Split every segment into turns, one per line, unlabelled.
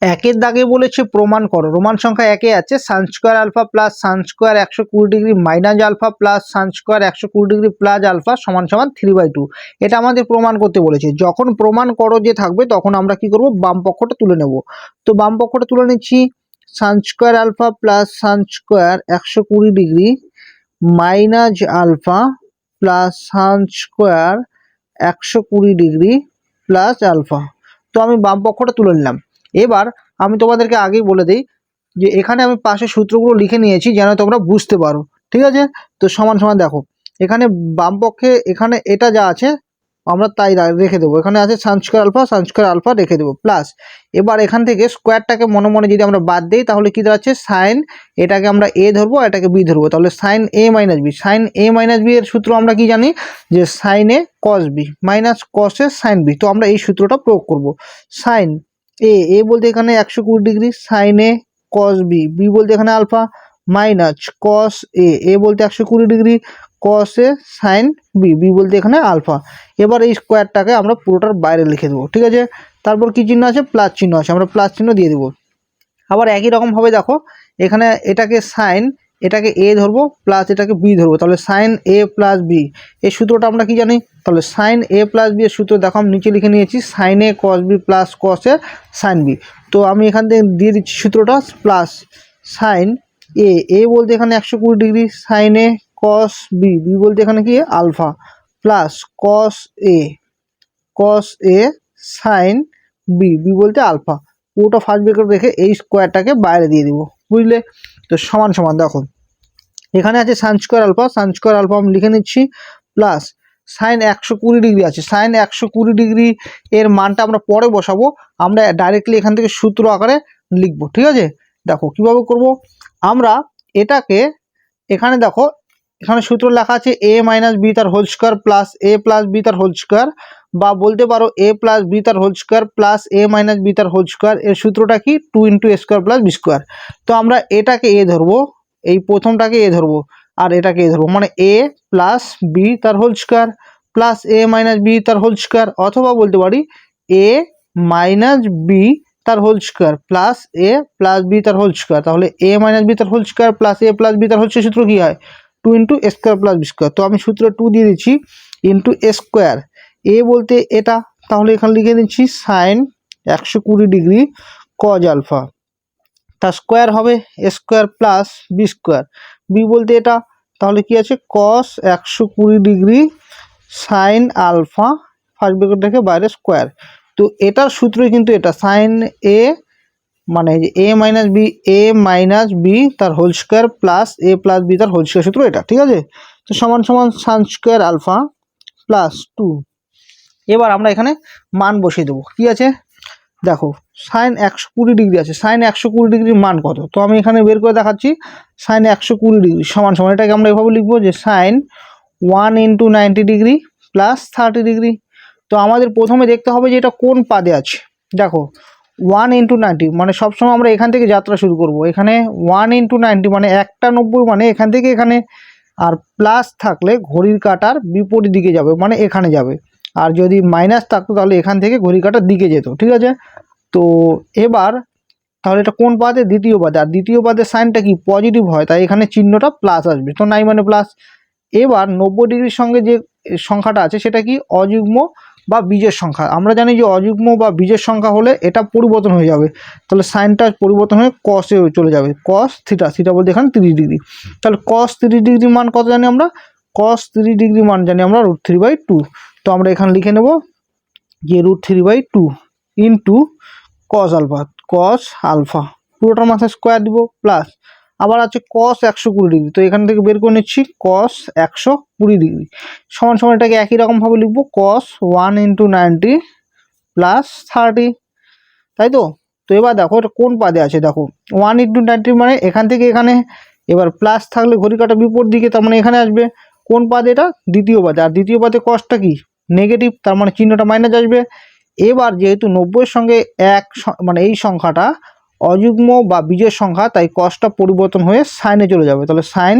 একের দাগে বলেছে প্রমাণ করো, রোমান সংখ্যা একে আছে sine square alpha plus sine square 120 degree minus alpha plus sine square 120 degree plus alpha সমান সমান 3/2। এটা আমাদের প্রমাণ করতে বলেছে। যখন প্রমাণ করো যে থাকবে তখন আমরা কি করব, বাম পক্ষটা তুলে নেব। তো বাম পক্ষটা তুলে নিচ্ছি, sine square alpha plus sine square 120 degree minus alpha plus sine square 120 degree plus alpha. তো আমি বাম পক্ষটা তুলে নিলাম। এবার আমি তোমাদেরকে আগেই বলে দিই যে এখানে আমি পাশে সূত্রগুলো লিখে নিয়েছি যেন তোমরা বুঝতে পারো, ঠিক আছে। তো সমান সমান দেখো, এখানে বাম পক্ষে এখানে এটা যা আছে আমরা তাই রেখে দেবো। এখানে আছে সান স্কোয়ার আলফা রেখে দেবো প্লাস, এবার এখান থেকে স্কোয়ারটাকে মনে মনে যদি আমরা বাদ দিই তাহলে কী দাঁড়াচ্ছে, সাইন এটাকে আমরা এ ধরবো, এটাকে বি ধরবো, তাহলে sine A minus B. Sine A minus B এর সূত্র আমরা কি জানি, যে সাইন এ কস বি মাইনাস কস এ সাইন বি। তো আমরা এই সূত্রটা প্রয়োগ করব। সাইন এ বলতে এখানে 120 ডিগ্রি, সাইন এ কস বি, বি বলতে এখানে আলফা, মাইনাস কস এ বলতে 120 ডিগ্রি, কস এ সাইন বি, বি বলতে এখানে আলফা। এবার এই স্কোয়ারটাকে আমরা পুরোটার বাইরে লিখে দেবো, ঠিক আছে। তারপর কি চিহ্ন আছে, প্লাস চিহ্ন আছে, আমরা প্লাস চিহ্ন দিয়ে দেবো। আবার একই রকমভাবে দেখো, এখানে এটাকে সাইন এটাকে এ ধরবো প্লাস এটাকে বি ধরবো, তাহলে সাইন এ প্লাস বি। এই সূত্রটা আমরা কি জানি, তাহলে সাইন এ প্লাস বি এর সূত্র দেখো আমি নিচে লিখে নিয়েছি, সাইন এ কস বি প্লাস কস এ সাইন বি। তো আমি এখান থেকে দিয়ে দিচ্ছি সূত্রটা, প্লাস সাইন এ বলতে এখানে 120 ডিগ্রি, সাইন এ কস বি, বি বলতে এখানে কি আলফা, প্লাস কস এ সাইন বি, বি বলতে আলফা। পুরোটা ফার্স্ট ব্রেকেট রেখে এই স্কোয়ারটাকে বাইরে দিয়ে দিব, বুঝলে। তো সমান সমান দেখো, এখানে আছে সান স্কোয়ার আলফা আমি লিখে নিচ্ছি, প্লাস সাইন 120 ডিগ্রি আছে, সাইন 120 ডিগ্রি এর মানটা আমরা পরে বসাবো, আমরা ডাইরেক্টলি এখান থেকে সূত্র আকারে লিখবো, ঠিক আছে। দেখো কিভাবে করব, আমরা এটাকে এখানে দেখো, এখানে সূত্র লেখা আছে এ মাইনাস বি তার whole square plus a plus B তার হোল স্কোয়ার, বা বলতে পারো এ প্লাস বি তার whole square plus a minus b তার হোল স্কোয়ার। এর সূত্রটা কি, 2 × a square plus B square. তো আমরা এটাকে এ ধরবো, এই প্রথমটাকে এ ধরবো আর এটাকে এ ধরবো, মানে এ প্লাস বি তার whole square plus a minus b তার হোল স্কোয়ার, অথবা বলতে পারি এ মাইনাস বি তার whole square plus a plus B তার হোল স্কোয়ার। তাহলে এ মাইনাস বি তার whole square plus a plus B তার হোল স্কোয়ার সূত্র কী হয়, 2 × a square plus B square. তো আমি সূত্র 2 দিয়ে দিচ্ছি, ইন্টু এ স্কোয়ার, এ বলতে এটা, তাহলে এখানে লিখে দিচ্ছি সাইন 120 ডিগ্রি কজ আলফা, তার স্কোয়ার হবে A square plus B square, B বলতে এটা, তাহলে কি আছে cos 120 degree sine alpha, first bracket রেখে বাইরে স্কোয়ার। তো এটার সূত্রই কিন্তু এটা, সাইন এ মানে এ মাইনাস বি তার whole square plus a plus B তার হোল স্কোয়ার সূত্র এটা, ঠিক আছে। তো সমান সমান সান স্কোয়ার আলফা প্লাস 2। এবার আমরা এখানে মান বসিয়ে দেবো, কি আছে দেখো, সাইন 120 ডিগ্রি আছে, সাইন 120 ডিগ্রির মান কত, তো আমি এখানে বের করে দেখাচ্ছি। সাইন 120 ডিগ্রি সমান সমান, এটাকে আমরা এভাবে লিখবো যে সাইন 1 × 90 ডিগ্রি প্লাস 30 ডিগ্রি। তো আমাদের প্রথমে দেখতে হবে যে এটা কোন পাদে আছে। দেখো 1 × 90 মানে সবসময় আমরা এখান থেকে যাত্রা শুরু করব, এখানে 1 × 90 মানে 190, মানে এখান থেকে এখানে, আর প্লাস থাকলে ঘড়ির কাঁটার বিপরীত দিকে যাবে, মানে এখানে যাবে, আর যদি মাইনাস থাকতো তাহলে এখান থেকে ঘড়ির কাঁটার দিকে যেত, ঠিক আছে। তো এবার তাহলে এটা কোন পাদে, দ্বিতীয় পাদে, আর দ্বিতীয় পাদের সাইনটা কি পজিটিভ হয়, তাই এখানে চিহ্নটা প্লাস আসবে, তো নাই মানে প্লাস। এবার 90 ডিগ্রির সঙ্গে যে সংখ্যাটা আছে সেটা কি অযুগ্ম বা বীজের সংখ্যা। আমরা জানি যে অযুগ্ম বা বীজের সংখ্যা হলে এটা পরিবর্তন হয়ে যাবে, তাহলে সাইনটা পরিবর্তন হয়ে কসে চলে যাবে, কস থিটা বলতে এখানে 30 ডিগ্রি। তাহলে কস 30 ডিগ্রি মান কত জানি আমরা, কস 30 ডিগ্রি মান জানি আমরা √3/2। তো আমরা এখানে লিখে নেব যে √3/2 ইন্টু কস আলফা, পুরোটার মাথায় স্কোয়ার দিব, প্লাস আবার আছে কস 120 ডিগ্রি, তো এখান থেকে বের করে নিচ্ছি কস 120 ডিগ্রি সমান সমান, এটাকে একই রকমভাবে লিখবো কস 1 × 90 প্লাস 30, তাই তো। তো এবার দেখো এটা কোন পাদে আছে, দেখো 1 × 90 মানে এখান থেকে এখানে, এবার প্লাস থাকলে ঘড়ি কাঁটা বিপরীত দিকে, তার মানে এখানে আসবে। কোন পাদে, এটা দ্বিতীয় পাদে, আর দ্বিতীয় পাদে কসটা কি নেগেটিভ, তার মানে চিহ্নটা মাইনাস আসবে। এবার যেহেতু 90-এর সঙ্গে মানে এই সংখ্যাটা অযুগ্ম বা বীজের সংখ্যা, তাই কসটা পরিবর্তন হয়ে সাইনে চলে যাবে, তাহলে সাইন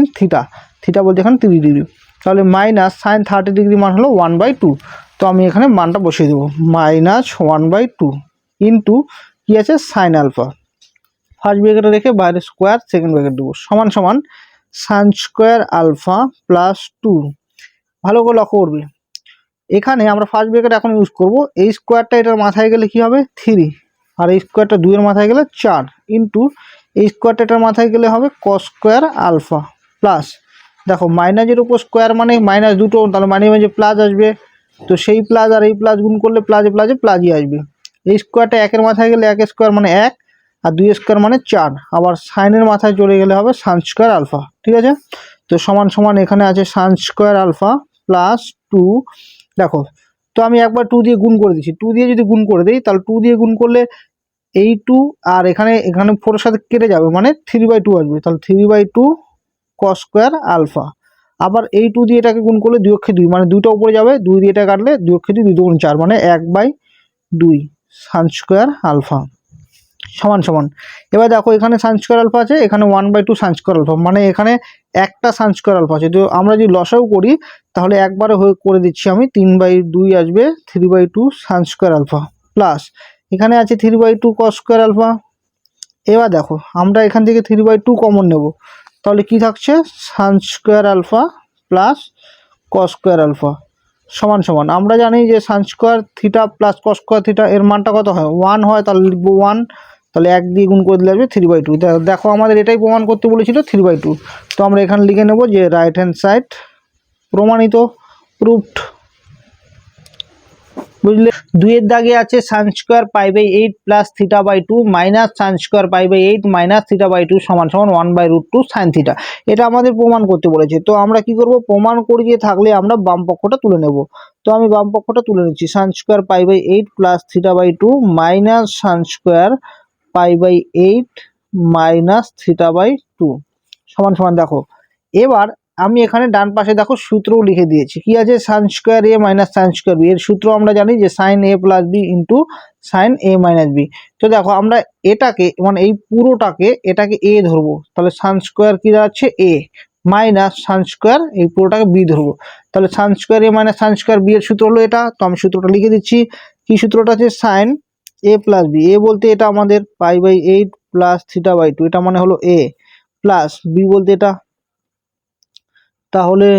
থিটা বলতে এখানে 30 ডিগ্রি, তাহলে মাইনাস সাইন 30 ডিগ্রি মান হলো 1/2। তো আমি এখানে মানটা বসিয়ে দেবো, -1/2 ইন্টু কি কি আছে সাইন আলফা, ফার্স্ট ব্র্যাকেটে রেখে বাইরে স্কোয়ার সেকেন্ড ব্র্যাকেট দেবো, সমান সমান সাইন স্কোয়ার আলফা প্লাস 2। ভালো করে লক্ষ্য করবে, এখানে আমরা ফার্স্ট ব্র্যাকেট এখন ইউজ করব, এই স্কোয়ারটা এটার মাথায় গেলে কি হবে 3, আর এই স্কোয়ারটা 2 এর মাথায় গেলে 4 ইন্টু এই স্কোয়ারটা এটার মাথায় গেলে হবে কস স্কোয়ার আলফা প্লাস, দেখো মাইনাসের উপর স্কোয়ার মানে মাইনাস দুটো, তাহলে মানে মাঝে প্লাস আসবে, তো সেই প্লাস আর এই প্লাস গুণ করলে প্লাসে প্লাসে প্লাসই আসবে। এই স্কোয়ারটা 1 এর মাথায় গেলে 1 স্কোয়ার মানে 1, আর 2 স্কোয়ার মানে 4, আবার সাইনের মাথায় চলে গেলে হবে সাইন স্কোয়ার আলফা, ঠিক আছে। তো সমান সমান এখানে আছে সাইন স্কোয়ার আলফা প্লাস 2। দেখো তো আমি একবার 2 দিয়ে গুণ করে দিচ্ছি, 2 দিয়ে যদি গুণ করে দিই তাহলে 2 দিয়ে গুণ করলে এই 2 আর এখানে 4 এর সাথে কেটে যাবে মানে 3/2 আসবে, তাহলে 3/2 কস স্কোয়ার আলফা। আবার এই 2 দিয়ে এটাকে গুণ করলে 2 অক্ষে 2 মানে 2টা উপরে যাবে, 2 দিয়ে এটা কাটলে 2 অক্ষে 2 2 দুগুণ 4 মানে 1/2 সাইন স্কোয়ার আলফা সমান সমান। এবার দেখো এখানে সাইন স্কোয়ার আলফা আছে, এখানে 1/2 সাইন স্কোয়ার আলফা, মানে এখানে একটা সাইন স্কোয়ার আলফা আছে। তো আমরা যদি লসাও করি তাহলে একবারে করে দিচ্ছি আমি, 3/2 আসবে 3/2 সাইন স্কোয়ার আলফা প্লাস এখানে আছে 3/2 কস স্কোয়ার আলফা। এবার দেখো আমরা এখান থেকে 3/2 কমন নেব, তাহলে কি থাকছে sine square alpha plus cos square alpha সমান সমান। আমরা জানি যে sine square theta plus cos square theta এর মানটা কত হয় 1 হয়, তাহলে লিখবো 1, তাহলে 1 দিয়ে গুণ করে দিলে আসবে 3/2। দেখো আমাদের এটাই প্রমাণ করতে বলেছিল 3/2, তো আমরা এখানে লিখে নেব যে রাইট হ্যান্ড সাইড প্রমাণিত, প্রুফড। বুঝলে, 2 এর দাগে আছে সাইন স্কোয়ার π/8 প্লাস থিটা/2 মাইনাস সাইন স্কোয়ার π/8 মাইনাস থিটা/2 সমান সমান 1/√2 সাইন থিটা। এটা আমাদের প্রমাণ করতে বলেছে, তো আমরা কি করব, প্রমাণ করিয়ে থাকলে আমরা বাম পক্ষটা তুলে নেব। তো আমি বাম পক্ষটা তুলে নিচ্ছি, সাইন স্কোয়ার π/8 প্লাস থিটা/2 মাইনাস সাইন স্কোয়ার π/8 মাইনাস থিটা/2 সমান সমান। দেখো এবার আমি এখানে ডান পাশে দেখো সূত্রও লিখে দিয়েছি, কি আছে sine square A minus sine square B, এর সূত্র আমরা জানি যে sine A plus B into sine A minus B. তো দেখো আমরা এটাকে মানে এই পুরোটাকে এটাকে এ ধরবো, তাহলে সাইন স্কোয়ার কি দাঁড়াচ্ছে এ মাইনাস সাইন স্কোয়ার এই পুরোটাকে বি ধরবো, তাহলে sign square A minus sine square B এর সূত্র হলো এটা। তো আমি সূত্রটা লিখে দিচ্ছি, কি সূত্রটা আছে সাইন এ প্লাস বি, এ বলতে এটা আমাদের π/8 প্লাস থিটা/2 এটা মানে হলো এ, প্লাস বি বলতে এটা, তাহলে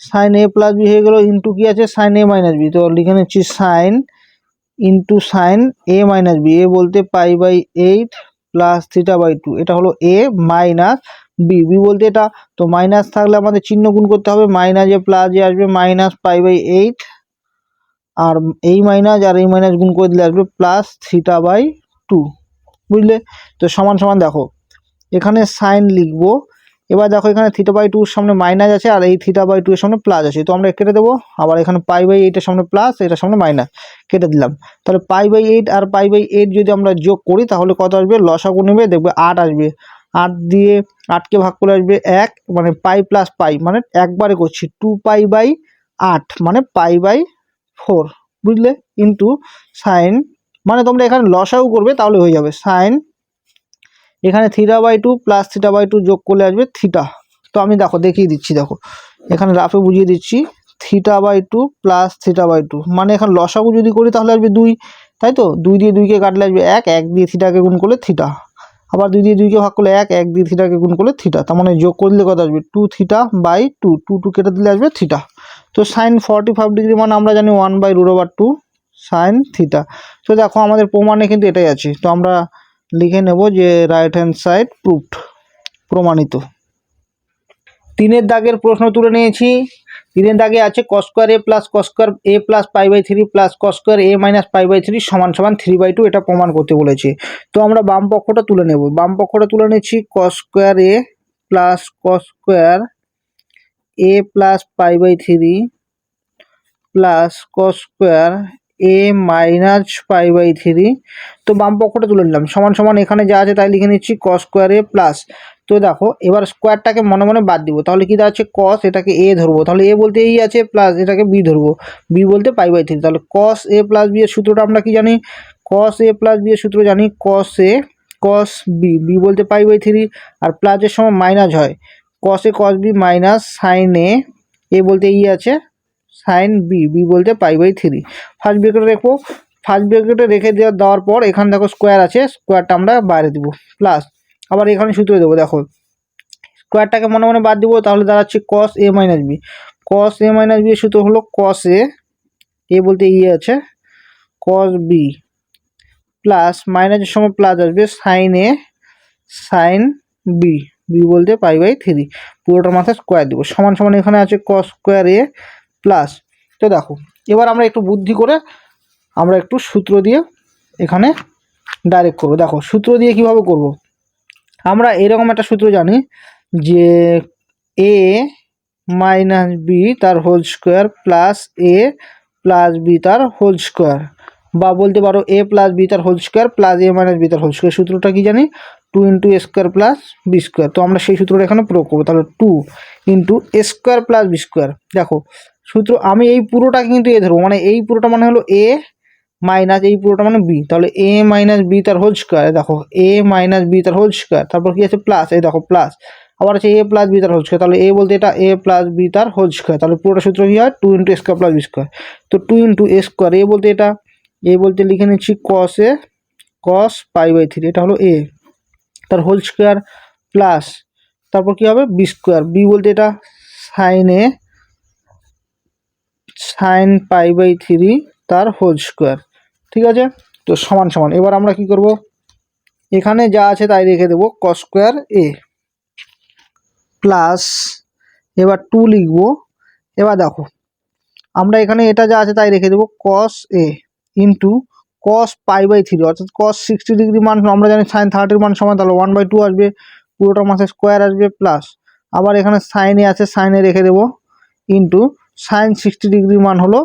সাইন এ প্লাস বি হয়ে গেল ইন্টু কি আছে সাইন এ মাইনাস বি, তো লিখে নিচ্ছি sign into sine A minus B, এ বলতে π/8 প্লাস থিটা/2 এটা হলো এ মাইনাস বি, বি বলতে এটা, তো মাইনাস থাকলে আমাদের চিহ্ন গুণ করতে হবে, মাইনাসে প্লাসে আসবে মাইনাস π/8 আর এই মাইনাস আর এই মাইনাস গুণ করে দিলে আসবে প্লাস থিটা/2। বুঝলে, তো সমান সমান। দেখো এখানে সাইন লিখবো, এবার দেখো এখানে থিটা/2 এর সামনে মাইনাস আছে আর এই থিটা/2 এর সামনে প্লাস আছে, তো আমরা কেটে দেবো। আবার এখানে π/8 এর সামনে প্লাস, এটার সামনে মাইনাস, কেটে দিলাম। তাহলে π/8 আর π/8 যদি আমরা যোগ করি তাহলে কত আসবে, লসাগু নেবে দেখবে 8 আসবে, 8 দিয়ে 8কে ভাগ করে আসবে 1, মানে পাই প্লাস পাই মানে একবারে করছি 2π/8 মানে π/4। বুঝলে, ইন্টু সাইন, মানে তোমরা এখানে লসাগু করবে তাহলে হয়ে যাবে সাইন, এখানে থিটা/2 প্লাস থিটা/2 যোগ করলে আসবে থিটা। তো আমি দেখো দেখিয়ে দিচ্ছি, দেখো এখানে রাফে বুঝিয়ে দিচ্ছি, থিটা/2 প্লাস থিটা/2 মানে এখানে লসাগু যদি করি তাহলে আসবে 2, তাই তো 2 দিয়ে 2কে কাটলে আসবে 1, 1 দিয়ে থিটাকে গুণ করলে থিটা, আবার 2 দিয়ে 2কে ভাগ করলে 1, 1 দিয়ে থিটাকে গুণ করলে থিটা, তার মানে যোগ করলে কত আসবে 2 থিটা/2, 2 কেটে দিলে আসবে থিটা। তো সাইন 45 ডিগ্রি মানে আমরা জানি 1/√2 সাইন থিটা। তো দেখো আমাদের প্রমাণে কিন্তু এটাই আছে, তো আমরা লিখে নেব যে রাইট হ্যান্ড সাইড প্রুফড, প্রমাণিত। 3 দাগের প্রশ্ন তুলে নিয়েছি। 3 দাগে আছে cos square A plus cos square A plus π/3 plus cos square A minus π/3 সমান সমান 3/2 এটা প্রমাণ করতে বলেছে। তো আমরা বাম পক্ষটা তুলে নেব, বাম পক্ষটা তুলে নিচ্ছি, cos square A plus cos square A plus π/3 plus cos square A minus π/3, তো বাম পক্ষটা তুলে নিলাম, সমান সমান এখানে যা আছে তাই লিখে নিচ্ছি কস স্কোয়ার এ প্লাস, তো দেখো এবার স্কোয়ারটাকে মনে মনে বাদ দিব, তাহলে কি দাঁড়াচ্ছে কস, এটাকে এ ধরবো তাহলে এ বলতে এই আছে, প্লাস এটাকে বি ধরবো, বি বলতে π/3, তাহলে কস এ প্লাস বি এর সূত্রটা আমরা কি জানি, কস এ প্লাস বি এর সূত্র জানি কস এ কস বি, বি বলতে π/3 আর প্লাসের সময় মাইনাস হয়, কস A cos B minus sine এ বলতে ই আছে সাইন বি, বি বলতে π/3। ফার্স্ট ব্র্যাকেটে রাখবো ফার্স্ট ব্র্যাকেটে রেখে দেওয়ার পর এখানে দেখো স্কোয়ার আছে, স্কোয়ারটা আমরা বাইরে দেবো প্লাস আবার এখানে সূত্র দেবো। দেখো স্কোয়ারটাকে মনে মনে বাদ দিব, তাহলে দাঁড়াচ্ছে কস A minus B. Cos A minus B এর সূত্র হলো কস এ বলতে আছে কস বি প্লাস মাইনাসের সময় প্লাস আসবে sign A sine B, B বলতে π/3, পুরোটার মাথায় স্কোয়ার দেবো সমান সমান এখানে আছে কস স্কোয়ার এ প্লাস। তো দেখো এবার আমরা একটু বুদ্ধি করে আমরা একটু সূত্র দিয়ে এখানে ডাইরেক্ট করবো। দেখো সূত্র দিয়ে কিভাবে করব, আমরা এরকম একটা সূত্র জানি যে এ মাইনাস বি তার whole square plus a plus B তার হোল স্কোয়ার, বা বলতে পারো এ প্লাস বি তার whole square plus a minus b তার হোল স্কোয়ার। সূত্রটা কি জানি 2 × a square plus B square. তো আমরা সেই সূত্রটা এখানে প্রয়োগ করবো, তাহলে 2 × a square plus B square. দেখো সূত্র আমি এই পুরোটাকে কিন্তু এ ধরবো, মানে এই পুরোটা মানে হলো এ মাইনাস এই পুরোটা মানে বি, তাহলে এ মাইনাস বি তার হোল স্কোয়ার। দেখো এ মাইনাস বি তার হোল স্কোয়ার, তারপর কি আছে প্লাস, এই দেখো প্লাস, আবার আছে এ প্লাস বি তার হোল স্কোয়ার, তাহলে এ বলতে এটা এ প্লাস বি তার হোল স্কোয়ার, তাহলে পুরোটা সূত্র কি হয় 2 × a square plus B square. তো 2 × a স্কোয়ার, এ বলতে এটা, এ বলতে লিখে নিচ্ছি কস এ কস π/3, এটা হলো এ তার হোল স্কোয়ার প্লাস তারপর কি হবে বি স্কোয়ার, বি বলতে এটা সাইন এ সাইন π/3 তার হোল স্কোয়ার। ঠিক আছে, তো সমান সমান এবার আমরা কি করব, এখানে যা আছে তাই রেখে দেবো কস স্কোয়ার এ প্লাস এবার 2 লিখব। এবার দেখো আমরা এখানে এটা যা আছে তাই রেখে দেবো কস এ ইন্টু কস π/3, অর্থাৎ কস 60 ডিগ্রি মান আমরা জানি সাইন 30 মান সমান, তাহলে 1/2 আসবে, পুরোটার মাথায় স্কোয়ার আসবে প্লাস আবার এখানে সাইনে আছে সাইনে রেখে দেবো ইন্টু সাইন 60 ডিগ্রি মান হলো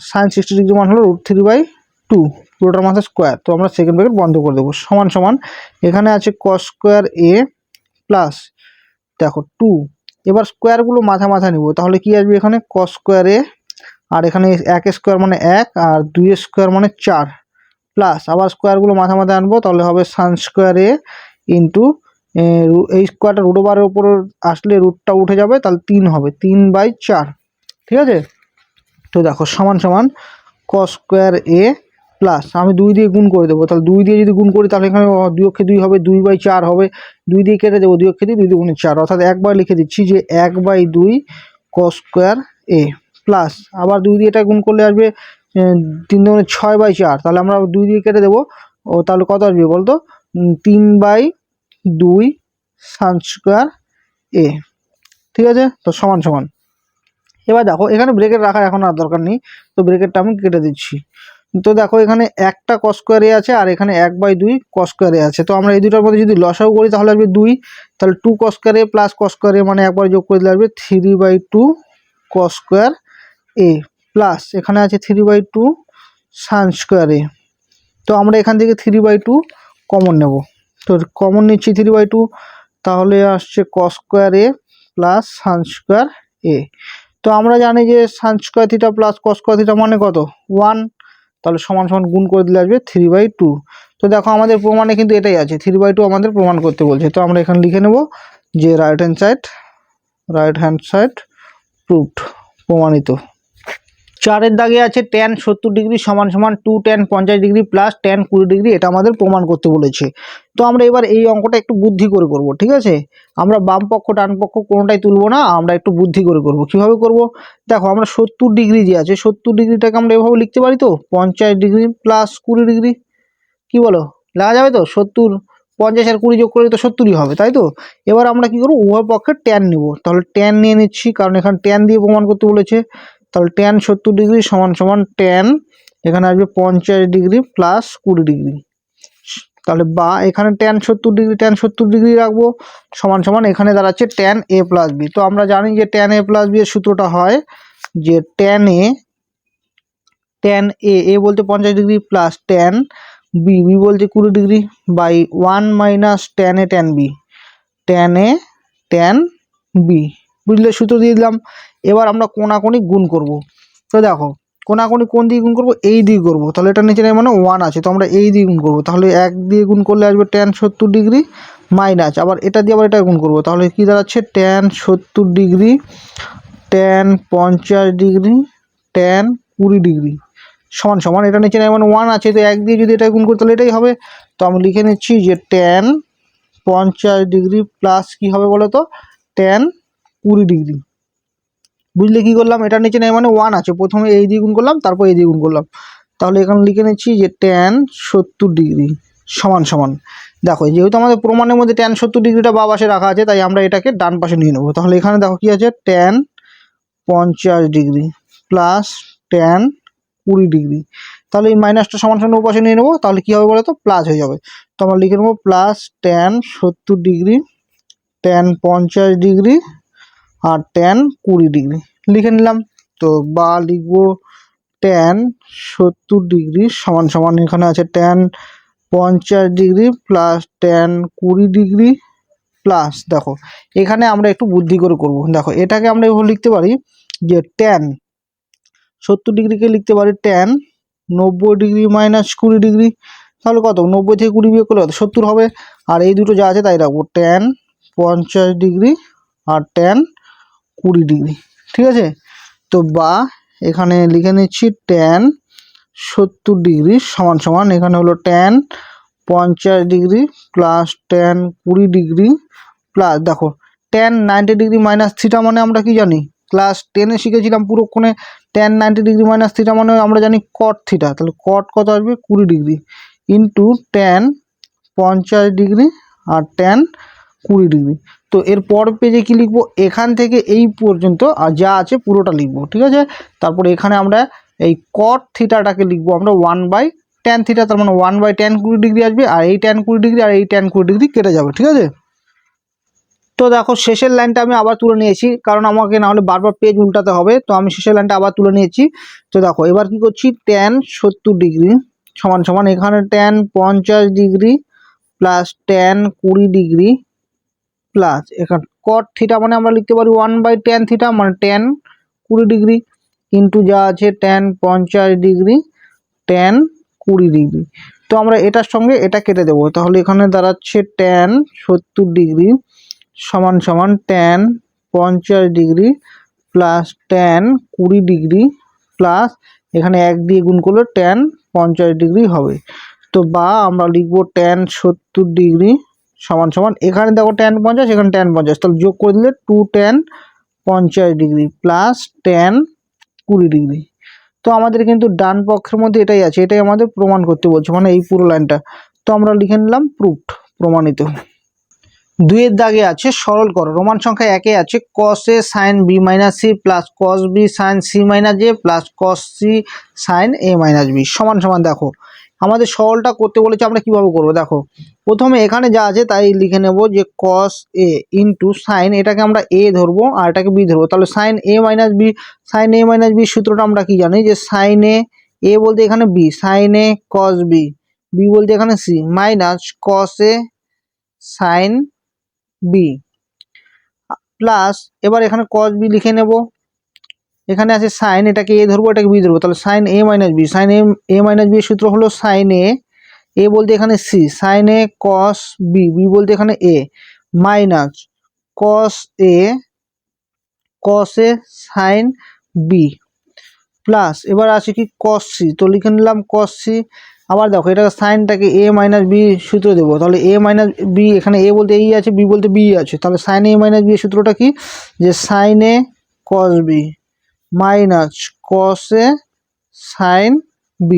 √3/2, পুরোটার মাথায় স্কোয়ার। তো আমরা সেকেন্ড ব্র্যাকেট বন্ধ করে দেবো সমান সমান এখানে আছে কস স্কোয়ার এ প্লাস দেখো 2, এবার স্কোয়ারগুলো মাথা মাথা নিব, তাহলে কি আসবে এখানে কস স্কোয়ার এ, আর এখানে 1 স্কোয়ার মানে 1 আর 2 স্কোয়ার মানে 4 প্লাস আবার স্কোয়ারগুলো মাথা মাথা আনবো, তাহলে হবে সান স্কোয়ার এ ইন্টু এই স্কোয়ারটা √2 উপর আসলে রুটটা উঠে যাবে, তাহলে 3 হবে 3/4। ঠিক আছে, তো দেখো সমান সমান কস স্কোয়ার এ প্লাস আমি 2 দিয়ে গুণ করে দেবো, তাহলে 2 দিয়ে যদি গুণ করি তাহলে এখানে 2 অক্ষে 2 হবে, 2/4 হবে, 2 দিয়ে কেটে দেবো, 2 অক্ষে 2 2 গুণে 4, অর্থাৎ একবার লিখে দিচ্ছি যে 1/2 কস স্কোয়ার এ প্লাস আবার 2 দিয়ে এটা গুণ করলে আসবে 3 2 6/4, তাহলে আমরা 2 দিয়ে কেটে দেবো, ও তাহলে কত আসবে বলতো 3/2 সান স্কোয়ার এ। ঠিক আছে, তো সমান সমান এবার দেখো এখানে ব্রেকেট রাখার এখন আর দরকার নেই, তো ব্রেকেটটা আমি কেটে দিচ্ছি। তো দেখো এখানে একটা কস স্কোয়ার এ আছে আর এখানে 1/2 কস স্কোয়ার এ আছে, তো আমরা এই দুটার মধ্যে যদি লসাগু করি তাহলে আসবে 2, তাহলে 2 কস স্কোয়ার এ প্লাস কস স্কোয়ার এ মানে একবার যোগ করে দিলে আসবে 3/2 কস স্কোয়ার এ প্লাস এখানে আছে 3/2 সান স্কোয়ার এ। তো আমরা এখান থেকে 3/2 কমন নেব, তো কমন নিচ্ছি 3/2, তাহলে আসছে কস স্কোয়ার এ প্লাস সান স্কোয়ার এ। তো আমরা জানি যে সান square theta plus cos square theta মানে কত 1, তাহলে সমান সমান গুণ করে দিলে আসবে 3/2। তো দেখো আমাদের প্রমাণে কিন্তু এটাই আছে, 3/2 আমাদের প্রমাণ করতে বলছে, তো আমরা এখানে লিখে নেব যে রাইট হ্যান্ড সাইড প্রুভড, প্রমাণিত। 4 দাগে আছে tan 70 ডিগ্রি সমান সমান 2 tan 50 degree plus tan 20 degree, এটা আমাদের প্রমাণ করতে বলেছে। তো আমরা এবার এই অঙ্কটা একটু বুদ্ধি করে করব। ঠিক আছে, আমরা বাম পক্ষ ডান পক্ষ কোনোটাই তুলবো না, আমরা একটু বুদ্ধি করে করব। কিভাবে করব, দেখো আমরা 70 ডিগ্রি যে আছে 70 ডিগ্রিটাকে আমরা এভাবে লিখতে পারি, তো 50 ডিগ্রি প্লাস 20 ডিগ্রি, কি বলো লাগা যাবে তো, 70 50 আর 20 যোগ করে তো 70ই হবে, তাই তো। এবার আমরা কি করবো উভয় পক্ষে ট্যান নিব, তাহলে ট্যান নিয়ে নিচ্ছি কারণ এখানে ট্যান দিয়ে প্রমাণ করতে বলেছে, তাহলে tan 70 ডিগ্রি সমান সমান ট্যান এখানে আসবে 50 ডিগ্রি প্লাস 20 ডিগ্রি, তাহলে বা এখানে tan 70 ডিগ্রি রাখবো সমান সমান এখানে দাঁড়াচ্ছে tan a প্লাস বি। তো আমরা জানি যে tan a প্লাস বি এর সূত্রটা হয় যে tan a বলতে 50 ডিগ্রি প্লাস tan বি বলতে 20 degree by 1 minus tan a tan b, বুঝলে সূত্র দিয়ে দিলাম। এবার আমরা কোনাকুনি গুণ করব, তো দেখো কোনাকুনি কোন দিয়ে গুণ করব, এই দিয়ে করব, তাহলে এটা নিচে মানে 1 আছে, তো আমরা এই দিয়ে গুণ করব, তাহলে 1 দিয়ে গুণ করলে আসবে tan 70 ডিগ্রি মাইনাস আবার এটা দিয়ে আবার এটা গুণ করব, তাহলে কি দাঁড়াচ্ছে tan 70 degree tan 50 degree tan 20 degree সমান সমান এটা নিচে নেই মানে 1 আছে, তো 1 দিয়ে যদি এটা গুণ করি তাহলে এটাই হবে। তো আমি লিখে নিচ্ছি যে tan 50 ডিগ্রি প্লাস কী হবে বলো তো, tan 20 ডিগ্রি। বুঝলে কী করলাম, এটার নিচে নেই মানে 1 আছে, প্রথমে এই দিয়ে গুণ করলাম তারপর এই দিয়ে গুণ করলাম। তাহলে এখানে লিখে নিচ্ছি যে tan 70 ডিগ্রি সমান সমান, দেখো যেহেতু আমাদের প্রমাণের মধ্যে tan 70 ডিগ্রিটা বা পাশে রাখা আছে তাই আমরা এটাকে ডান পাশে নিয়ে নেবো। তাহলে এখানে দেখো কী আছে, tan 50 degree plus tan 20 degree. তাহলে এই মাইনাসটা সমান সমান পাশে নিয়ে নেবো, তাহলে কী হবে বলো তো, প্লাস হয়ে যাবে। তো আমরা লিখে নেবো plus tan 70 degree, tan 50 degree আর tan 20 ডিগ্রি লিখে নিলাম। তো বা লিখবো tan 70 ডিগ্রি সমান সমান এখানে আছে tan 50 degree plus tan 20 degree plus, দেখো এখানে আমরা একটু বুদ্ধি করে করব। দেখো এটাকে আমরা এভাবে লিখতে পারি যে tan 70 ডিগ্রিকে লিখতে পারি tan 90 ডিগ্রি মাইনাস 20 ডিগ্রি। তাহলে কত, 90 থেকে 20 বিয়োগ করলে কত, 70 হবে। আর এই দুটো যা আছে তাই রাখবো, tan 50 ডিগ্রি আর tan 20 ডিগ্রি, ঠিক আছে। তো বা এখানে লিখে নিচ্ছি tan 70 ডিগ্রি সমান সমান এখানে হলো tan 50 degree plus tan 20 degree plus, দেখো tan 90 ডিগ্রি মাইনাস থিটা মানে আমরা কি জানি, ক্লাস 10-এ শিখেছিলাম পুরোক্ষণে, tan 90 ডিগ্রি মাইনাস থিটা মানে আমরা জানি cot থিটা। তাহলে cot কত আসবে, 20 ডিগ্রি ইন্টু tan 50 ডিগ্রি আর tan 20 ডিগ্রি। তো এর পর পেজে কি লিখবো, এখান থেকে এই পর্যন্ত আর যা আছে পুরোটা লিখবো, ঠিক আছে। তারপরে এখানে আমরা এই cot থিটাটাকে লিখবো আমরা 1/tan থিটা, তার মানে 1/tan 20 ডিগ্রি আসবে, আর এই tan 20 ডিগ্রি আর এই tan 20 ডিগ্রি কেটে যাবে, ঠিক আছে। তো দেখো শেষের লাইনটা আমি আবার তুলে নিয়েছি, কারণ আমাকে না হলে বারবার পেজ উল্টাতে হবে, তো আমি শেষের লাইনটা আবার তুলে নিয়েছি। তো দেখো এবার কি করছি, tan 70 ডিগ্রি সমান সমান এখানে tan 50 degree plus tan 20 degree plus এখানে cot থিটা মানে আমরা লিখতে পারি 1/tan থিটা মানে tan 20 ডিগ্রি ইন্টু যা আছে tan 50 ডিগ্রি tan 20 ডিগ্রি। তো আমরা এটার সঙ্গে এটা কেটে দেবো, তাহলে এখানে দাঁড়াচ্ছে tan 70 ডিগ্রি সমান সমান tan 50 degree plus tan 20 degree plus এখানে 1 দিয়ে গুণ করলে tan 50 ডিগ্রি হবে। তো বা আমরা লিখবো tan 70 ডিগ্রি সমান সমান এখানে দেখো tan 50 এখানে tan 50, তাহলে যোগ করে দিলে 2 tan 50 degree plus tan 20 degree. তো আমাদের কিন্তু ডান পক্ষের মধ্যে এটাই আছে, এটাই আমাদের প্রমাণ করতে বলছে, মানে এই পুরো লাইনটা। তো আমরা লিখে নিলাম প্রুফড, প্রমাণিত। 2-এর দাগে আছে সরল করো, রোমান সংখ্যা 1-এ আছে cos a sin b minus c plus cos b sin c minus a plus cos c sin a minus b সমান সমান, দেখো আমাদের সরলটা করতে বলেছে, আমরা কিভাবে করব, দেখো প্রথমে এখানে যা আছে তাই লিখে নেব যে cos a ইন্টু সাইন, এটাকে আমরা a ধরবো আর এটাকে b ধরবো, তাহলে sin a minus b, sin a minus b সূত্রটা আমরা কি জানি যে sin a বলতে এখানে b, sin a cos b, b বলতে এখানে c minus cos a sin b plus এবার এখানে cos b লিখে নেব, এখানে আছে সাইন, এটাকে a ধরবো এটাকে b ধরবো, তাহলে sin a minus b, sin a minus b এর সূত্র হলো sin a বলতে এখানে c, sin a cos b, b বলতে এখানে a minus cos a sin b plus এবার আছে কি cos c, তো লিখে নিলাম cos c। আবার দেখো এটাকে সাইনটাকে a মাইনাস b সূত্র দেবো, তাহলে a মাইনাস b, এখানে a বলতে এই আছে b বলতে b আছে, তাহলে সাইন a মাইনাস b এর সূত্রটা কি যে sine a cos b minus cos a sin b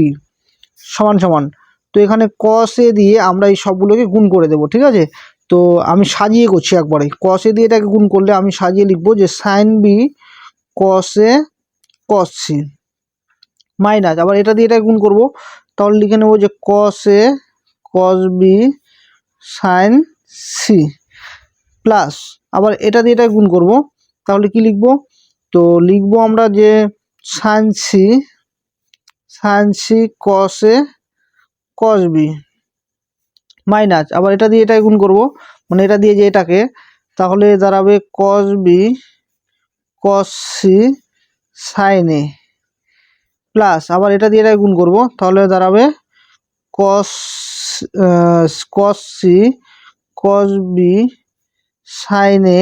সমান সমান। তো এখানে cos a দিয়ে আমরা এই সবগুলোকে গুণ করে দেবো, ঠিক আছে। তো আমি সাজিয়ে করছি একবারে, cos a দিয়ে এটাকে গুণ করলে আমি সাজিয়ে লিখবো যে sin b cos a cos c minus আবার এটা দিয়ে এটা গুণ করব, তাহলে লিখে নেব যে cos a cos b sin c plus আবার এটা দিয়ে এটা গুণ করব, তাহলে কি লিখব, তো লিখব আমরা যে sin c cos a cos b minus আবার এটা দিয়ে এটা গুণ করব, মানে এটা দিয়ে যে এটাকে, তাহলে দাঁড়াবে cos b cos c sin a plus আবার এটা দিয়ে এটা গুণ করব, তাহলে দাঁড়াবে cos c cos b sin a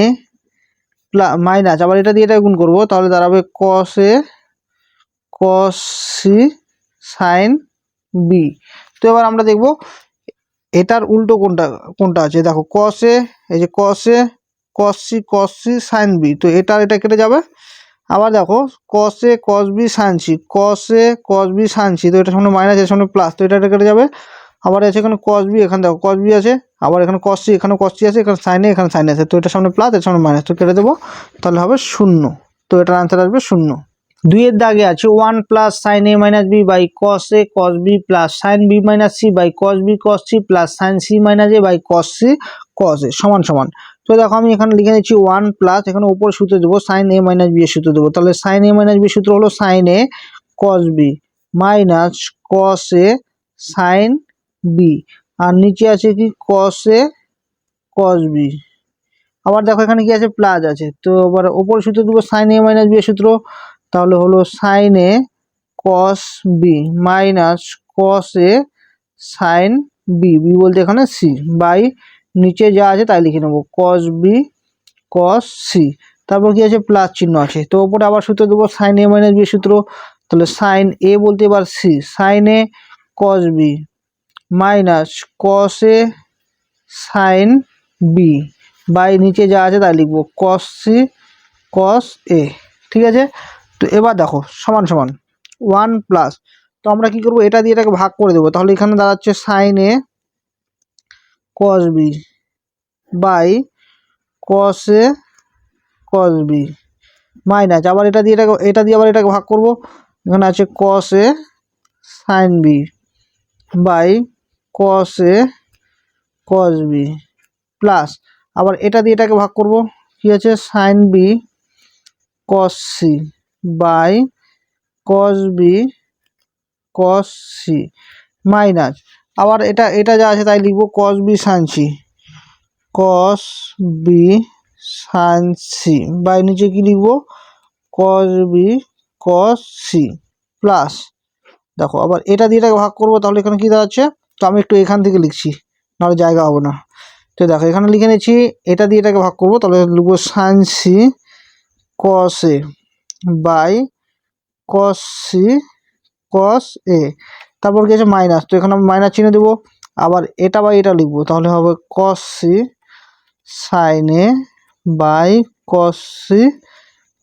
minus আবার এটা দিয়ে এটা গুণ করব, তাহলে দাঁড়াবে cos a cos c sine b. তো এবার আমরা দেখব এটার উল্টো কোনটা কোনটা আছে। দেখো কস এ, এই যে কস A cos C sign b, তো এটা কেটে যাবে। আবার দেখো কস A cos B sine C, cos A cos B sine C, তো এটার সামনে মাইনাস এর সামনে প্লাস, তো এটা কেটে যাবে। আবার আছে এখানে কস বি, এখানে দেখো কস বি আছে, আবার এখানে কস সি, এখানে কস সি আছে, এখানে সাইন এ, এখানে সাইন আছে, তো এটার সামনে প্লাস এর সামনে মাইনাস, তো কেটে দেবো, তাহলে হবে 0। তো এটার আনসার আসবে 0। 2-এর দাগে আছে 1 plus sine A minus B by cos A cos B plus sine B minus C by cos B cos C plus sine C minus A by cos C cos A সমান সমান। তো দেখো আমি এখানে লিখে নিচ্ছি 1 প্লাস, এখানে উপর সূত্র দেবো সাইন এ মাইনাস বি এর সূত্র দেবো, তাহলে সাইন এ মাইনাস বি সূত্র হলো সাইন এ কস বি মাইনাস কস এ সাইন বি, আর নিচে আছে কি কস এ কস বি। আবার দেখো এখানে কি আছে প্লাস আছে, তো আবার উপর সূত্র দেবো সাইন এ মাইনাস বি এর সূত্র, তাহলে হলো সাইন এ কস বি মাইনাস কস এ সাইন বি, বি বলতে এখানে সি, বাই নিচে যা আছে তাই লিখে নেবো কস বি কস সি। তারপর কি আছে প্লাস চিহ্ন আছে, তো ওপরে আবার সূত্র দেবো সাইন এ মাইনাস বি সূত্র, তাহলে সাইন এ বলতে এবার c, sine A cos B minus cos A sine B, by নিচে যা আছে তাই লিখবো কস সি কস এ। ঠিক আছে, তো এবার দেখো সমান সমান 1 প্লাস, তো আমরা কি করব, এটা দিয়ে এটাকে ভাগ করে দেবো, তাহলে এখানে দাঁড়াচ্ছে sine A cos B by cos A cos B minus, আবার এটা দিয়ে আবার এটাকে ভাগ করব, এখানে আছে cos A sine B by cos A cos B plus, আবার এটা দিয়ে এটাকে ভাগ করব, কি আছে sine B cos C by cos B cos C minus, আবার এটা যা আছে তাই লিখবো cos B sine C, cos B sine C by নিচে কি লিখবো cos B cos C plus, দেখো আবার এটা দিয়ে এটাকে ভাগ করবো, তাহলে এখানে কি দাঁড়াচ্ছে, তো আমি একটু এখান থেকে লিখছি নাহলে জায়গা হবে না। তো দেখো এখানে লিখে নিচ্ছি, এটা দিয়ে এটাকে ভাগ করবো, তাহলে লিখবো sine C cos A by cos C cos A, তারপর কি আছে মাইনাস, তো এখানে মাইনাস চিহ্ন দেবো, আবার এটা বাই এটা লিখবো, তাহলে হবে cos C sine A by cos C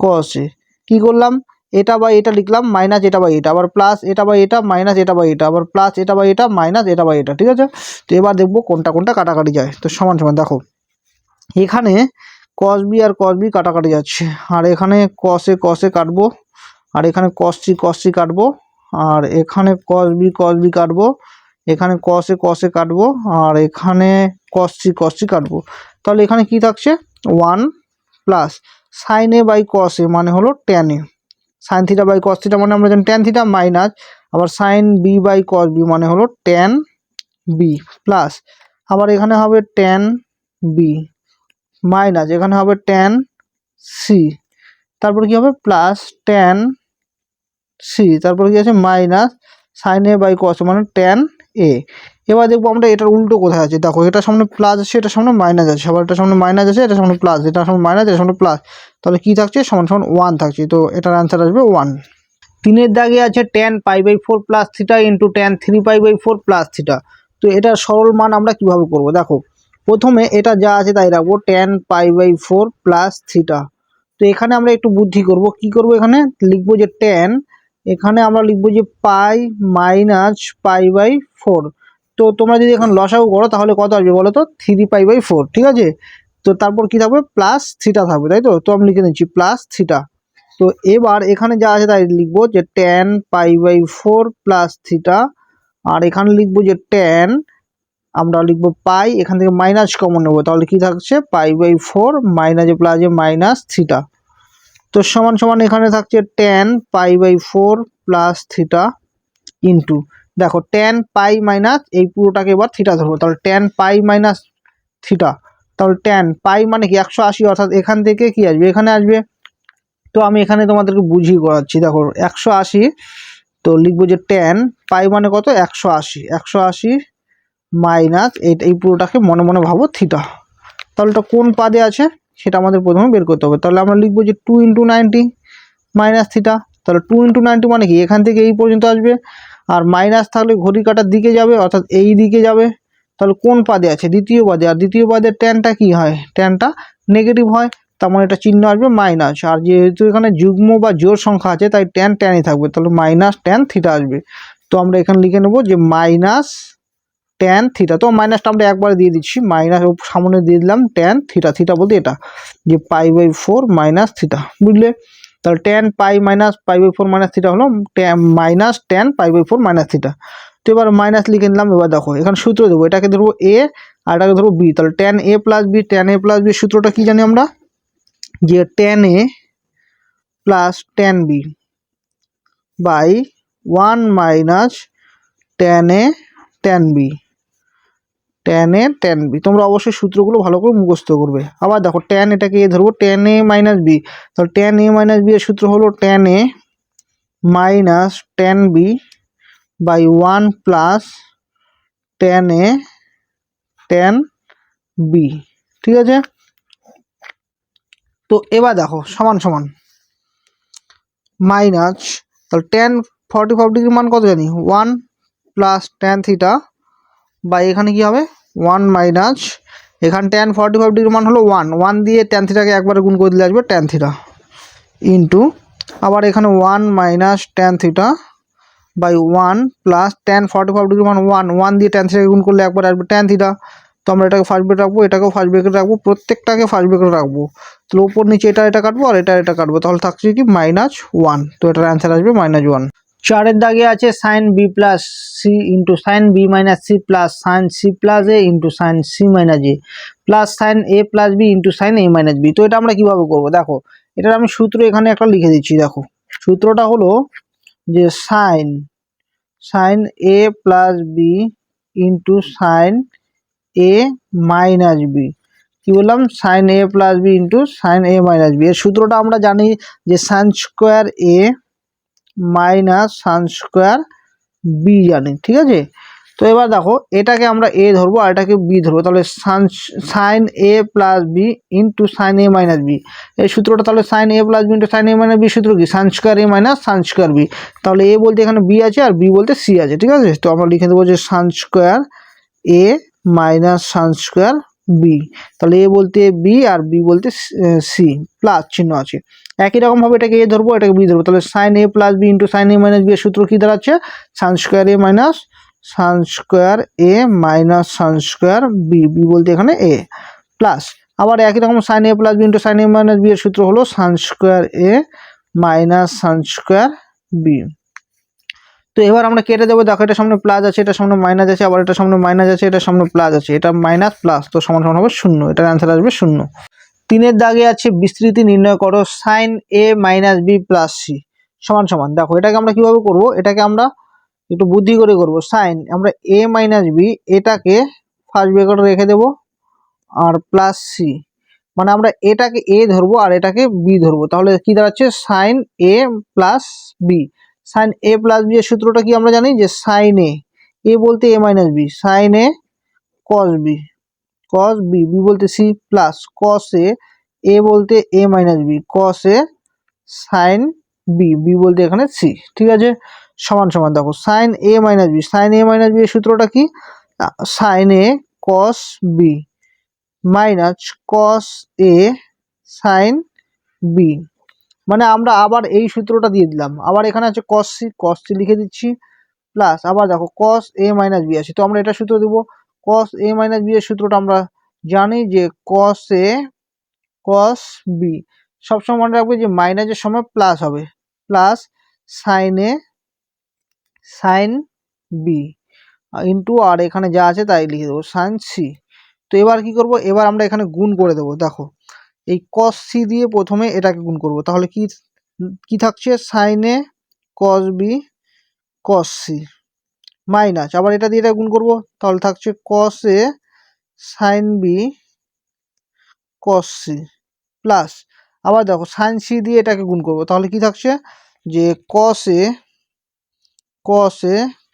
cos A. কী করলাম, এটা বাই এটা লিখলাম, মাইনাস এটা বাই এটা, আবার প্লাস এটা বাই এটা, মাইনাস এটা বাই এটা, আবার প্লাস এটা বাই এটা, মাইনাস এটা বাই এটা। ঠিক আছে, তো এবার দেখবো কোনটা কোনটা কাটাকাটি যায়। তো সমান সমান দেখো এখানে কস বি আর কস বি কাটাকাটি যাচ্ছে, আর এখানে কস এ কাটবো, আর এখানে কস সি কাটবো, আর এখানে কস বি কাটবো, এখানে কস এ কাটবো, আর এখানে কস সি কাটবো। তাহলে এখানে কি থাকছে 1 plus sine A by cos A মানে হলো tan A, sine theta by cos theta মানে আমরা জানি ট্যান থিটা, মাইনাস আবার sine B by cos B মানে হলো ট্যান বি প্লাস, আবার এখানে হবে ট্যান বি মাইনাস এখানে হবে ট্যান সি, তারপর কি হবে প্লাস ট্যান সি, তারপর কি আছে minus sine A by cos মানে ট্যান এ। এবার দেখবো আমরা এটার উল্টো কোথায় আছে, দেখো এটার সামনে প্লাস আছে, এটার সামনে মাইনাস আছে, আবার এটার সামনে মাইনাস আছে, এটার সামনে প্লাস, এটার সামনে মাইনাস, এটার সামনে প্লাস, তাহলে কি থাকছে সমান সমান 1 থাকছে, তো এটার অ্যান্সার আসবে 1। 3-এর দাগে আছে tan pi by 4 plus theta into tan 3 pi by 4 plus theta. তো এটার সরল মান আমরা কিভাবে করব, দেখো প্রথমে এটা যা আছে তাই রাখবো, tan pi by 4 plus theta. তো এখানে আমরা একটু বুদ্ধি করব, কি করব, এখানে লিখবো যে ট্যান, এখানে আমরা লিখবো যে পাই মাইনাস পাই বাই 4। তো তোমরা যদি এখন লসাগু করো তাহলে কত আসবে বলো তো, 3 পাই বাই 4। ঠিক আছে, তো তারপর কি থাকবে প্লাস থিটা থাকবে, তাই তো আমি লিখে নিচ্ছি প্লাস থিটা। তো এবার এখানে যা আছে তাই লিখবো যে tan pi by 4 plus theta, আর এখানে লিখবো যে ট্যান, আমরা লিখবো পাই, এখান থেকে মাইনাস কমন নেবো, তাহলে কি থাকছে পাই বাই 4 মাইনাসে প্লাসে মাইনাস থিটা। তো সমান সমান এখানে থাকছে tan pi by 4 plus theta into, দেখো ট্যান পাই মাইনাস এই পুরোটাকে এবার থিটা ধরবো, তাহলে ট্যান পাই মাইনাস থিটা, তাহলে ট্যান পাই মানে কি 180, অর্থাৎ এখান থেকে কি আসবে এখানে আসবে। তো আমি এখানে তোমাদেরকে বুঝিয়ে করাচ্ছি, দেখো 180, তো লিখবো যে ট্যান পাই মানে কত 180 মাইনাস এই পুরোটাকে মনে মনে ভাবো থিটা, তাহলে এটা কোন পাদে আছে সেটা আমাদের প্রথমে বের করতে হবে। তাহলে আমরা লিখবো যে 2 × 90 মাইনাস থিটা, তাহলে 2 × 90 মানে কি এখান থেকে এই পর্যন্ত আসবে, আর মাইনাস থাকলে ঘড়ি কাটার দিকে যাবে, অর্থাৎ এই দিকে যাবে। তাহলে কোন পাদে আছে? দ্বিতীয় পাদে। আর দ্বিতীয় পাদের ট্যানটা কি হয়? ট্যানটা নেগেটিভ হয়, তার মানে এটা চিহ্ন আসবে মাইনাস। আর যেহেতু এখানে যুগ্ম বা জোড় সংখ্যা আছে তাই ট্যান ট্যানই থাকবে, তাহলে মাইনাস ট্যান থিটা আসবে। তো আমরা এখানে লিখে নেব যে মাইনাস ট্যান থিটা। তো মাইনাসটা আমরা একবারে দিয়ে দিচ্ছি, মাইনাস সামনে দিয়ে দিলাম ট্যান থিটা। থিটা বলতে এটা যে π/4 মাইনাস থিটা, বুঝলে? তাহলে tan pi minus π/4 minus theta হলো মাইনাস ট্যান π/4 মাইনাস থিটা। তো এবার মাইনাস লিখে নিলাম। এবার দেখো এখানে সূত্র দেবো, এটাকে ধরবো এ আর এটাকে ধরবো বি। তাহলে tan a plus b, tan a plus b সূত্রটা কি জানি আমরা? যে tan a plus tan B by 1 minus tan A tan B, tan A tan b. তোমরা অবশ্যই সূত্রগুলো ভালো করে মুখস্থ করবে। আবার দেখো ট্যান এটাকে এ ধরবো, ট্যান এ মাইনাস বি। তাহলে ট্যান এ মাইনাস বি এর সূত্র হলো tan A minus tan B by 1 plus tan A tan B. ঠিক আছে? তো এবার দেখো সমান সমান মাইনাস, তাহলে ট্যান 45 ডিগ্রি মান কত জানি? 1 প্লাস ট্যান থিটা বাই এখানে কি হবে 1 মাইনাস, এখানে ট্যান 45 ডিগ্রি মান হলো 1 দিয়ে ট্যান থিটাকে একবারে গুণ করে দিলে আসবে ট্যান থিটা ইন্টু, আবার এখানে 1 minus tan theta by 1 plus tan 45 degree মান 1 দিয়ে ট্যান থিটাকে গুণ করলে একবার আসবে ট্যান থিটা। তো আমরা এটাকে ফার্স্ট ব্রেকেট রাখবো, এটাকেও ফার্স্ট ব্রেকেট রাখবো, প্রত্যেকটাকে ফার্স্ট ব্রেকেট রাখবো। তাহলে ওপর নিচে এটা কাটবো আর এটা কাটবো, তাহলে থাকছে কি -1। তো এটার অ্যান্সার আসবে -1। চারের দাগে আছে sine B plus C into sine B minus C plus sine C plus A into sine C minus A plus sine A plus B into sine A minus B. তো এটা আমরা কিভাবে করবো? দেখো এটার আমি সূত্র এখানে একটা লিখে দিচ্ছি। দেখো সূত্রটা হলো যে sine A plus B into sine A minus B. কি বললাম? Sign A plus B into sine A minus B. এর সূত্রটা আমরা জানি যে sine square A minus sine square B জানি, ঠিক আছে? তো এবার দেখো এটাকে আমরা এ ধরবো আর এটাকে বি ধরবো, তাহলে sine A plus B into sine A minus B. এই সূত্রটা তাহলে sine A plus B into sine A minus B সূত্র কি? Sign square A minus sine square B. তাহলে এ বলতে এখানে বি আছে আর বি বলতে সি আছে, ঠিক আছে? তো আমরা লিখে দেবো যে sine square A minus sine square B. তাহলে এ বলতে বি আর বি বলতে সি, প্লাস চিহ্ন আছে। একই রকমভাবে এটাকে এ ধরবো, এটাকে বি ধরবো, তাহলে sine A plus B into sine A minus B এর সূত্র কী দাঁড়াচ্ছে? Sine square A minus sine square A minus sine square B, B বলতে এখানে এ, প্লাস আবার একই রকম sine A plus B into sine A minus B এর সূত্র হলো sine square A minus sine square B. তো এবার আমরা কেটে দেবো। দেখো এটা সামনে প্লাস আছে, এটা সামনে মাইনাস আছে, আবার এটা সামনে মাইনাস আছে, এটা সামনে প্লাস আছে, এটা মাইনাস প্লাস, তো সমান সমান হবে 0। এটার অ্যান্সার আসবে 0। 3-এর দাগে আছে বিস্তৃতি নির্ণয় করো sign A minus B plus C সমান সমান। দেখো এটাকে আমরা কিভাবে করব? এটাকে আমরা একটু বুদ্ধি করে করব। সাইন আমরা এ মাইনাস বি এটাকে ফার্স্ট ব্র্যাকেটে রেখে দেবো আর প্লাস সি, মানে আমরা এটাকে এ ধরবো আর এটাকে বি ধরবো, তাহলে কি দাঁড়াচ্ছে? Sine A plus B. Sine A plus B এর সূত্রটা কি আমরা জানি? যে সাইন এ বলতে A minus B, sine A cos B, cos B, B বলতে সি, প্লাস কস এ বলতে A minus B, cos A sine B, B বলতে এখানে সি, ঠিক আছে? সমান সমান দেখো sine A minus B, sine A minus B এর সূত্রটা কি? সাইন এ কস বি মাইনাস কস এ সাইন বি, মানে আমরা আবার এই সূত্রটা দিয়ে দিলাম, আবার এখানে আছে কস সি লিখে দিচ্ছি, প্লাস আবার দেখো কস এ মাইনাস বি আছে, তো আমরা এটা সূত্র দেবো। কস এ মাইনাস বি এর সূত্রটা আমরা জানি যে কস এ কস বি, সবসময় মনে রাখবে যে মাইনাসের সময় প্লাস হবে, plus sine A sine B into আর এখানে যা আছে তাই লিখে দেবো সাইন সি। তো এবার কি করব? এবার আমরা এখানে গুণ করে দেবো। দেখো এই কস সি দিয়ে প্রথমে এটাকে গুণ করব, তাহলে কি কি থাকছে? সাইন এ cos B cos C minus আবার এটা দিয়ে এটা গুণ করব, তাহলে থাকছে কস এ sine B cos C, plus আবার দেখো সাইন সি দিয়ে এটাকে গুণ করব, তাহলে কি থাকছে? যে কস A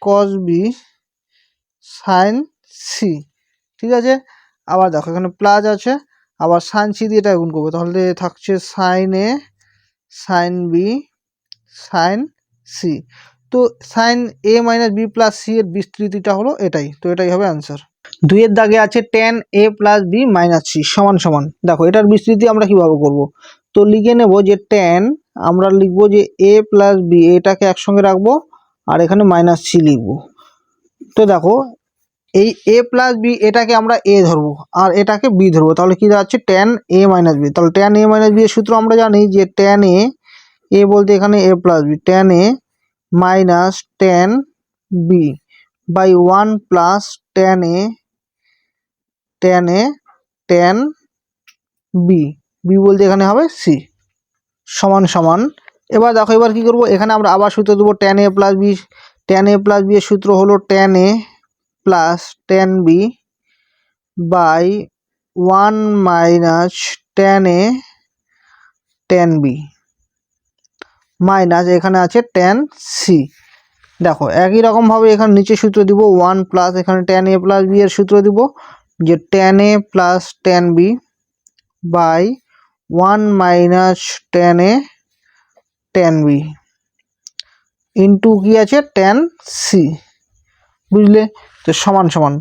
cos B sine C, ঠিক আছে? আবার দেখো এখানে প্লাস আছে, আবার সাইন সি দিয়ে এটা গুণ করবো, তাহলে থাকছে sine A sine b sine C. তো sign A minus B plus C এর বিস্তৃতিটা হলো এটাই, তো এটাই হবে অ্যান্সার। 2 দাগে আছে tan a plus b minus c সমান সমান, দেখো এটার বিস্তৃতি আমরা কিভাবে করব, তো লিখে নেব যে tan, আমরা লিখবো যে a প্লাস বি, এটাকে একসঙ্গে রাখবো আর এখানে মাইনাস সি লিখবো। তো দেখো এই a প্লাস বি এটাকে আমরা a ধরবো আর এটাকে b ধরবো, তাহলে কি দাঁড়াচ্ছে tan a মাইনাস বি। তাহলে tan a মাইনাস বি এর সূত্র আমরা জানি যে tan a বলতে এখানে a plus B, tan a minus tan b by 1 plus tan a tan b, b বলতে এখানে হবে c সমান সমান। এবার দেখো এবার কি করব, এখানে আমরা আবার সূত্র দেবো tan a plus B, tan a plus B এর সূত্র হলো tan a plus tan b by 1 minus tan a tan b minus এখানে আছে tan c। দেখো একই রকমভাবে এখানে নিচে সূত্র দিব 1 প্লাস এখানে tan a প্লাস বি এর সূত্র দিব যে tan a plus tan b by 1 minus tan a tan b into কি আছে tan c, বুঝলে, তো সমান সমান।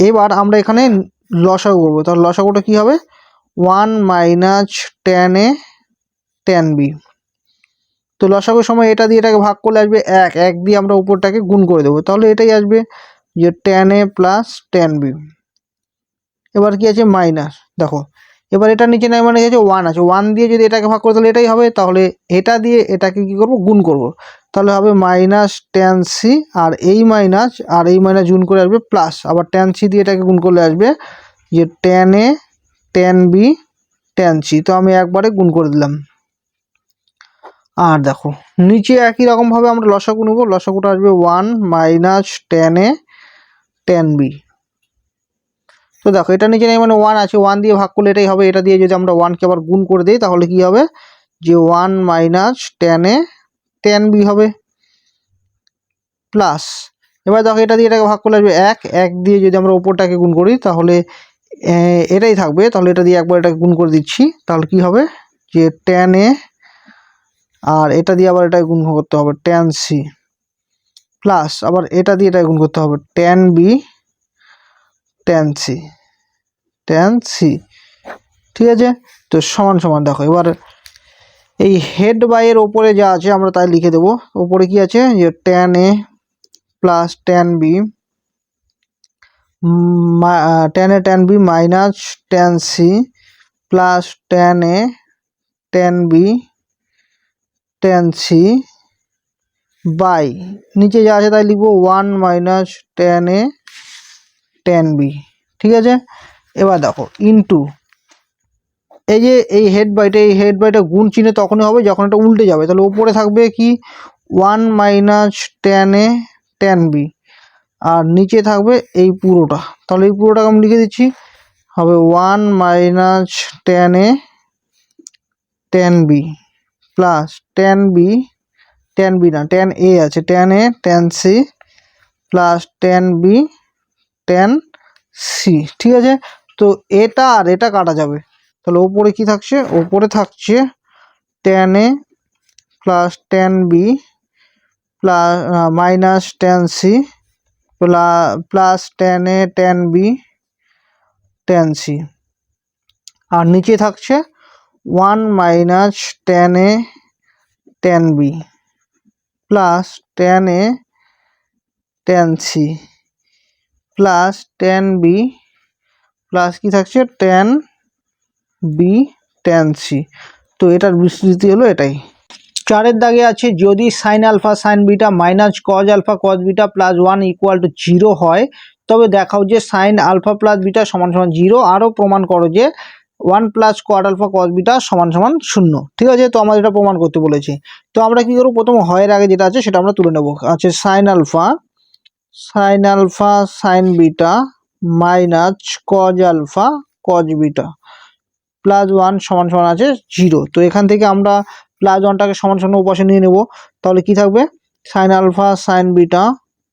এবার আমরা এখানে লসাগু করবো, তাহলে লসাগুটা কি হবে 1 minus tan a tan b। তো লসাগুর সময় এটা দিয়ে এটাকে ভাগ করলে আসবে 1, 1 দিয়ে আমরা উপরটাকে গুণ করে দেবো, তাহলে এটাই আসবে যে tan a plus tan b। এবার কি আছে মাইনাস, দেখো এবার এটা নিচে নাই মানে আছে 1 আছে, 1 দিয়ে যদি এটাকে ভাগ করে তাহলে এটাই হবে, তাহলে এটা দিয়ে এটাকে কি করব গুণ করব, তাহলে হবে মাইনাস tan c আর এই মাইনাস গুণ করে আসবে প্লাস, আবার tan c দিয়ে এটাকে গুণ করলে আসবে যে tan a tan b tan c। তো আমি একবারে গুণ করে দিলাম। আর দেখো নিচে একই রকমভাবে আমরা লসাগু নেব, লসাগুটা আসবে 1 minus tan a tan b। তো দেখো এটা নিচে নেই মানে 1 আছে, 1 দিয়ে ভাগ করলে এটাই হবে, এটা দিয়ে যদি আমরা 1 কে আবার গুণ করে দিই তাহলে কি হবে যে 1 minus tan a tan b হবে প্লাস। এবার দেখো এটা দিয়ে এটাকে ভাগ করলে আসবে 1, 1 দিয়ে যদি আমরা উপরটাকে গুণ করি তাহলে এটাই থাকবে, তাহলে এটা দিয়ে একবার এটাকে গুণ করে দিচ্ছি, তাহলে কি হবে যে tan a আর এটা দিয়ে আবার এটাকে গুণ করতে হবে tan c প্লাস আবার এটা দিয়ে এটাকে গুণ করতে হবে tan b tan c tan c, ঠিক আছে। তো সমান সমান দেখো এবার এই হেড বাইয়ের ওপরে যা আছে আমরা তাই লিখে দেবো, ওপরে কি আছে যে tan a plus tan b tan b minus tan c plus tan a tan b tan c by নিচে যা আছে তাই লিখবো 1 minus tan a tan b, ঠিক আছে। এবার দেখো ইন্টু এই যে এই হেড বাইটা গুণ চিহ্নে তখনই হবে যখন এটা উল্টে যাবে, তাহলে উপরে থাকবে কি 1 minus tan a tan b আর নিচে থাকবে এই পুরোটা, তাহলে এই পুরোটাকে আমি লিখে দিচ্ছি হবে 1 minus tan a tan b plus tan b না tan a আছে tan a tan c plus tan b tan c, ঠিক আছে। তো এটা আর এটা কাটা যাবে, তাহলে ওপরে কি থাকছে, ওপরে থাকছে tan a plus tan b plus minus tan c plus tan a tan b tan c আর নিচে থাকছে 1 minus tan a tan b plus tan a tan c plus tan b plus কি থাকছে tan b tan c। তো এটার বিস্তৃতি হলো এটাই। 4 দাগে আছে যদি sine alpha sine beta minus cos alpha cos beta plus 1 equal to 0 হয় তবে দেখাও যে সাইন আলফা প্লাস বিটা সমান সমান 0, আরও প্রমাণ করো যে 1 প্লাস কোয়াড আলফা কজ বিটা সমান সমান 0, ঠিক আছে। তো আমাদের এটা প্রমাণ করতে বলেছে, তো আমরা কি করবো, প্রথম হয়ের আগে যেটা আছে সেটা আমরা তুলে নেবো। আছে sine alpha sine beta minus cos alpha cos beta plus 1 সমান সমান আছে 0। তো এখান থেকে আমরা প্লাস 1টাকে সমান সমান উপাশে নিয়ে নেব, তাহলে কি থাকবে sine alpha sine beta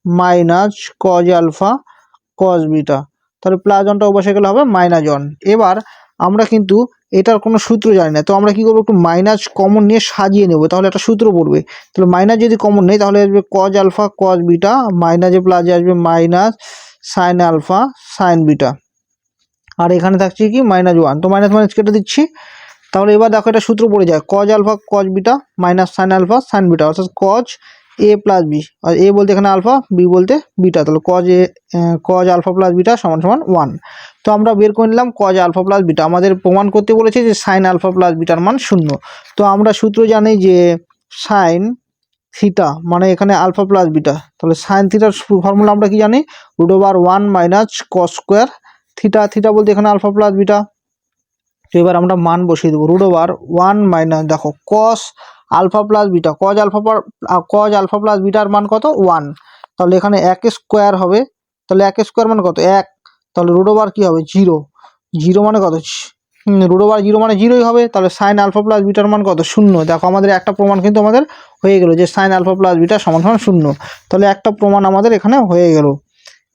minus cos alpha cos beta, তাহলে প্লাস 1টা উপাশে গেলে হবে -1। এবার আমরা কিন্তু এটার কোনো সূত্র জানি না, তো আমরা কি করবো, একটু মাইনাস কমন নিয়ে সাজিয়ে নেব, তাহলে একটা সূত্র পড়বে। তাহলে মাইনাস যদি কমন নেই তাহলে আসবে কজ আলফা কজ বিটা, মাইনাসে প্লাসে আসবে minus sine alpha sine beta, আর এখানে থাকছে কি -1, তো মাইনাস মাইনাস কেটে দিচ্ছি। তাহলে এবার দেখো এটা সূত্র পড়ে যায়, cos alpha cos beta minus sine alpha sine beta, অর্থাৎ কজ এ প্লাস বি, আর এ বলতে এখানে আলফা, বি বলতে বিটা, তাহলে কজ আলফা প্লাস বিটা সমান সমান 1। তো আমরা বের করে নিলাম কজ আলফা প্লাস বিটা। আমাদের প্রমাণ করতে বলেছে যে সাইন আলফা প্লাস বিটার মান 0। তো আমরা সূত্র জানি যে সাইন থিটা মানে এখানে আলফা প্লাস বিটা, তাহলে সাইন থিটার ফর্মুলা আমরা কি জানি, √1 minus cos square theta, theta বলতে এখানে আলফা প্লাস বিটা। তো এবার আমরা মান বসিয়ে দেবো, √1 মাইনাস দেখো cos alpha plus beta, cos alpha plus বিটার মান কত 1, তাহলে এখানে 1 স্কোয়ার হবে, তাহলে 1 স্কোয়ার মানে কত 1, তাহলে √, কি হবে 0, 0 মানে কত √0 মানে 0ই হবে, তাহলে সাইন আলফা প্লাস বিটার মান কত 0। দেখো আমাদের একটা প্রমাণ কিন্তু আমাদের হয়ে গেল যে সাইন আলফা প্লাস বিটা সমান সমান 0, তাহলে একটা প্রমাণ আমাদের এখানে হয়ে গেল।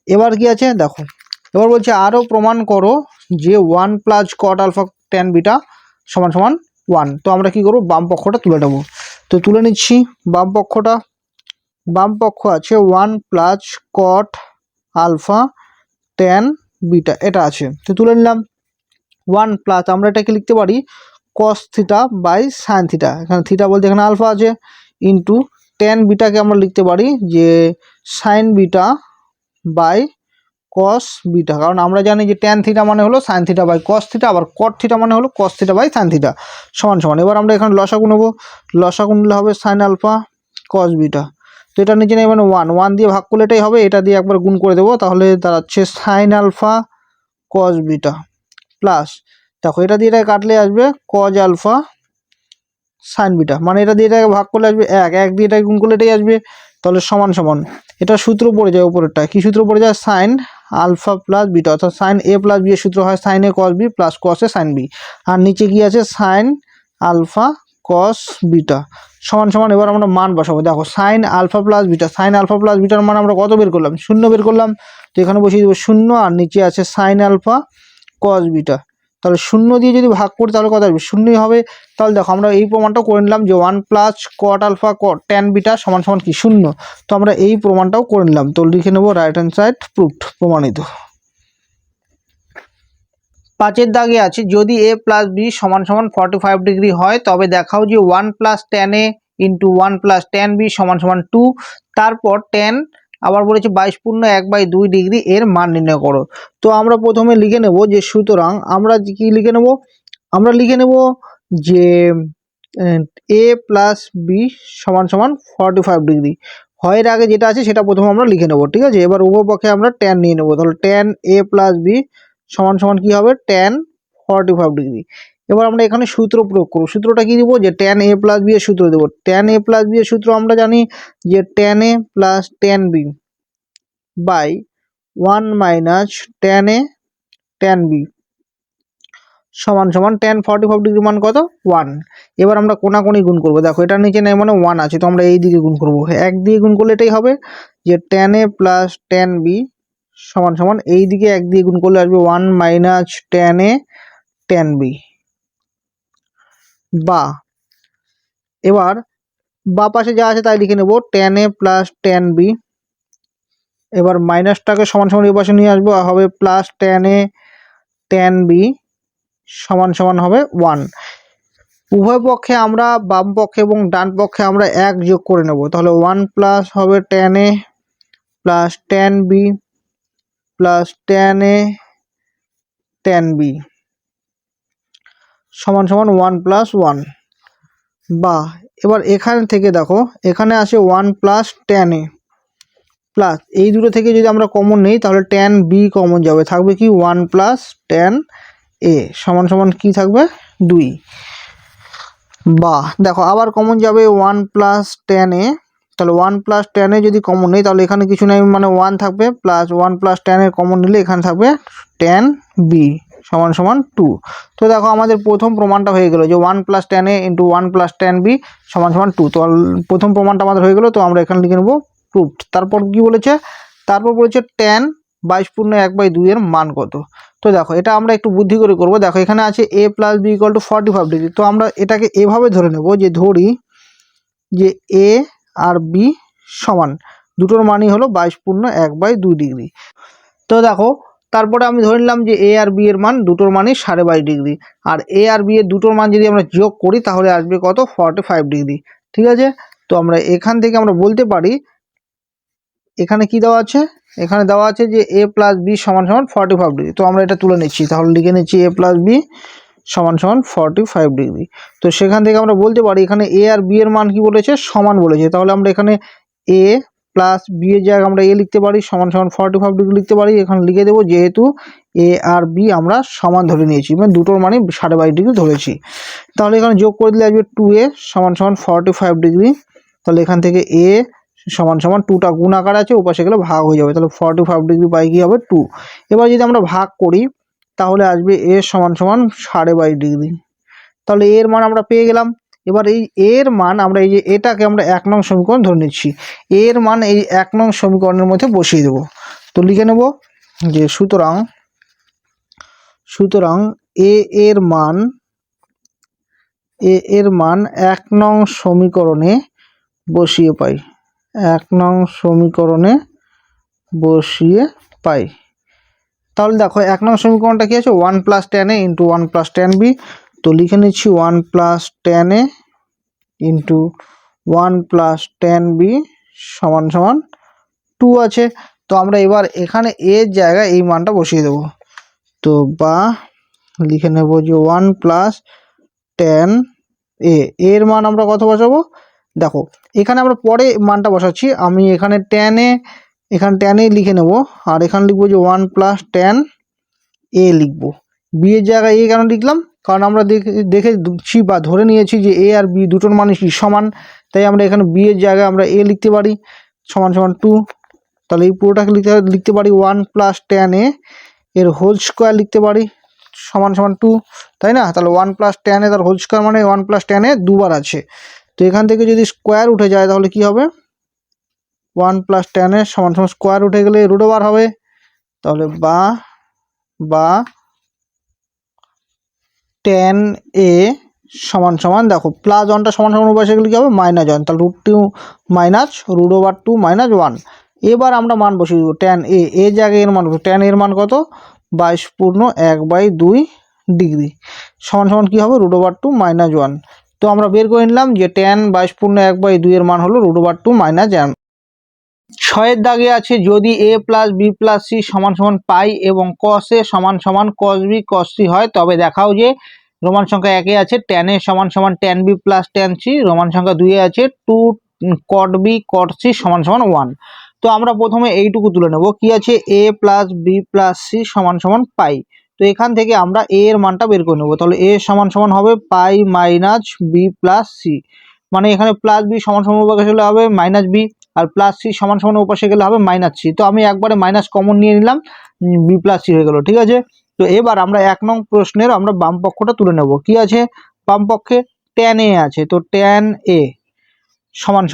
এবার কি আছে দেখো, এবার বলছে আরও প্রমাণ করো যে 1 plus cot alpha tan beta সমান সমান 1। তো আমরা কি করব, বাম পক্ষটা তুলে নেব, তো তুলে নিচ্ছি বাম পক্ষটা। বাম পক্ষ আছে 1 plus cot alpha tan beta, এটা আছে, তো তুলে নিলাম। 1 প্লাস আমরা এটাকে লিখতে পারি cos theta by sine theta, এখানে থিটা বলতে এখানে আলফা আছে, ইন্টু ট্যান বিটাকে আমরা লিখতে পারি যে sine beta by cos beta, কারণ আমরা জানি যে ট্যান থিটা মানে হলো sine theta by cos theta, আবার কট থিটা মানে হলো cos theta by sine theta সমান সমান। এবার আমরা এখানে লসাগু নেব, লসাগু নিলে হবে সাইন আলফা কস বিটা, তো এটা নিচে নেই মানে 1 দিয়ে ভাগ করলে এটাই হবে, এটা দিয়ে একবার গুণ করে দেবো, তাহলে দাঁড়াচ্ছে sine alpha cos beta plus, দেখো এটা দিয়ে এটা কাটলে আসবে কজ আলফা সাইন বিটা, মানে এটা দিয়ে এটাকে ভাগ করলে আসবে 1 দিয়ে এটাকে গুণ করলে এটাই আসবে, তাহলে সমান সমান এটা সূত্র পড়ে যায় উপরেরটা, কি সূত্র পড়ে যায়, সাইন আলফা প্লাস বিটা, অর্থাৎ সাইন এ প্লাস বি এর সূত্র হয় সাইন এ কস বি প্লাস কস এ সাইন বি, আর নিচে কি আছে সাইন আলফা কস বিটা সমান সমান। এবার আমরা মান বসাবো, দেখো sine alpha plus beta, sine alpha plus বিটার মান আমরা কত বের করলাম, 0 বের করলাম, তো এখানে বসিয়ে দেবো 0, আর নিচে আছে সাইন আলফা কস বিটা, তাহলে 0 দিয়ে যদি ভাগ করি তাহলে কত আসবে, 0ই হবে। তাহলে দেখো আমরা এই প্রমাণটা করে নিলাম যে 1 plus cot alpha tan beta সমান সমান কি 0, তো আমরা এই প্রমাণটাও করে নিলাম, তো লিখে নেব রাইট হ্যান্ড সাইড প্রুফড, প্রমাণিত। 5 দাগে আছে যদি a প্লাস বি সমান সমান 45 ডিগ্রি হয় তবে দেখাও যে 1 plus tan a into 1 plus tan B সমান সমান 2, তারপর ট্যান আবার বলেছে 22/1/2 ডিগ্রি এর মান নির্ণয় করো। তো আমরা প্রথমে লিখে নেব যে সুতরাং আমরা কি লিখে নেব, আমরা লিখে নেব যে a প্লাস বি সমান সমান 45 ডিগ্রি, হয়ের আগে যেটা আছে সেটা প্রথমে আমরা লিখে নেব, ঠিক আছে। এবার উভয় পক্ষে আমরা ট্যান নিয়ে নেব, তাহলে ট্যান a প্লাস বি সমান সমান কি হবে ট্যান 45 ডিগ্রি। এবার আমরা এখানে সূত্র প্রয়োগ করব, সূত্রটা কি দিব, যে ট্যান a প্লাস বি এর সূত্র দেব, ট্যান a প্লাস বি এর সূত্র আমরা জানি যে tan a plus tan B by 1 minus tan a tan B সমান সমান ট্যান 45 ডিগ্রি মান কত 1। এবার আমরা কোনাকুনি গুণ করব, দেখো এটার নিচে নেই মানে 1 আছে, তো আমরা এই দিকে গুণ করব, 1 দিয়ে গুণ করলে এটাই হবে যে tan a plus tan B সমান সমান এই দিকে 1 দিয়ে গুণ করলে আসবে 1 minus tan a tan b, বা এবার বা পাশে যা আছে তাই লিখে নেব tan a plus tan b, এবার মাইনাসটাকে সমান সমান এই পাশে নিয়ে আসবো, হবে plus tan a tan B সমান সমান হবে 1। উভয় পক্ষে আমরা বাম পক্ষে এবং ডান পক্ষে আমরা 1 যোগ করে নেব, তাহলে 1 প্লাস হবে tan a plus tan b plus tan a tan B সমান সমান 1 প্লাস 1, বা এবার এখান থেকে দেখো এখানে আসে 1 প্লাস ট্যান a প্লাস এই দুটো থেকে যদি আমরা কমন নেই তাহলে ট্যান বি কমন যাবে, থাকবে কি 1 প্লাস ট্যান a সমান সমান কি থাকবে 2, বা দেখো আবার কমন যাবে 1 প্লাস ট্যান a, তাহলে 1 প্লাস ট্যান a যদি কমন নেই তাহলে এখানে কিছু নেই মানে 1 থাকবে, প্লাস 1 প্লাস ট্যান এর কমন নিলে এখানে থাকবে ট্যান বি সমান সমান 2। তো দেখো আমাদের প্রথম প্রমাণটা হয়ে গেল যে 1 plus tan a into 1 plus tan B সমান সমান 2, তো প্রথম প্রমাণটা আমাদের হয়ে গেল, তো আমরা এখানে লিখে নেব প্রুফড। তারপর কি বলেছে, তারপর বলেছে ট্যান 22/1/2 এর মান কত। তো দেখো এটা আমরা একটু বুদ্ধি করে করব। দেখো এখানে আছে a + b = 45 ডিগ্রি। তো আমরা এটাকে এভাবে ধরে নেব যে ধরি যে a আর b সমান, দুটোর মানই হলো 22/1/2 ডিগ্রি। তো দেখো তারপরে আমি ধরে নিলাম যে a আর b এর মান দুটোর মানই 22.5 ডিগ্রি, আর a আর b এর দুটোর মান যদি আমরা যোগ করি তাহলে আসবে কত 45 ডিগ্রি। ঠিক আছে, তো আমরা এখান থেকে আমরা বলতে পারি এখানে কি দেওয়া আছে, এখানে দেওয়া আছে যে a + b = 45 ডিগ্রি। তো আমরা এটা তুলে নিচ্ছি, তাহলে লিখে নিচ্ছি a + b = 45 ডিগ্রি। তো সেখান থেকে আমরা বলতে পারি এখানে a আর b এর মান কি বলেছে, সমান বলেছে। তাহলে আমরা এখানে a + b এর জায়গায় আমরা a লিখতে পারি, = 45 ডিগ্রি লিখতে পারি। এখানে লিখে দেবো যেহেতু a আর b আমরা সমান ধরে নিয়েছি, মানে দুটোর মানে 22.5 ডিগ্রি ধরেছি। তাহলে এখানে যোগ করে দিলে আসবে 2a = 45 ডিগ্রি। তাহলে এখান থেকে a = 2টা গুণ আকার আছে, ওপাশে গেলে ভাগ হয়ে যাবে। তাহলে 45 ডিগ্রি বাই কি হবে 2। এবার যদি আমরা ভাগ করি তাহলে আসবে a = 22.5 ডিগ্রি। তাহলে এর মান আমরা পেয়ে গেলাম। এবার এই এর মান আমরা এই যে এটাকে আমরা 1 নং সমীকরণ ধরে নিচ্ছি, এর মান এই 1 নং সমীকরণের মধ্যে বসিয়ে দেব। তো লিখে নেব যে সুতরাং a এর মান 1 নং সমীকরণে বসিয়ে পাই, 1 নং সমীকরণে বসিয়ে পাই। তাহলে দেখো 1 নং সমীকরণটা কি আছে, 1 + tan a × 1 + tan b। তো লিখে নিচ্ছি 1 + tan a × 1 + tan b = 2 আছে। তো আমরা এবার এখানে a এর জায়গায় এই মানটা বসিয়ে দেব। তো বা লিখে নেব যে 1 + tan a এর মান আমরা কত বসাবো, দেখো এখানে আমরা পরে মানটা বসাচ্ছি। আমি এখানে tan a লিখে নেব, আর এখানে লিখবো যে 1 + tan a লিখবো। b এর জায়গায় a কেন লিখলাম, কারণ আমরা দেখেছি বা ধরে নিয়েছি যে a আর b দুটোর মান সমান, তাই আমরা এখানে b এর জায়গায় আমরা a লিখতে পারি = 2। তাহলে এই পুরোটাকে লিখতে পারি 1 + tan a এর হোল স্কোয়ার লিখতে পারি = 2, তাই না। তাহলে 1 + tan a তার হোল স্কোয়ার মানে 1 + tan a দুবার আছে। তো এখান থেকে যদি স্কোয়ার উঠে যায় তাহলে কি হবে, 1 + tan a = স্কোয়ার উঠে গেলে রুট ওভার হবে। তাহলে বা tan a = দেখো +1টা = উপাশে গেলে কি হবে -1, তাহলে √2 - √2 - 1। এবার আমরা মান বসিয়ে দেবো tan a এর জায়গায় এর মান, tan এর মান কত 22/1/2 ডিগ্রি = কি হবে √2 - 1। তো আমরা বের করে নিলাম যে tan 22/1/2 এর মান হলো √2 - 1। 6 দাগে আছে যদি a + b + c = পাই এবং cos a = cos b cos c হয়, তবে দেখাও যে রোমান সংখ্যা 1 এ আছে tan a = tan b + tan c, Roman সংখ্যা 2 এ আছে 2 cot b cot c = 1। তো আমরা প্রথমে এইটুকু তুলে নেব, কি আছে a + b + c = পাই। তো এখান থেকে আমরা a এর মানটা বের করে নেব। তাহলে a = হবে পাই মাইনাস b + c, মানে এখানে প্লাস বি সমান ওপাশে গেলে হবে মাইনাস বি, আর প্লাস সি সমান ওপাশে গেলে হবে মাইনাস সি। তো আমি একবারে মাইনাস কমন নিয়ে নিলাম, বি প্লাস সি হয়ে গেল। ঠিক আছে, তো এবার আমরা 1 নং প্রশ্নের আমরা বাম পক্ষটা তুলে নেব। কি আছে বাম পক্ষে tan a আছে, তো tan a সমান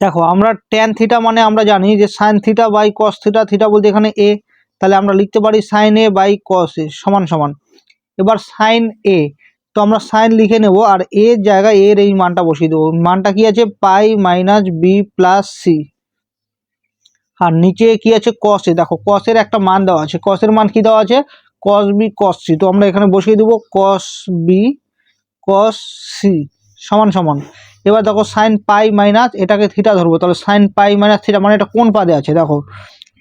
দেখো আমরা tan থিটা মানে আমরা জানি যে sin theta by cos theta, theta বলতে এখানে a, তাহলে আমরা লিখতে পারি sin a by cos a সমান। এবার sin a, তো আমরা সাইন লিখে নেব আর এর জায়গায় এর এই মানটা বসিয়ে দেবো। মানটা কি আছে পাই মাইনাস বি প্লাস সি, আর নিচে কি আছে cos a। দেখো cos এর একটা মান দেওয়া আছে, cos এর মান কি দেওয়া আছে cos b cos c, তো আমরা এখানে বসিয়ে দেবো cos b cos c সমান। এবার দেখো সাইন পাই মাইনাস এটাকে থিটা ধরবো, তাহলে সাইন পাই মাইনাস থিটা মানে এটা কোন পাদে আছে, দেখো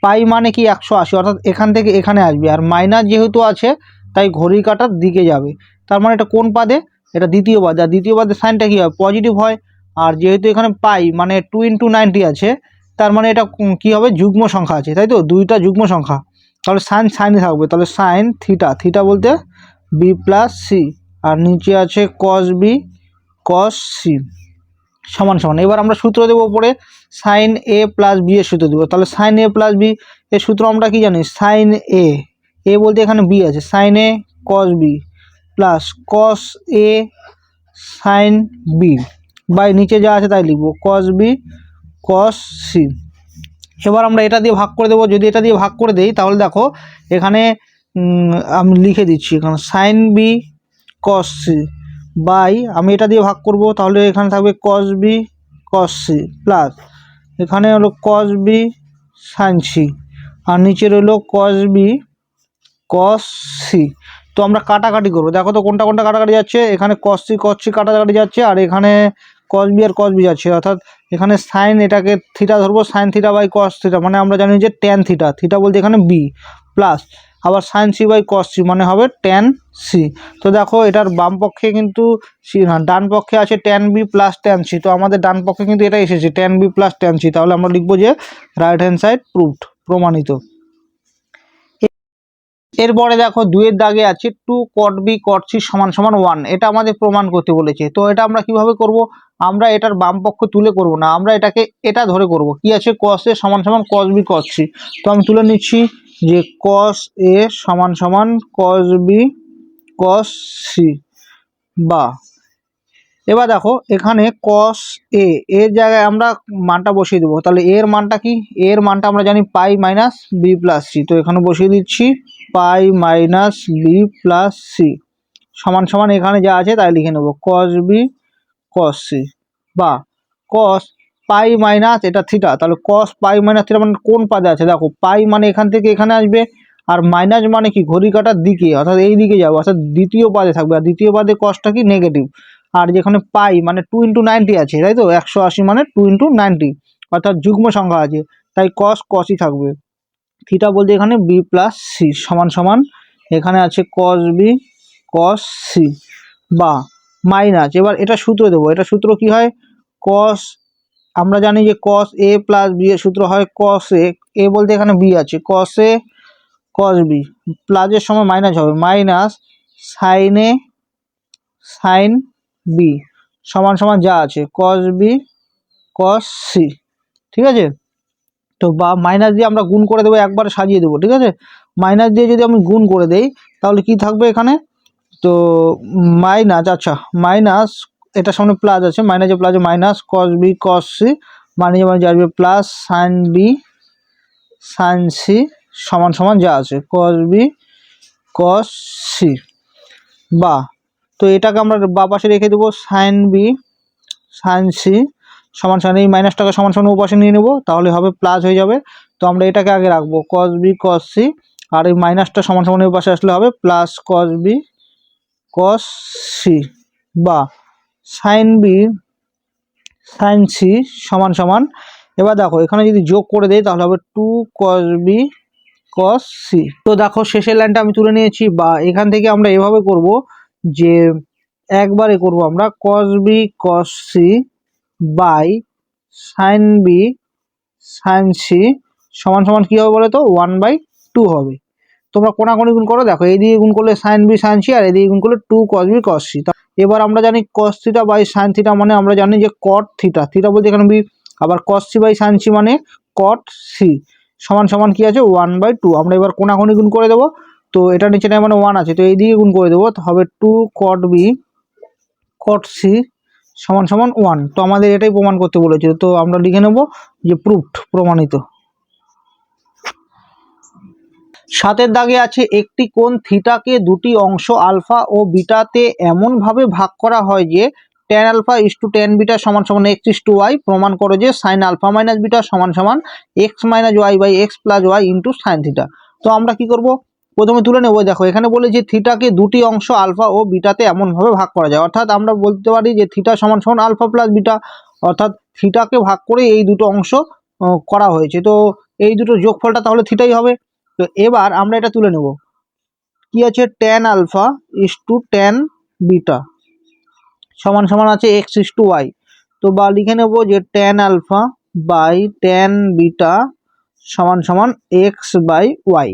পাই মানে কি 180, অর্থাৎ এখান থেকে এখানে আসবে, আর মাইনাস যেহেতু আছে তাই ঘড়ির কাঁটার দিকে যাবে। তার মানে এটা কোন পাদে, এটা দ্বিতীয় পাদে, আর দ্বিতীয় পাদে সাইনটা কি হয় পজিটিভ হয়। আর যেহেতু এখানে পাই মানে 2 × 90 আছে, তার মানে এটা কি হবে যুগ্ম সংখ্যা আছে, তাই তো দুইটা যুগ্ম সংখ্যা, তাহলে সাইনই থাকবে। তাহলে সাইন থিটা বলতে বি প্লাস সি, আর নিচে আছে cos b cos c সমান। এবার আমরা সূত্র দেবো উপরে সাইন a প্লাস বি এর সূত্র দেবো। তাহলে সাইন a প্লাস বি এর সূত্র আমরা কি জানি, সাইন এ বলতে এখানে বি আছে, সাইন a cos b প্লাস cos a sine b by নিচে যা আছে তাই লিখবো cos b cos c এবার আমরা এটা দিয়ে ভাগ করে দেবো। যদি এটা দিয়ে ভাগ করে দেই তাহলে দেখো এখানে আমি লিখে দিচ্ছি এখানে sine B cos C by, আমি এটা দিয়ে ভাগ করব তাহলে এখানে থাকবে cos B cos C plus এখানে হলো কস বি সাইন সি আর নিচে রইলো কস বি কস সি। তো আমরা কাটাকাটি করবো, দেখো তো কোনটা কোনটা কাটাকাটি যাচ্ছে, এখানে কস সি কাটাকাটি যাচ্ছে আর এখানে কস বি আর কস বি যাচ্ছে, অর্থাৎ এখানে সাইন এটাকে থিটা ধরবো, sine theta by cos theta মানে আমরা জানি যে ট্যান থিটা, থিটা বলতে এখানে বি প্লাস আবার sine C by cos c মানে হবে ট্যান সি। তো দেখো এটার বাম পক্ষে কিন্তু ডান পক্ষে আছে tan b plus tan c, তো আমাদের ডান পক্ষে কিন্তু এটা এসেছে tan b plus tan c, তাহলে আমরা লিখবো যে রাইট হ্যান্ড সাইড প্রুভড, প্রমাণিত। এরপরে দেখো দুইয়ের দাগে আছে two cot b cot c সমান সমান 1, এটা আমাদের প্রমাণ করতে বলেছে। তো এটা আমরা কিভাবে করব, আমরা এটার বাম পক্ষ তুলে করব না, আমরা এটাকে এটা ধরে করব। কি আছে কস এ সমান সমান কস বি কস সি, তো আমি তুলে নিচ্ছি যে কস এ সমান সমান কস বি কস সি বা, এবার দেখো এখানে কস এ এর জায়গায় আমরা মানটা বসিয়ে দেবো, তাহলে এর মানটা কি, এর মানটা আমরা জানি পাই মাইনাস বি প্লাস সি, তো এখানে বসিয়ে দিচ্ছি পাই মাইনাস বি প্লাস সি সমান সমান এখানে যা আছে তাই লিখে নেব কস বি কস সি বা কস পাই মাইনাস এটা থিটা, তাহলে কস পাই মাইনাস থিটা মানে কোন পাদে আছে, দেখো পাই মানে এখান থেকে এখানে আসবে আর মাইনাস মানে কি ঘড়ি কাটার দিকে, অর্থাৎ এই দিকে যাবো, অর্থাৎ দ্বিতীয় পাদে থাকবে আর দ্বিতীয় পাদে কসটা কি নেগেটিভ, আর যেখানে পাই মানে 2 × 90 আছে তাই তো 180 মানে 2 × 90 অর্থাৎ যুগ্ম সংখ্যা আছে, তাই কস কসই থাকবে। থিটা বলতে এখানে বি প্লাস সি সমান সমান এখানে আছে কস বি কস সি বা মাইনাস, এবার এটা সূত্র দেবো, এটা সূত্র কি হয় কস, আমরা জানি যে কস এ প্লাস বি এর সূত্র হয় কস এ বলতে এখানে বি আছে কস এ কস বি প্লাসের সময় মাইনাস হবে minus sine A sine B সমান সমান যা আছে কস বি কস সি, ঠিক আছে। তো বা মাইনাস দিয়ে আমরা গুণ করে দেবো, একবারে সাজিয়ে দেবো, ঠিক আছে। মাইনাস দিয়ে যদি আমি গুণ করে দেই তাহলে কি থাকবে এখানে, তো মাইনাস, আচ্ছা মাইনাস এটার সামনে প্লাস আছে, মাইনাসে প্লাসে minus cos B cos c মানে আসবে plus sine b sine c সমান সমান যা আছে কস বি কস সি বা, তো এটাকে আমরা বা পাশে রেখে দেবো সাইন বি সাইন সি সমান সমান এই মাইনাসটাকে সমান সমান উপাশে নিয়ে নেবো তাহলে হবে প্লাস হয়ে যাবে, তো আমরা এটাকে আগে রাখবো কস বি কস সি আর এই মাইনাসটা সমান সমান এই পাশে আসলে হবে plus cos B cos c বা সাইন বি সাইন সি সমান সমান, এবার দেখো এখানে যদি যোগ করে দেই তাহলে হবে 2 cos বি cos সি। তো দেখো শেষের লাইনটা আমি তুলে নিয়েছি, বা এখান থেকে আমরা এভাবে করব যে একবারে করব আমরা cos b cos c by sine b sine c সমান সমান কী হবে বলো তো 1/2 হবে। তোমরা কোনাকুনি গুণ করো, দেখো এই দিকে গুণ করলে সাইন বি সাইন সি আর এদিকে গুণ করলে 2 cos বি cos সি। এবার আমরা জানি cos theta by sine theta মানে আমরা জানি যে cot থিটা, থিটা বলতে এখানে বি, আবার cos c by sine c মানে cot সি সমান সমান কি আছে 1/2। আমরা এবার কোনাকুনি গুণ করে দেবো, তো এটা নিচে নেয় মানে 1 আছে, তো এই দিকে গুণ করে দেবো হবে 2 cot বি cot সি সমান সমান 1। তো আমাদের এটাই প্রমাণ করতে বলেছিল, তো আমরা লিখে নেব যে প্রুভড, প্রমাণিত। সাতের দাগে আছে একটি কোণ থিটাকে দুটি অংশ আলফা ও বিটাতে এমনভাবে ভাগ করা হয় যে tan আলফা = tan বিটা সমান সমান x = y, প্রমাণ করো যে sin আলফা মাইনাস বিটা সমান সমান x minus y by x plus y into sine theta. তো আমরা কি করব, প্রথমে তুলে নেব, দেখো এখানে বলে যে থিটাকে দুটি অংশ আলফা ও বিটাতে এমনভাবে ভাগ করা যায়, অর্থাৎ আমরা বলতে পারি যে থিটা সমান সমান আলফা প্লাস বিটা, অর্থাৎ থিটাকে ভাগ করে এই দুটো অংশ করা হয়েছে, তো এই দুটো যোগফলটা তাহলে থিটাই হবে। তো এবার আমরা এটা তুলে নেব, কি আছে tan আলফা = tan বিটা সমান সমান আছে x = y, তো বা লিখে নেব যে tan alpha by tan beta সমান সমান x বাই y।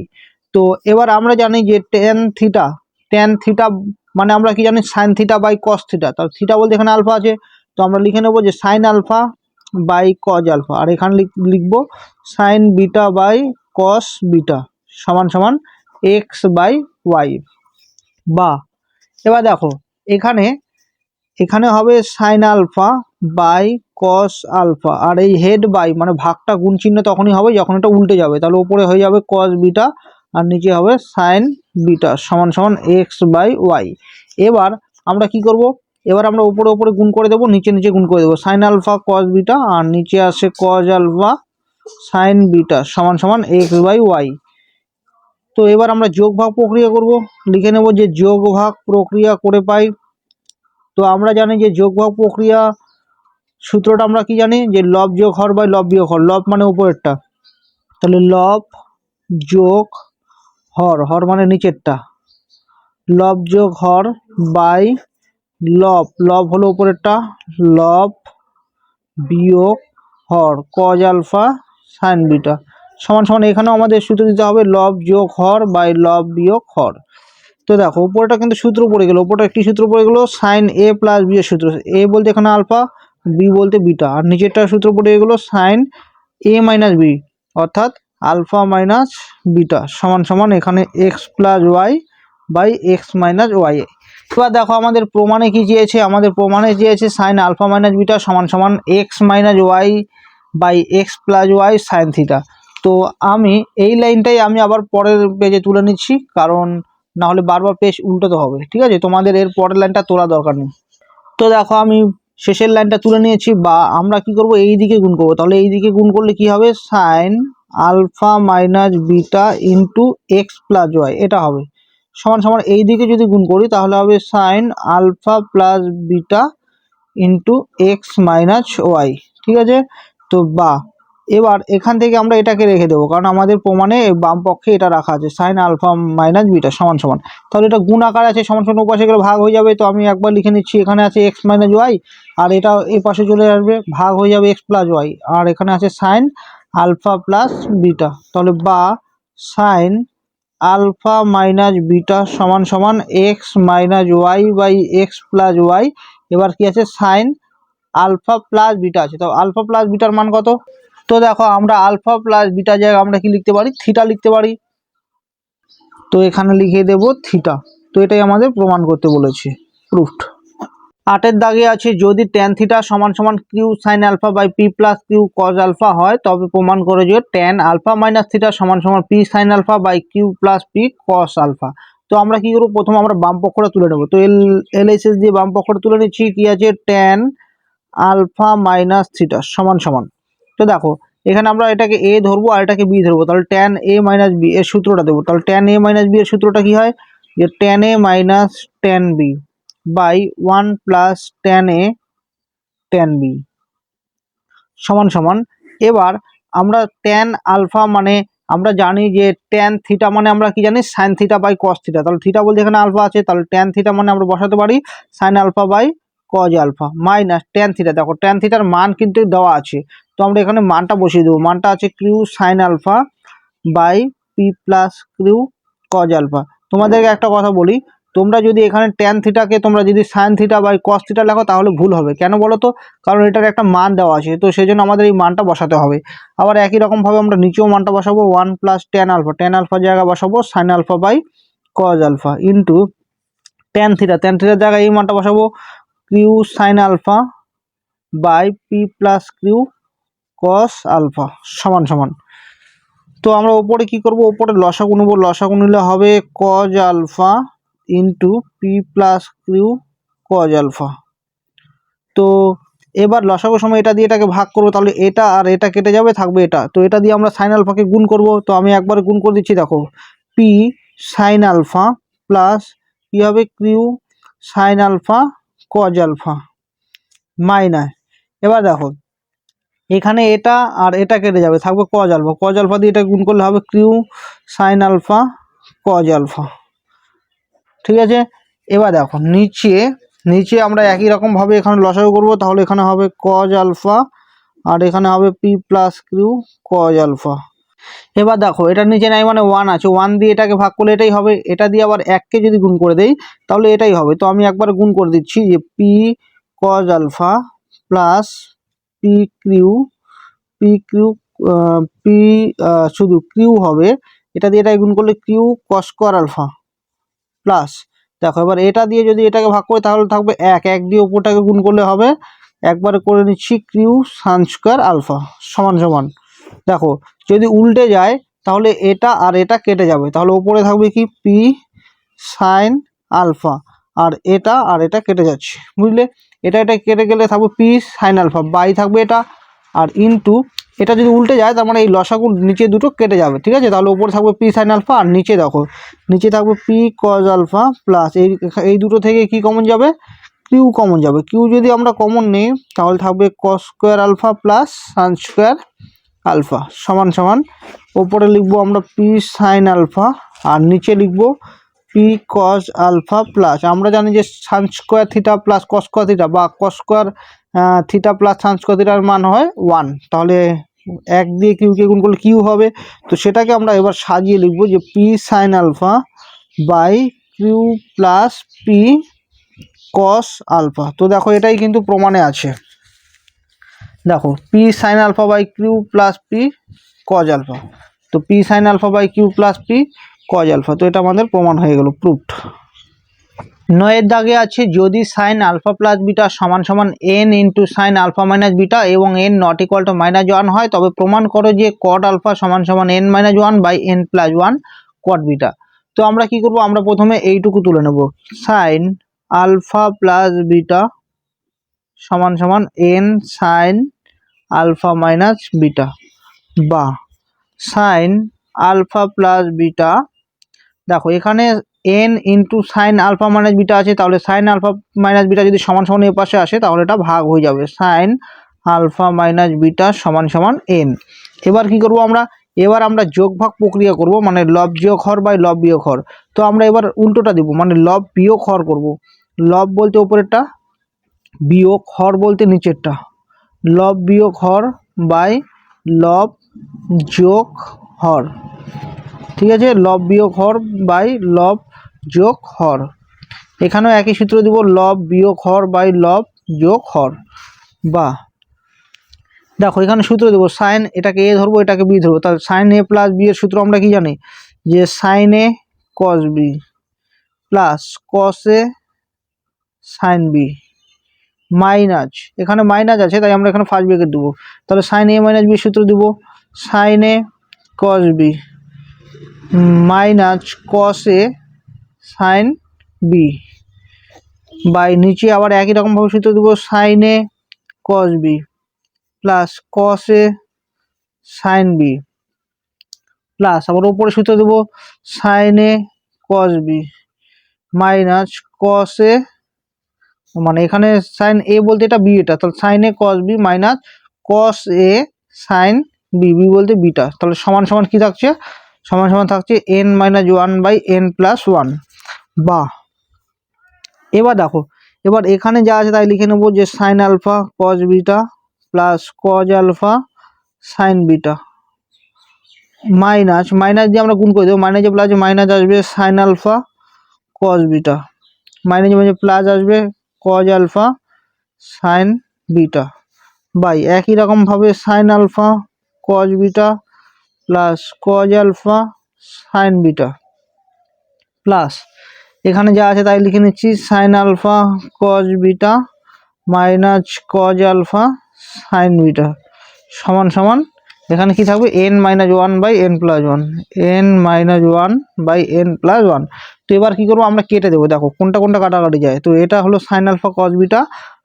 তো এবার আমরা জানি যে tan থিটা মানে আমরা কি জানি sin theta by cos theta, তার থিটা বলতে এখানে আলফা আছে, তো আমরা লিখে নেব যে sin alpha by cos alpha, আর এখানে লিখব sin beta by cos beta সমান সমান x বাই y বা, এবার দেখো এখানে হবে sine alpha by cos alpha, আর এই হেড বাই মানে ভাগটা গুণ চিহ্ন তখনই হবে যখন এটা উল্টে যাবে, তাহলে উপরে হয়ে যাবে কস বিটা আর নিচে হবে সাইন বিটা সমান সমান এক্স বাই ওয়াই। এবার আমরা কি করব, এবার আমরা উপরে উপরে গুণ করে দেবো, নিচে নিচে গুণ করে দেবো, সাইন আলফা কস বিটা আর নিচে আসে কস আলফা সাইন বিটা সমান সমান এক্স বাই ওয়াই। তো এবার আমরা যোগ ভাগ প্রক্রিয়া করব, লিখে নেব যে যোগ ভাগ প্রক্রিয়া করে পাই। তো আমরা জানি যে যোগ ভাগ প্রক্রিয়া সূত্রটা আমরা কি জানি, যে লব যোগ হর বাই লব বিয়োগ হর, লব মানে উপরেরটা, তাহলে লব যোগ হর, হর মানে নিচেরটা, লব যোগ হর বাই লব, লব হলো উপরেরটা, লব বিয়োগ হর কজ আলফা সাইন বিটা সমান সমান, এখানেও আমাদের সূত্র দিতে হবে লব যোগ হর বাই লব বিয়োগ হর। তো দেখো উপরটা কিন্তু সূত্র পড়ে গেল, উপরটা একটি সূত্র পড়ে গেল সাইন এ প্লাস বি এর সূত্র, এ বলতে এখানে আলফা, বি বলতে বিটা, আর নিচেরটা সূত্র পড়ে গেল সাইন এ মাইনাস বি অর্থাৎ আলফা মাইনাস বিটা সমান সমান এখানে x plus y by x minus y. এবার দেখো আমাদের প্রমাণে কি চেয়েছে, আমাদের প্রমাণে চেয়েছে সাইন আলফা মাইনাস বিটা সমান সমান x minus y by x plus y sine theta. তো আমি এই লাইনটাই আমি আবার পরের পেজে তুলে নিচ্ছি, কারণ না হলে বারবার পেজ উল্টোতে হবে, ঠিক আছে, তোমাদের এর পরের লাইনটা তোলা দরকার নেই। তো দেখো আমি শেষের লাইনটা তুলে নিয়েছি, বা আমরা কি করব এই দিকে গুণ করব, তাহলে এই দিকে গুণ করলে কি হবে, sine alpha minus beta into x plus y এটা হবে সমান সমান, এই দিকে যদি গুণ করি তাহলে হবে sine alpha plus beta into x minus y, ঠিক আছে। তো বা এবার এখান থেকে আমরা এটাকে রেখে দেবো, কারণ আমাদের প্রমাণে বাম পক্ষে এটা রাখা আছে সাইন আলফা মাইনাস বিটা সমান সমান, তাহলে এটা গুণ আকার আছে সমান সমান, ওপাশে গেলে ভাগ হয়ে যাবে, তো আমি একবার লিখে নিচ্ছি, এখানে আছে এক্স মাইনাস ওয়াই আর এটা এই পাশে চলে আসবে, ভাগ হয়ে যাবে এক্স প্লাস ওয়াই, আর এখানে আছে সাইন আলফা প্লাস বিটা, তাহলে বা সাইন আলফা মাইনাস বিটা সমান সমান x minus y by x plus y. এবার কি আছে সাইন আলফা প্লাস বিটা আছে, তো আলফা প্লাস বিটার মান কত, তো দেখো আমরা আলফা প্লাস বিটা জায়গায় আমরা কি লিখতে পারি, থিটা লিখতে পারি, তো এখানে লিখে দেব থিটা। তো এটাই আমাদের প্রমাণ করতে বলেছে, প্রুফড। 8 দাগে আছে যদি ট্যান থিটা সমান সমান q sine alpha by p plus q cos alpha হয়, তবে প্রমাণ করে যে ট্যান আলফা মাইনাস থিটা সমান সমান p sine alpha by Q plus P cos alpha. তো আমরা কি করবো, প্রথম আমরা বাম পক্ষটা তুলে নেবো, তো এলএসএস দিয়ে বাম পক্ষটা তুলে নিচ্ছি, কি আছে ট্যান আলফা মাইনাস থিটা সমান সমান, তো দেখো এখানে আমরা এটাকে এ ধরবো আর এটাকে বি ধরবো, তাহলে ট্যান এ মাইনাস বি এর সূত্রটা দেবো, তাহলে ট্যান এ মাইনাস বি এর সূত্রটা কি হয়, যে tan A minus tan B by 1 plus tan A tan B সমান সমান। এবার আমরা ট্যান আলফা মানে আমরা জানি যে ট্যান থিটা মানে আমরা কি জানি sine theta by cos theta, তাহলে থিটা বলতে এখানে আলফা আছে, তাহলে ট্যান থিটা মানে আমরা বসাতে পারি sine alpha by cos alpha minus tan theta, দেখো ট্যান থিটার মান কিন্তু দেওয়া আছে, তো আমরা এখানে মানটা বসিয়ে দেবো, মানটা আছে q sine alpha by p plus q cos alpha. তোমাদেরকে একটা কথা বলি, তোমরা যদি এখানে ট্যান থিটাকে তোমরা যদি sine theta by cos theta লেখো তাহলে ভুল হবে, কেন বলো তো, কারণ এটার একটা মান দেওয়া আছে, তো সেই জন্য আমাদের এই মানটা বসাতে হবে। আবার একই রকমভাবে আমরা নিচেও মানটা বসাবো, 1 প্লাস ট্যান আলফা জায়গা বসাবো sine alpha by cos alpha into tan থিটার জায়গায় এই মানটা বসাবো q sine alpha by p plus q cos alpha সমান সমান। তো আমরা ওপরে কি করব, ওপরে লসাগু নেব, লসাগু নিলে হবে cos alpha into p plus q cos alpha. তো এবার লসাগুর সময় এটা দিয়ে এটাকে ভাগ করবো, তাহলে এটা আর এটা কেটে যাবে, থাকবে এটা, তো এটা দিয়ে আমরা সাইন আলফাকে গুণ করব, তো আমি একবার গুণ করে দিচ্ছি, দেখো পি সাইন আলফা প্লাস কি হবে q sine alpha cos alpha minus, এবার দেখো এখানে এটা আর এটা কেটে যাবে, থাকবে কজ আলফা দিয়ে এটা গুণ করলে হবে q sine alpha cos alpha, ঠিক আছে। এবার দেখো নিচে আমরা একই রকম ভাবে এখানে লসাগু করব, তাহলে এখানে হবে কজ আলফা আর এখানে হবে p plus q cos alpha. এবার দেখো এটার নিচে নাই মানে 1 আছে, 1 দিয়ে এটাকে ভাগ করলে এটাই হবে, এটা দিয়ে আবার 1কে যদি গুণ করে দেই তাহলে এটাই হবে, তো আমি একবার গুণ করে দিচ্ছি, যে p cos alpha plus p q p শুধু কিউ হবে, এটা দিয়ে এটাই গুণ করলে q cos square alpha plus, দেখো এবার এটা দিয়ে যদি এটাকে ভাগ করে তাহলে থাকবে 1 দিয়ে উপরটাকে গুণ করলে হবে একবারে করে নিচ্ছি কিউ সাইন স্কোয়ার আলফা সমান সমান, দেখো যদি উল্টে যায় তাহলে এটা আর এটা কেটে যাবে, তাহলে ওপরে থাকবে কি পি সাইন আলফা, আর এটা কেটে যাচ্ছে, বুঝলে, এটা কেটে গেলে থাকবে পি সাইন আলফা, বাই থাকবে এটা, আর ইনটু এটা যদি উল্টে যায় তার মানে এই লসাগু নিচে দুটো কেটে যাবে, ঠিক আছে। তাহলে ওপরে থাকবে পি সাইন আলফা, আর নিচে দেখো নিচে থাকবে পি কজ আলফা প্লাস এই দুটো থেকে কি কমন যাবে, কিউ কমন যাবে। কিউ যদি আমরা কমন নিই তাহলে থাকবে cos square alpha plus sine square alpha সমান সমান, ওপরে লিখবো আমরা পি সাইন আলফা আর নিচে লিখবো পি কস আলফা প্লাস, আমরা জানি যে sine square theta plus cos square theta বা cos square theta plus sine square থিটার মান হয় 1, তাহলে 1 দিয়ে কিউকে গুণ করলে কিউ হবে, তো সেটাকে আমরা এবার সাজিয়ে লিখবো যে P sine alpha by Q plus P cos alpha. তো দেখো এটাই কিন্তু প্রমাণে আছে, দেখো P sine alpha by Q plus P cos alpha, তো P sine alpha by Q plus P cos alpha, তো এটা আমাদের প্রমাণ হয়ে গেল, প্রুফড। 9 দাগে আছে যদি সাইন আলফা প্লাস বিটা সমান সমান n into sine alpha minus beta এবং এন নট ইকুয়াল টু -1 হয় তবে প্রমাণ করো যে কট আলফা সমান সমান n - 1 by n plus 1 cot beta. তো আমরা কি করব, আমরা প্রথমে এইটুকু তুলে নেব, সাইন আলফা প্লাস বিটা সমান সমান n sine alpha minus beta, বা সাইন আলফা প্লাস বিটা, দেখো এখানে n into sine alpha minus beta আছে, তাহলে সাইন আলফা মাইনাস বিটা যদি সমান সমান এর পাশে আসে তাহলে এটা ভাগ হয়ে যাবে, সাইন আলফা মাইনাস বিটা সমান সমান n। এবার কি করব আমরা, এবার আমরা যোগ ভাগ প্রক্রিয়া করব, মানে লব যোগ হর বাই লব বিয়োগ হর। তো আমরা এবার উল্টোটা দিব, মানে লব বিয়োগ হর করব, লব বলতে উপরেরটা, বিয়োগ হর বলতে নিচেরটা, লব বিয়োগ হর বাই লব যোগ হর, ঠিক আছে, লব বিয়োগ হর বাই লব যোগ হর। এখানেও একই সূত্র দিব, লব বিয়োগ হর বাই লব যোগ হর, বা দেখো এখানে সূত্র দেবো সাইন, এটাকে এ ধরবো এটাকে বি ধরবো, তাহলে সাইন এ প্লাস বি এর সূত্র আমরা কি জানি, যে সাইন এ কস বি প্লাস কস এ সাইন বি মাইনাস, এখানে মাইনাস আছে তাই আমরা এখানে ফার্স্ট ব্র্যাকেট দেবো, তাহলে সাইন এ মাইনাস বি সূত্র দেবো sine A cos B minus cos A sine B, by নিচে আবার একই রকমভাবে সূত্র দেবো সাইন এ কস বি প্লাস কস এ সাইন বি, প্লাস আবার ওপরে সূত্র দেবো sine A cos B minus cos A, মানে এখানে সাইন এ বলতে এটা বি, এটা তাহলে সাইন এ কস বি মাইনাস কস এ সাইন বি, বি বলতে বিটা, তাহলে সমান সমান কি থাকছে, সমান সমান থাকছে n - 1 বাই n প্লাস 1, বা এবার দেখো এবার এখানে যা আছে তাই লিখে নেবো যে sine alpha cos beta plus cos alpha sine beta minus, minus দিয়ে আমরা গুণ করে দেবো, মাইনাসে প্লাস মাইনাস আসবে সাইন আলফা কস বিটা, মাইনাসে মাঝে প্লাস আসবে cos alpha sine beta, by একই রকমভাবে sine alpha cos beta plus cos alpha sine beta, plus এখানে যা আছে তাই লিখে নিচ্ছি sine alpha cos beta minus cos alpha sine beta সমান সমান, এখানে কি থাকবে n - 1 by n plus 1, n - 1 by n plus 1। তো এবার কি করবো, আমরা কেটে দেবো, দেখো কোনটা কোনটা কাটাকাটি যায়, তো এটা হলো সাইন আলফা কস বিটা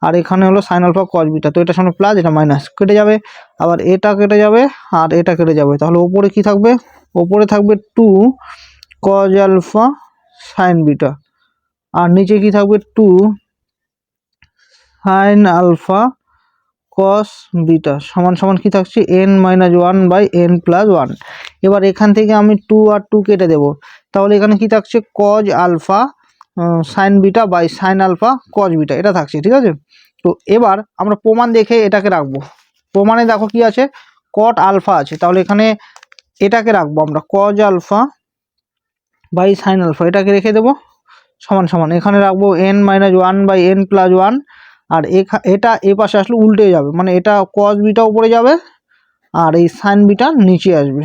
আর এখানে হলো সাইন আলফা কস বিটা, তো এটা সামনে প্লাস এটা মাইনাস কেটে যাবে, আবার এটা কেটে যাবে আর এটা কেটে যাবে, তাহলে ওপরে কি থাকবে, ওপরে থাকবে 2 কজ আলফা সাইন বিটা আর নিচে কি থাকবে 2 সাইন আলফা কস বিটা সমান সমান কি থাকছে n - 1 বাই n প্লাস 1। এবার এখান থেকে আমি 2 আর 2 কেটে দেব, তাহলে এখানে কি থাকছে cos alpha sine beta by sine alpha cos beta, এটা থাকছে, ঠিক আছে। তো এবার আমরা প্রমাণ দেখে এটাকে রাখবো, প্রমাণে দেখো কি আছে, কট আলফা আছে, তাহলে এখানে এটাকে রাখবো আমরা cos alpha by sine alpha, এটাকে রেখে দেবো সমান সমান, এখানে রাখবো n - 1 বাই n প্লাস 1, আর এটা এ পাশে আসলে উল্টে যাবে, মানে এটা কস বিটা উপরে যাবে আর এই সাইন বিটা নিচে আসবে,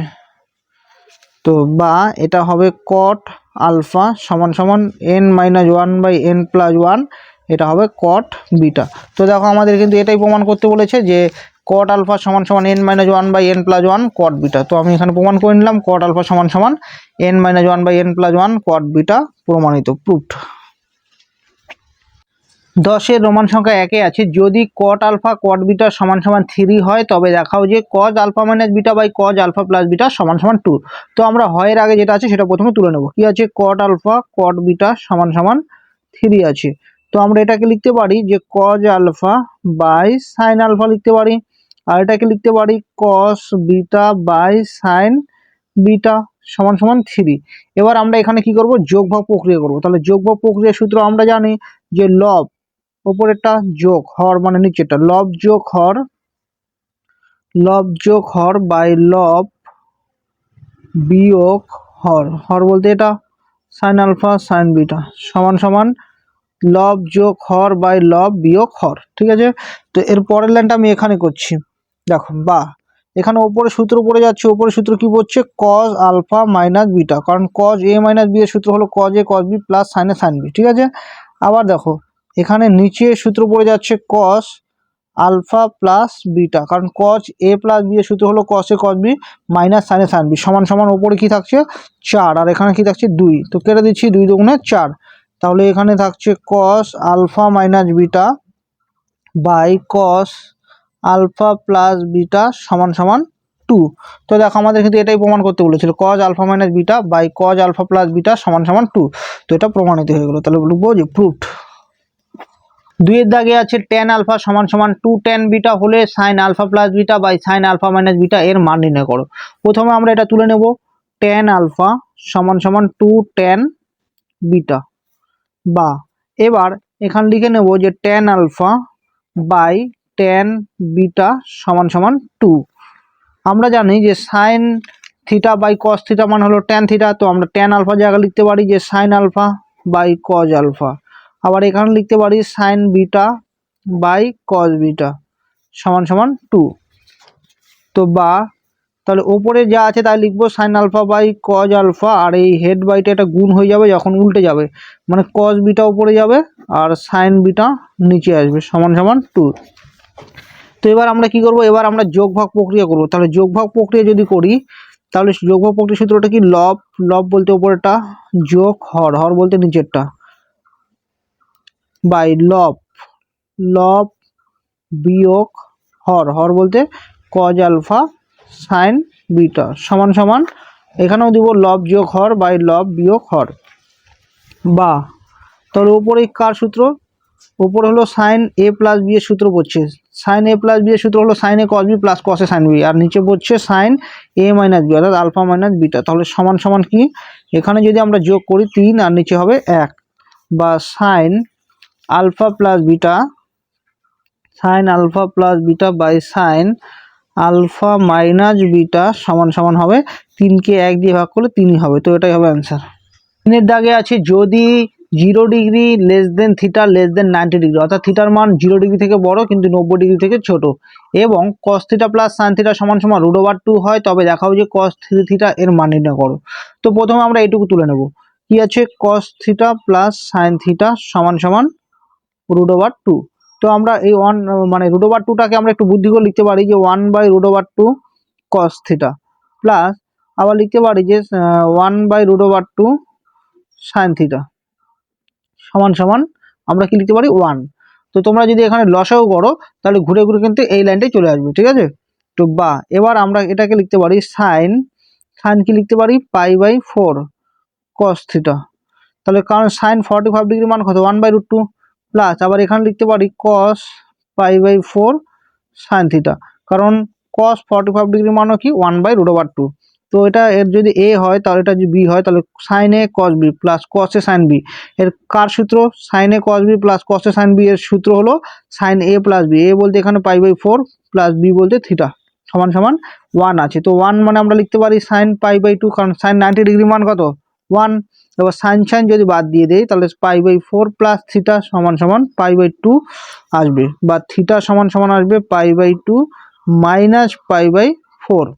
তো বা এটা হবে কট আলফা সমান সমান n - 1 বাই n প্লাস 1, এটা হবে কট বিটা। তো দেখো আমাদের কিন্তু এটাই প্রমাণ করতে বলেছে যে কট আলফা সমান সমান n minus one by n plus one cot beta. তো আমি এখানে প্রমাণ করে নিলাম কট আলফা সমান সমান n minus one by n plus one cot beta, প্রমাণিত, প্রুফড। 10-এর রোমান সংখ্যা 1-এ আছে যদি কট আলফা কট বিটা সমান সমান 3 হয় তবে দেখাও যে cos alpha minus beta by cos alpha plus beta সমান সমান 2। তো আমরা হয়ের আগে যেটা আছে সেটা প্রথমে তুলে নেব। কি আছে, কট আলফা কট বিটা সমান সমান 3 আছে। তো আমরা এটাকে লিখতে পারি যে cos alpha by sine alpha লিখতে পারি, আর এটাকে লিখতে পারি cos beta by sine beta সমান সমান 3। এবার আমরা এখানে কি করব, যোগভাগ প্রক্রিয়া করব। তাহলে যোগভাগ প্রক্রিয়ার সূত্র আমরা জানি যে লব ওপরেরটা যোগ হর মানে নিচেরটা, লব যোগ হর বাই লব বিয়োগ হর, হর বলতে এটা সাইন আলফা সাইন বিটা সমান সমান লব যোগ হর বাই লব বিয়োগ হর। ঠিক আছে, তো এর পরের লাইনটা আমি এখানে করছি। দেখো বা এখানে ওপরে সূত্র পড়ে যাচ্ছে, ওপরে সূত্র কি পড়ছে, কজ আলফা মাইনাস বিটা, কারণ কজ এ মাইনাস বি এর সূত্র হলো cos A cos B plus sine A sine B. ঠিক আছে, আবার দেখো এখানে নিচে সূত্র পড়ে যাচ্ছে কস আলফা প্লাস বিটা, কারণ কজ এ প্লাস বি এর সূত্র হলো cos A cos B minus sine A sine B সমান সমান ওপরে কি থাকছে 4 আর এখানে কি থাকছে 2। তো কেটে দিচ্ছি 2 দুগুণে 4, তাহলে এখানে থাকছে cos alpha minus beta by cos alpha plus beta সমান সমান 2। তো দেখো আমাদের কিন্তু এটাই প্রমাণ করতে বলেছিল cos alpha minus beta by cos alpha plus beta সমান সমান 2। তো এটা প্রমাণিত হয়ে গেল। তাহলে লিখবো যে প্রুফড। 2-এর দাগে আছে tan আলফা সমান সমান 2 tan বিটা হলে sine alpha plus beta by sine alpha minus beta এর মান নির্ণয় করো। প্রথমে আমরা এটা তুলে নেব, tan আলফা সমান সমান 2 tan বিটা, বা এবার এখানে লিখে নেব যে tan alpha by tan beta সমান সমান 2। আমরা জানি যে sine theta by cos theta মান হলো tan থিটা, তো আমরা tan আলফা জায়গায় লিখতে পারি যে sine alpha by cos alpha, আবার এখানে লিখতে পারি sine beta by cos beta সমান সমান 2। তো বা তাহলে ওপরে যা আছে তাই লিখবো sine alpha by cos alpha, আর এই হেড বাইটা এটা গুণ হয়ে যাবে যখন উল্টে যাবে, মানে কজ বিটা উপরে যাবে আর সাইন বিটা নিচে আসবে সমান সমান 2। তো এবার আমরা কি করব, এবার আমরা যোগভাগ প্রক্রিয়া করব। তাহলে যোগভাগ প্রক্রিয়া যদি করি তাহলে যোগভাগ প্রক্রিয়া সূত্রটা কি, লব বলতে উপরেরটা যোগ হর, হর বলতে নিচেরটা বাই লব বিয়োগ হর, হর বলতে কজ আলফা সাইন বিটা সমান সমান এখানেও দিব লব যোগ হর বাই লব বিয়োগ হর। বা তাহলে উপরে কার সূত্র, উপরে হলো সাইন এ প্লাস বি এর সূত্র পড়ছে, সাইন এ প্লাস বি এর সূত্র হলো সাইন এ কস বি প্লাস কস এ সাইন বি, আর নিচে পড়ছে সাইন এ মাইনাস বি অর্থাৎ আলফা মাইনাস বিটা। তাহলে সমান সমান কি, এখানে যদি আমরা যোগ করি 3 আর নিচে হবে 1, বা sine alpha plus beta by sine alpha minus beta সমান সমান হবে 3কে 1 দিয়ে ভাগ করলে 3ই হবে। তো এটাই হবে অ্যান্সার। 3-এর দাগে আছে যদি 0 degree less than theta less than 90 degree, অর্থাৎ থিটার মান 0 ডিগ্রি থেকে বড় কিন্তু 90 ডিগ্রি থেকে ছোট, এবং কস থিটা প্লাস সাইন থিটা সমান সমান √2 হয়, তবে দেখাও যে কস থিটা এর মান নির্ণয় করো। তো প্রথমে আমরা এইটুকু তুলে নেব, কি আছে, কস থিটা প্লাস সাইন থিটা সমান সমান √2। তো আমরা এই মানে √2টাকে আমরা একটু বুদ্ধি করে লিখতে পারি যে 1/√2 কস থিটা প্লাস আবার লিখতে পারি যে 1/√2 সাইন থিটা সমান সমান আমরা কি লিখতে পারি 1। তো তোমরা যদি এখানে লসাগু করো তাহলে ঘুরে ঘুরে কিন্তু এই লাইনটাই চলে আসবে। ঠিক আছে, তো বা এবার আমরা এটাকে লিখতে পারি সাইন কি লিখতে পারি π/4 কস থিটা, তাহলে কারণ সাইন 45 ডিগ্রি মান কত 1/√2 প্লাস আবার এখানে লিখতে পারি কস π/4 সাইন থিটা, কারণ কস 45 ডিগ্রি মানও কি 1/√2। তো এটা এর যদি এ হয় তাহলে এটা যদি বি হয় তাহলে সাইন এ কস বি প্লাস কস এ সাইন বি, এর কার সূত্র, সাইন এ কস বি প্লাস কস এ সাইন বি এর সূত্র হলো সাইন এ প্লাস বি, এ বলতে এখানে π/4 প্লাস বি বলতে থিটা সমান সমান 1 আছে। তো 1 মানে আমরা লিখতে পারি সাইন π/2, কারণ সাইন 90 ডিগ্রি মান কত 1। এবার সাইন যদি বাদ দিয়ে দেই তাহলে π/4 প্লাস থিটা সমান সমান π/2 আসবে, বা থিটা সমান সমান আসবে π/2 মাইনাস π/4।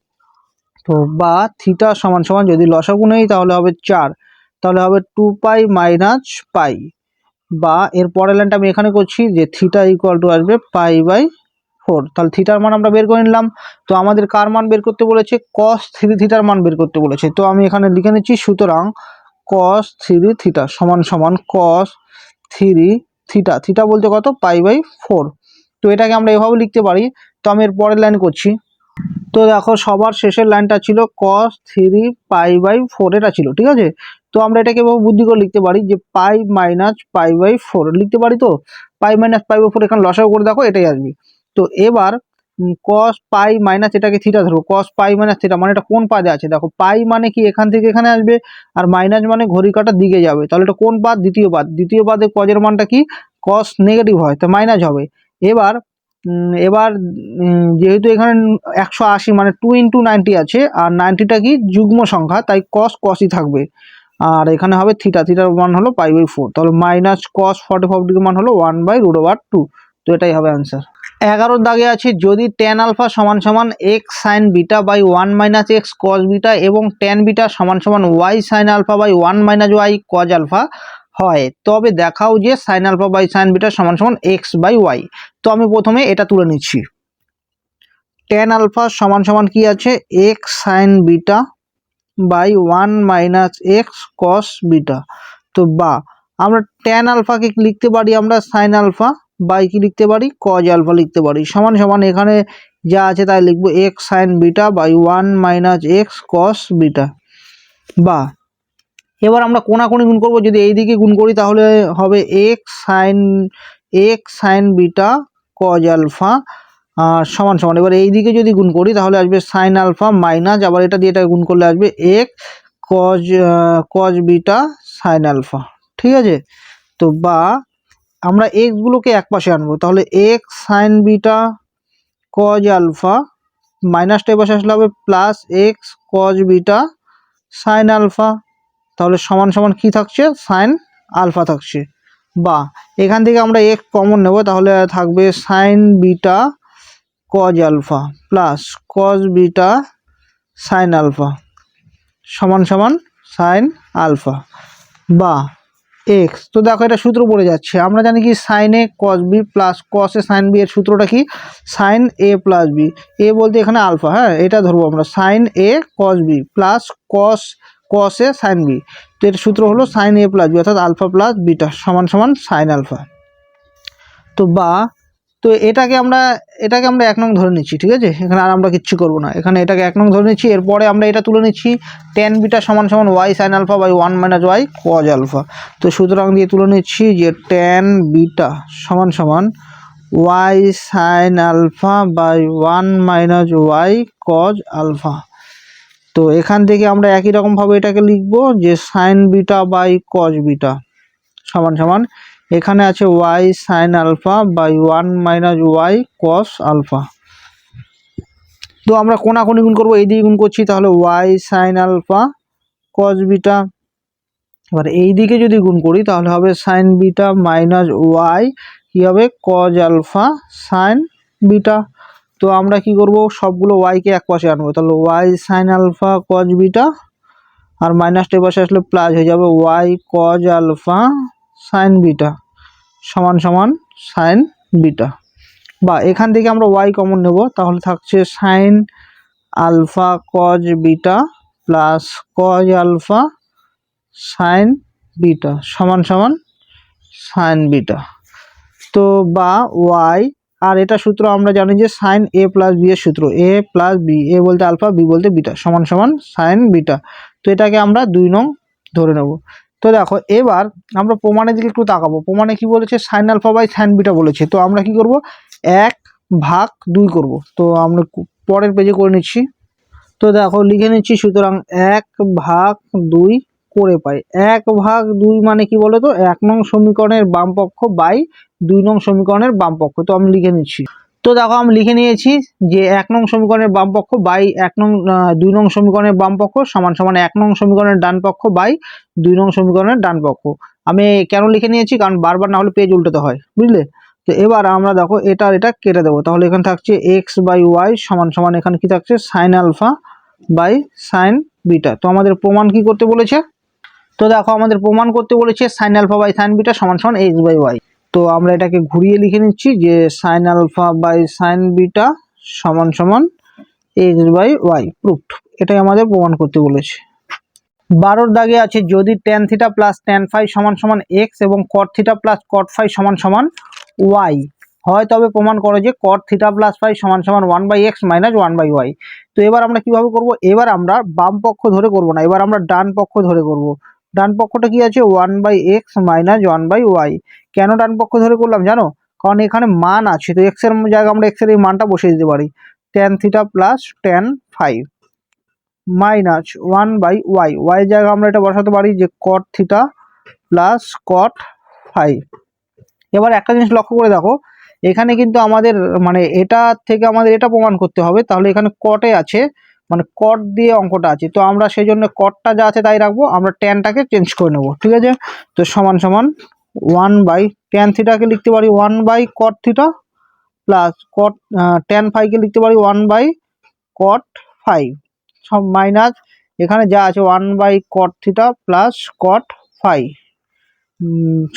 তো বা থিটা সমান সমান যদি লসাগু নেই তাহলে হবে 4, তাহলে হবে 2π মাইনাস পাই বা এর পরের লাইনটা আমি এখানে করছি যে থিটা ইকুয়াল টু আসবে π/4। তাহলে থিটার মান আমরা বের করে নিলাম। তো আমাদের কার মান বের করতে বলেছে? cos 3 থিটার মান বের করতে বলেছে। তো আমি এখানে লিখে নিচ্ছি, সুতরাং cos 3 থিটা সমান সমান cos 3 থিটা, থিটা বলতে কত? π/4। তো এটাকে আমরা এভাবে লিখতে পারি। তো আমি এর পরের লাইন করছি। তো দেখো সবার শেষের লাইনটা ছিল cos 3 π/4, এটা ছিল, ঠিক আছে। তো আমরা এটাকে এভাবে বুদ্ধি করে লিখতে পারি যে π - π/4 লিখতে পারি। তো π - π/4 এখানে লসাগু করে দেখো এটাই আসবে। তো এবার cos π মাইনাস এটাকে থিটা ধরবো, cos π - থিটা মানে এটা কোন পাদে আছে? দেখো পাই মানে কি এখান থেকে এখানে আসবে, আর মাইনাস মানে ঘড়ি কাটার দিকে যাবে। তাহলে এটা কোন পাদ? দ্বিতীয় পাদ। দ্বিতীয় পাদে কজের মানটা কি? cos নেগেটিভ হয়, তো মাইনাস হবে। এবার এবার যেহেতু এখানে 180 মানে 2 × 90 আছে, আর 90টা কি যুগ্ম সংখ্যা, তাই cos cosই থাকবে। আর এখানে হবে থিটা, থিটার মান হলো π/4। তাহলে মাইনাস cos 45 ডিগ্রি মান হলো 1/√2। তো এটাই হবে অ্যান্সার। 11 দাগে আছে যদি tan আলফা সমান সমান x sin beta by 1 - x cos beta এবং tan বিটা সমান সমান y sin alpha by 1 - y cos alpha হয়, তবে দেখাও যে sin alpha by sin beta সমান সমান x/y। তো আমি প্রথমে এটা তুলে নিচ্ছি। tan আলফা সমান সমান কি আছে? x sin beta by 1 - x cos beta. তো বা আমরা tan আলফাকে লিখতে পারি আমরা sin আলফা, বাই কি লিখতে পারি? cos আলফা লিখতে পারি। সমান সমান এখানে যা আছে তাই লিখবো x sin beta by 1 - x cos beta. বা এবার আমরা কোনাকুনি গুণ করব, যদি এই দিকে গুণ করি তাহলে হবে x sin beta cos alpha সমান সমান, এবার এই দিকে যদি গুণ করি তাহলে আসবে sin আলফা মাইনাস, আবার এটা দিয়ে এটা গুণ করলে আসবে x cos beta sin alpha, ঠিক আছে। তো বা আমরা x গুলোকে এক পাশে আনবো, তাহলে x sin beta cos alpha মাইনাসটা এপাশে আসলে হবে plus x cos beta sin alpha. তাহলে সমান সমান কি থাকছে? sin আলফা থাকছে। বা এখান থেকে আমরা x কমন নেব, তাহলে থাকবে sin beta cos alpha plus cos beta sin alpha সমান সমান sin আলফা বা x। তো দেখো এটা সূত্র পড়ে যাচ্ছে, আমরা জানি কি sin a cos b প্লাস cos a sin b এর সূত্রটা কি? sin a plus b, a বলতে এখানে আলফা, হ্যাঁ এটা ধরবো আমরা sin a cos b প্লাস cos a sin b। তো এর সূত্র হলো sin a প্লাস b অর্থাৎ আলফা প্লাস বিটা সমান সমান sin আলফা। তো বা তো এটাকে আমরা 1 নং ধরে নিচ্ছি, ঠিক আছে। এখানে আর আমরা কিচ্ছু করব না, এখানে এটাকে 1 নং ধরে নিচ্ছি। এরপরে আমরা এটা তুলে নিচ্ছি tan বিটা সমান সমান y sin alpha by 1 - y cos alpha. তো সুতরাং দিয়ে তুলে নিচ্ছি যে tan বিটা সমান সমান y sin alpha by 1 - y cos alpha. তো এখান থেকে আমরা একই রকম ভাবে এটাকে লিখব যে sin beta by cos beta সমান সমান এখানে আছে y sin alpha by 1 - y cos alpha. তো আমরা কোনাকুনি গুণ করব, এই দিকে গুণ করছি, তাহলে y sin alpha cos beta. এবার এই দিকে যদি গুণ করি তাহলে হবে sin বিটা মাইনাস y কি হবে? cos alpha sin beta. তো আমরা কি করব? সবগুলো y কে এক পাশে আনবো, তাহলে y sin alpha cos beta আর মাইনাসটা এর পাশে আসলে প্লাস হয়ে যাবে y cos alpha sin beta সমান সমান sin বিটা। বা এখান থেকে আমরা y কমন নেব, তাহলে থাকছে sin alpha cos beta plus cos alpha sin beta সমান সমান sin বিটা। তো বা y আর এটা সূত্র আমরা জানি যে sin a প্লাস b এর সূত্র, a প্লাস b, a বলতে আলফা, b বলতে বিটা সমান সমান sin বিটা। তো এটাকে আমরা 2 নং ধরে নেব। তো দেখো এবার আমরা প্রমাণের দিকে একটু তাকাবো। প্রমাণে কি বলেছে? sin alpha by sin beta বলেছে। তো আমরা কি করব? 1/2 করব। তো আমরা পরের পেজে করে নিচ্ছি। তো দেখো লিখে নিচ্ছি, সুতরাং 1/2 করে পাই। 1/2 মানে কি বলো তো? 1 নং সমীকরণের বাম পক্ষ বাই 2 নং সমীকরণের বাম পক্ষ। তো আমি লিখে নিচ্ছি। তো দেখো আমি লিখে নিয়েছি যে 1 নং সমীকরণের বাম পক্ষ বাই 2 নং সমীকরণের বাম পক্ষ সমান সমান 1 নং সমীকরণের ডান পক্ষ বাই 2 নং সমীকরণের ডান পক্ষ। আমি কেন লিখে নিয়েছি? কারণ বারবার না হলে পেজ উল্টাতে হয়, বুঝলে। তো এবার আমরা দেখো এটা আর এটা কেটে দেবো, তাহলে এখানে থাকছে x/y সমান সমান এখানে কি থাকছে? sin alpha by sin beta. তো আমাদের প্রমাণ কি করতে বলেছে? তো দেখো আমাদের প্রমাণ করতে বলেছে sine alpha by sine beta সমান সমান এক্স বাই ওয়াই। তো আমরা এটাকে ঘুরিয়ে লিখে নিচ্ছি যে sine alpha by sine beta সমান সমান এক্স বাই ওয়াই প্রুফড। এটাই আমাদের প্রমাণ করতে বলেছে। 12 দাগে আছে যদি tan theta plus tan phi সমান সমান এক্স এবং cot theta plus cot phi সমান সমান ওয়াই হয় তবে প্রমাণ করো যে কট থিটা প্লাস ফাই সমান সমান 1/x মাইনাস 1/y। তো এবার আমরা কিভাবে করব, এবার আমরা বাম পক্ষ ধরে করব না, এবার আমরা ডান পক্ষ ধরে করব। ডান পক্ষটা কি আছে 1/x মাইনাস 1/y। কেন ডান পক্ষ ধরে করলাম জানো, কারণ এখানে মান আছে, তো এক্স এর জায়গায় আমরা এক্স এর এই মানটা বসিয়ে দিতে পারি, tan theta plus tan phi minus 1/y। Y জায়গায় আমরা এটা বসাতে পারি যে cot theta plus cot phi. এবার একটা জিনিস লক্ষ্য করে দেখো, এখানে কিন্তু আমাদের মানে এটা থেকে আমাদের এটা প্রমাণ করতে হবে, তাহলে এখানে কটে আছে মানে কট দিয়ে অঙ্কটা আছে, তো আমরা সেই জন্য কটটা যা আছে তাই রাখবো, আমরা ট্যানটাকে চেঞ্জ করে নেবো, ঠিক আছে। তো সমান সমান 1 বাই ট্যান থিটাকে লিখতে পারি 1 by cot theta plus cot tan ফাইকে লিখতে পারি 1 বাই কট ফাই সব মাইনাস এখানে যা আছে 1 by cot theta plus cot phi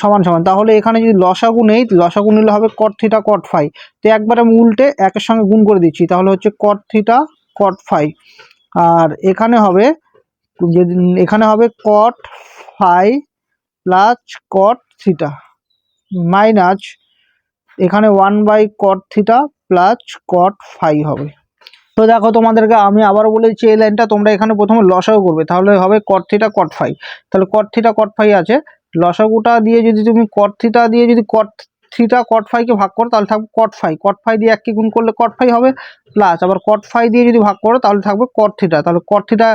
সমান সমান। তাহলে এখানে যদি লসাগু নেই, লসাগু নিলে হবে কট থিটা কট ফাই, তো একবার আমি উল্টে একের সঙ্গে গুণ করে দিচ্ছি, তাহলে হচ্ছে কট থিটা কট ফাই। আর এখানে হবে যদি এখানে হবে cot phi plus cot theta minus এখানে 1 by cot theta plus cot phi হবে। তো দেখো তোমাদেরকে আমি আবার বলেছি এই লাইনটা তোমরা এখানে প্রথমে লসাগু করবে, তাহলে হবে কট থিটা কট ফাই। তাহলে কট থিটা কট ফাই আছে, লসাগুটা দিয়ে যদি তুমি কট থিটা দিয়ে যদি কট থিটা কট ফাইকে ভাগ করো তাহলে থাকবে কট ফাই, কট ফাই দিয়ে এককে গুণ করলে কট ফাই হবে, প্লাস আবার কট ফাই দিয়ে যদি ভাগ করো তাহলে থাকবে কট থিটা, তাহলে কট থিটা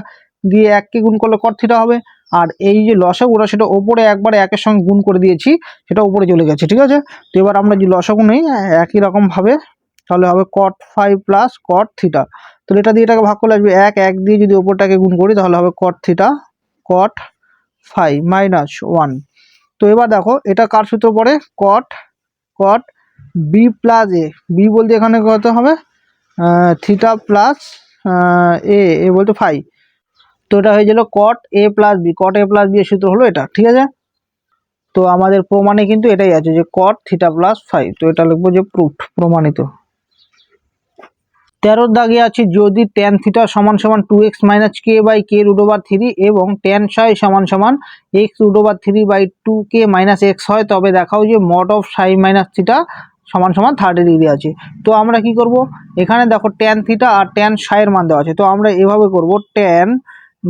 দিয়ে এককে গুণ করলে কট থিটা হবে। আর এই যে লসাগুটা সেটা ওপরে একবারে একের সঙ্গে গুণ করে দিয়েছি, সেটা উপরে চলে গেছে, ঠিক আছে। তো এবার আমরা যে লসাগু নেই একই রকম ভাবে, তাহলে হবে cot phi plus cot theta, তো এটা দিয়ে এটাকে ভাগ করলে আসবে এক, এক দিয়ে যদি ওপরটাকে গুণ করি তাহলে হবে cot theta cot phi minus 1। তো এবার দেখো এটা কার সূত্র পড়ে, cot cot B plus A, B বলতে এখানে কত হবে থিটা প্লাস এ বলতে ফাই, তো এটা হয়ে গেল কট এ প্লাস বি, কট এ প্লাস বি এর সূত্র হলো এটা, ঠিক আছে। তো আমাদের প্রমাণে কিন্তু এটাই আছে যে কট থিটা প্লাস ফাই, তো এটা লিখবো যে প্রুফড প্রমাণিত। 13 দাগে আছে যদি ট্যান থিটা সমান সমান 2x minus k by k root over 3 এবং ট্যান সাই সমান সমান x root over 3 by 2k minus x হয় তবে দেখাও যে mod of psi minus theta সমান সমান 30 ডিগ্রি আছে। তো আমরা কি করব, এখানে দেখো ট্যান থিটা আর ট্যান সাইয়ের মান দেওয়া আছে, তো আমরা এভাবে করব ট্যান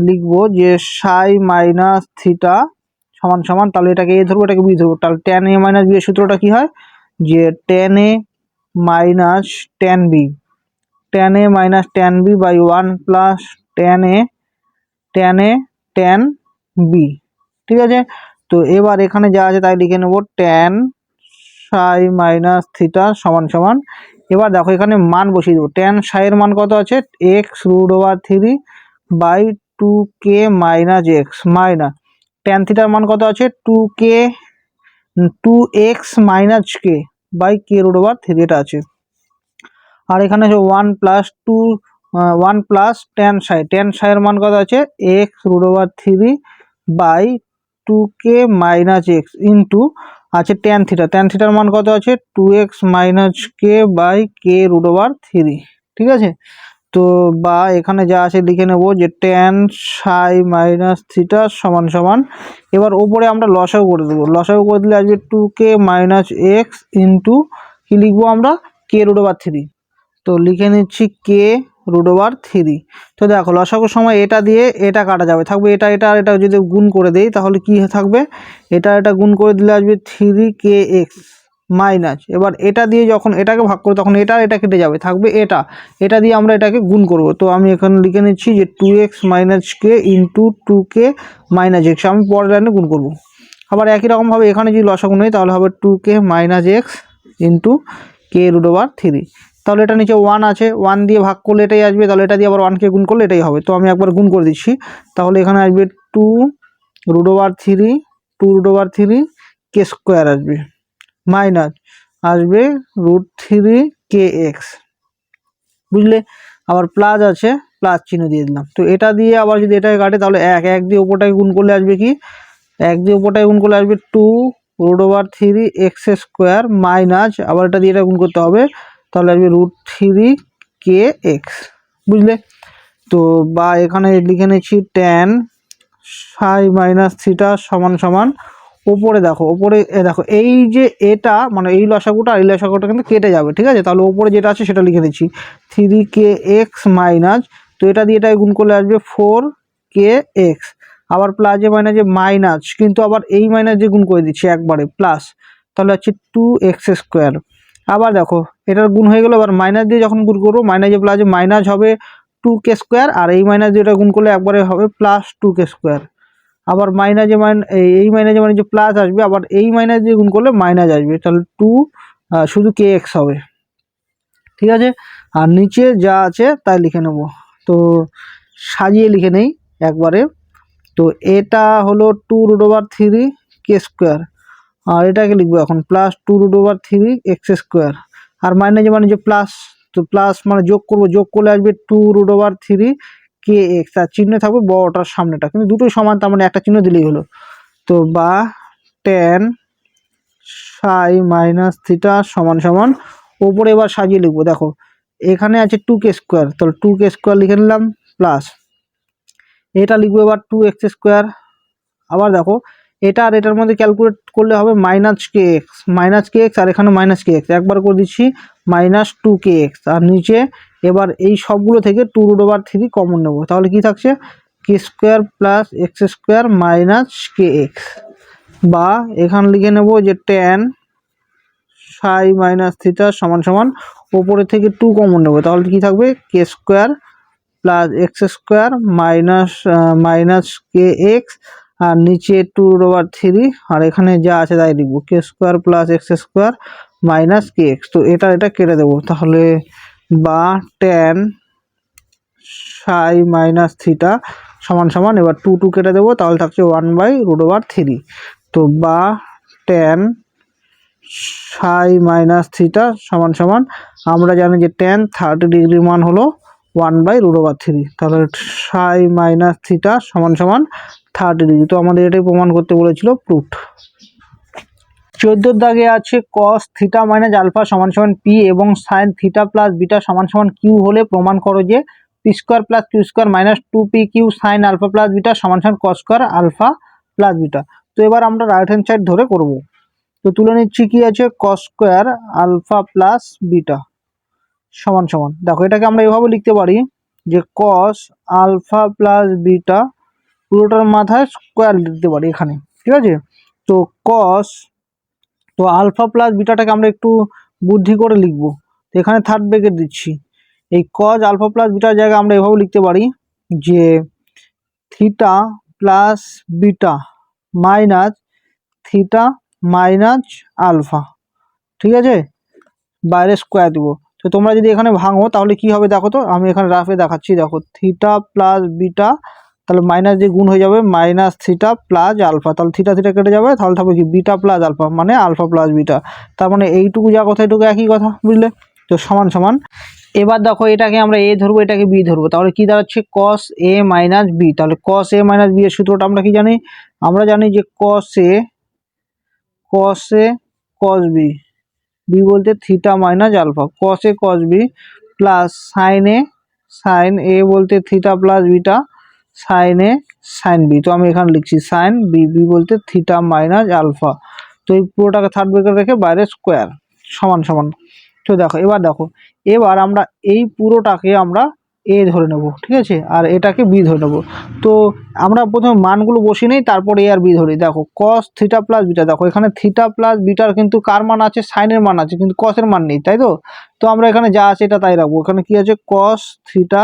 লিখবো যে সাই মাইনাস থিটা সমান সমান, তাহলে এটাকে এ ধরবো এটাকে বি ধরবো, তাহলে ট্যান এ মাইনাস বি এর সূত্রটা কি হয় যে tan A minus tan B, tan A minus tan B by 1 plus tan A tan B, ঠিক আছে। তো এবার এখানে যা আছে তাই লিখে নেব ট্যান সাই মাইনাস থিটা সমান সমান, এবার দেখো এখানে মান বসিয়ে দেবো, ট্যান সাইয়ের মান কত আছে x root over 3 by 2k minus x minus tan থিটার মান কত আছে 2x minus k by k root over 3 এটা আছে। আর এখানে আছে 1 প্লাস ট্যান সাইয়ের মান কত আছে x root over 3 by 2k minus x into আছে ট্যান থিটার মান কত আছে 2x minus k by k root over 3, ঠিক আছে। তো বা এখানে যা আছে লিখে নেব যে ট্যান সাই মাইনাস থিটা সমান সমান, এবার ওপরে আমরা লসাগু করে দেবো, লসাগু করে দিলে আসবে 2k মাইনাস এক্স ইন্টু কি লিখবো আমরা কে রুট ওভার 3, তো লিখে নিচ্ছি কে রুট ওভার 3। তো দেখো লসাগুর সময় এটা দিয়ে এটা কাটা যাবে, থাকবে এটা এটা এটা যদি গুণ করে দেই তাহলে কি থাকবে এটা গুণ করে দিলে আসবে 3kx মাইনাস, এবার এটা দিয়ে যখন এটাকে ভাগ করবো তখন এটা কেটে যাবে, থাকবে এটা দিয়ে আমরা এটাকে গুণ করব, তো আমি এখানে লিখে নিচ্ছি যে 2x মাইনাস কে ইন্টু 2k মাইনাস এক্স, আমি পরের লাইনে গুণ করব। আবার একই রকমভাবে এখানে যদি লসাগু নেই তাহলে হবে 2k minus x into k root over 3, তাহলে এটা নিচে 1 আছে, 1 দিয়ে ভাগ করলে এটাই আসবে, তাহলে এটা দিয়ে আবার 1কে গুণ করলে এটাই হবে, তো আমি একবার গুণ করে দিচ্ছি, তাহলে এখানে আসবে 2 রুট ওভার 3 কে স্কোয়ার আসবে মাইনাস আসবে রুট 3 কে এক্স, বুঝলে। আবার প্লাস আছে, প্লাস চিহ্ন দিয়ে দিলাম, তো এটা দিয়ে আবার যদি এটাকে কাটে তাহলে এক দিয়ে ওপরটাকে গুণ করলে আসবে কি এক দিয়ে উপরটায় গুণ করলে আসবে 2√3 x² মাইনাস, আবার এটা দিয়ে এটা গুণ করতে হবে, তাহলে আসবে √3 kx। বুঝলে? তো বা এখানে লিখে নিচ্ছি tan psi মাইনাস থিটা সমান সমান, ওপরে দেখো, ওপরে দেখো এই যে এটা মানে এই লসাগুটা আর এই লসাগুটা কিন্তু কেটে যাবে, ঠিক আছে? তাহলে ওপরে যেটা আছে সেটা লিখে দিচ্ছি 3kx মাইনাস, তো এটা দিয়ে এটা গুণ করলে আসবে 4kx, আবার প্লাসে মাইনাসে মাইনাস, কিন্তু আবার এই মাইনাস দিয়ে গুণ করে দিচ্ছি একবারে প্লাস, তাহলে হচ্ছে 2x²। আবার দেখো এটার গুণ হয়ে গেল, আবার মাইনাস দিয়ে যখন গুণ করবো মাইনাসে প্লাসে মাইনাস হবে 2k², আর এই মাইনাস দিয়ে এটা গুণ করলে একবারে হবে প্লাস 2k²। আবার মাইনাসে এই মাইনাসে মানে যে প্লাস আসবে, আবার এই মাইনাস দিয়ে গুণ করলে মাইনাস আসবে, তাহলে শুধু kx হবে, ঠিক আছে? আর নিচে যা আছে তাই লিখে নেব। তো সাজিয়ে লিখে নেই একবারে। তো এটা হলো 2√3k², আর এটাকে লিখবো এখন প্লাস 2√3x², আর মাইনাসে মানে যে প্লাস, তো প্লাস মানে যোগ করবো, যোগ করলে আসবে 2√3kx, আর চিহ্ন থাকবে বড়টার সামনেটা, কিন্তু দুটোই সমান, তার মানে একটা চিহ্ন দিলেই হলো। তো বা tan psi মাইনাস থিটা সমান সমান, ওপরে এবার সাজিয়ে লিখবো, দেখো এখানে আছে 2k², তাহলে 2k² লিখে নিলাম, প্লাস এটা লিখবো এবার 2x²। আবার দেখো এটা আর এটার মধ্যে ক্যালকুলেট করলে হবে -kx, আর এখানে -kx, একবার করে দিচ্ছি -2kx, আর নিচে এবার এই সবগুলো থেকে 2√3 কমন নেব, তাহলে কি থাকছে k² plus x² minus kx। বা এখানে লিখে নেব যে tan psi মাইনাস থিটা সমান সমান, ওপরে থেকে 2 কমন নেব, তাহলে কি থাকবে k² plus x² minus kx, আর নিচে 2√3, আর এখানে যা আছে তাই লিখবো k² plus x² minus kx। তো এটা কেটে দেবো, তাহলে বা tan psi মাইনাস থিটা সমান সমান, এবার 2 কেটে দেবো, তাহলে থাকছে 1/√3। তো বা tan psi মাইনাস থিটা সমান সমান, আমরা জানি যে tan 30 ডিগ্রির মান হলো 1/√3, তাহলে psi মাইনাস থিটা সমান সমান 30 ডিগ্রি। তো আমাদের এটাই প্রমাণ করতে বলেছিল, প্রুফড। 14 দাগে আছে cos থিটা মাইনাস আলফা সমান সমান p এবং sin থিটা প্লাস বিটা সমান সমান q হলে প্রমাণ করো যে p² plus q² minus 2pq sin alpha plus beta সমান সমান cos² আলফা প্লাস বিটা। তো এবার আমরা রাইট হ্যান্ড সাইড ধরে করব। তো তুলে নিচ্ছি, কি আছে cos² আলফা প্লাস বিটা সমান সমান, দেখো এটাকে আমরা এভাবে লিখতে পারি যে cos আলফা প্লাস বিটা পুরোটার মাথায় স্কোয়ার লিখতে পারি এখানে, ঠিক আছে? তো তো আলফা প্লাস বিটাটাকে আমরা একটু বুদ্ধি করে লিখব, তো এখানে থার্ড ব্র্যাকেট দিচ্ছি। এই cos আলফা প্লাস বিটার জায়গায় আমরা এভাবে লিখতে পারি যে theta plus beta minus theta minus alpha, ঠিক আছে? বাইরে স্কোয়ার দিব। তো তোমরা যদি এখানে ভাঙো তাহলে কি হবে দেখো, তো আমি এখানে রাফে দেখাচ্ছি, দেখো থিটা প্লাস বিটা, তাহলে মাইনাস দিয়ে গুণ হয়ে যাবে মাইনাস থিটা প্লাস আলফা, তাহলে থিটা কেটে যাবে, তাহলে থাকবে কি বিটা প্লাস আলফা মানে আলফা প্লাস বিটা, তার মানে এইটুকু যা কথা এটুকু একই কথা, বুঝলে? তো সমান সমান। এবার দেখো এটাকে আমরা এ ধরবো, এটাকে বি ধরবো, তাহলে কি দাঁড়াচ্ছে cos a মাইনাস বি। তাহলে cos a মাইনাস বি এর সূত্রটা আমরা কি জানি? আমরা জানি যে cos a cos b, B বলতে theta minus alpha, cos a cos b plus sin a বলতে theta plus beta sin a sin b। তো আমি এখানে লিখছি sin b, বি বলতে থিটা মাইনাস আলফা। তো এই পুরোটাকে থার্ড ব্র্যাকেট রেখে বাইরে স্কোয়ার সমান সমান। তো দেখো এবার আমরা এই পুরোটাকে আমরা এ ধরে নেব, ঠিক আছে? আর এটাকে বি ধরে নেব। তো আমরা প্রথমে মানগুলো বসিয়ে নেই, তারপরে এ আর বি ধরি। দেখো cos থিটা প্লাস বিটা, দেখো এখানে থিটা প্লাস বিটার কিন্তু কার মান আছে? সাইনের মান আছে, কিন্তু কসের মান নেই, তাই তো? তো আমরা এখানে যা আছে এটা তাই রাখবো। এখানে কি আছে? cos theta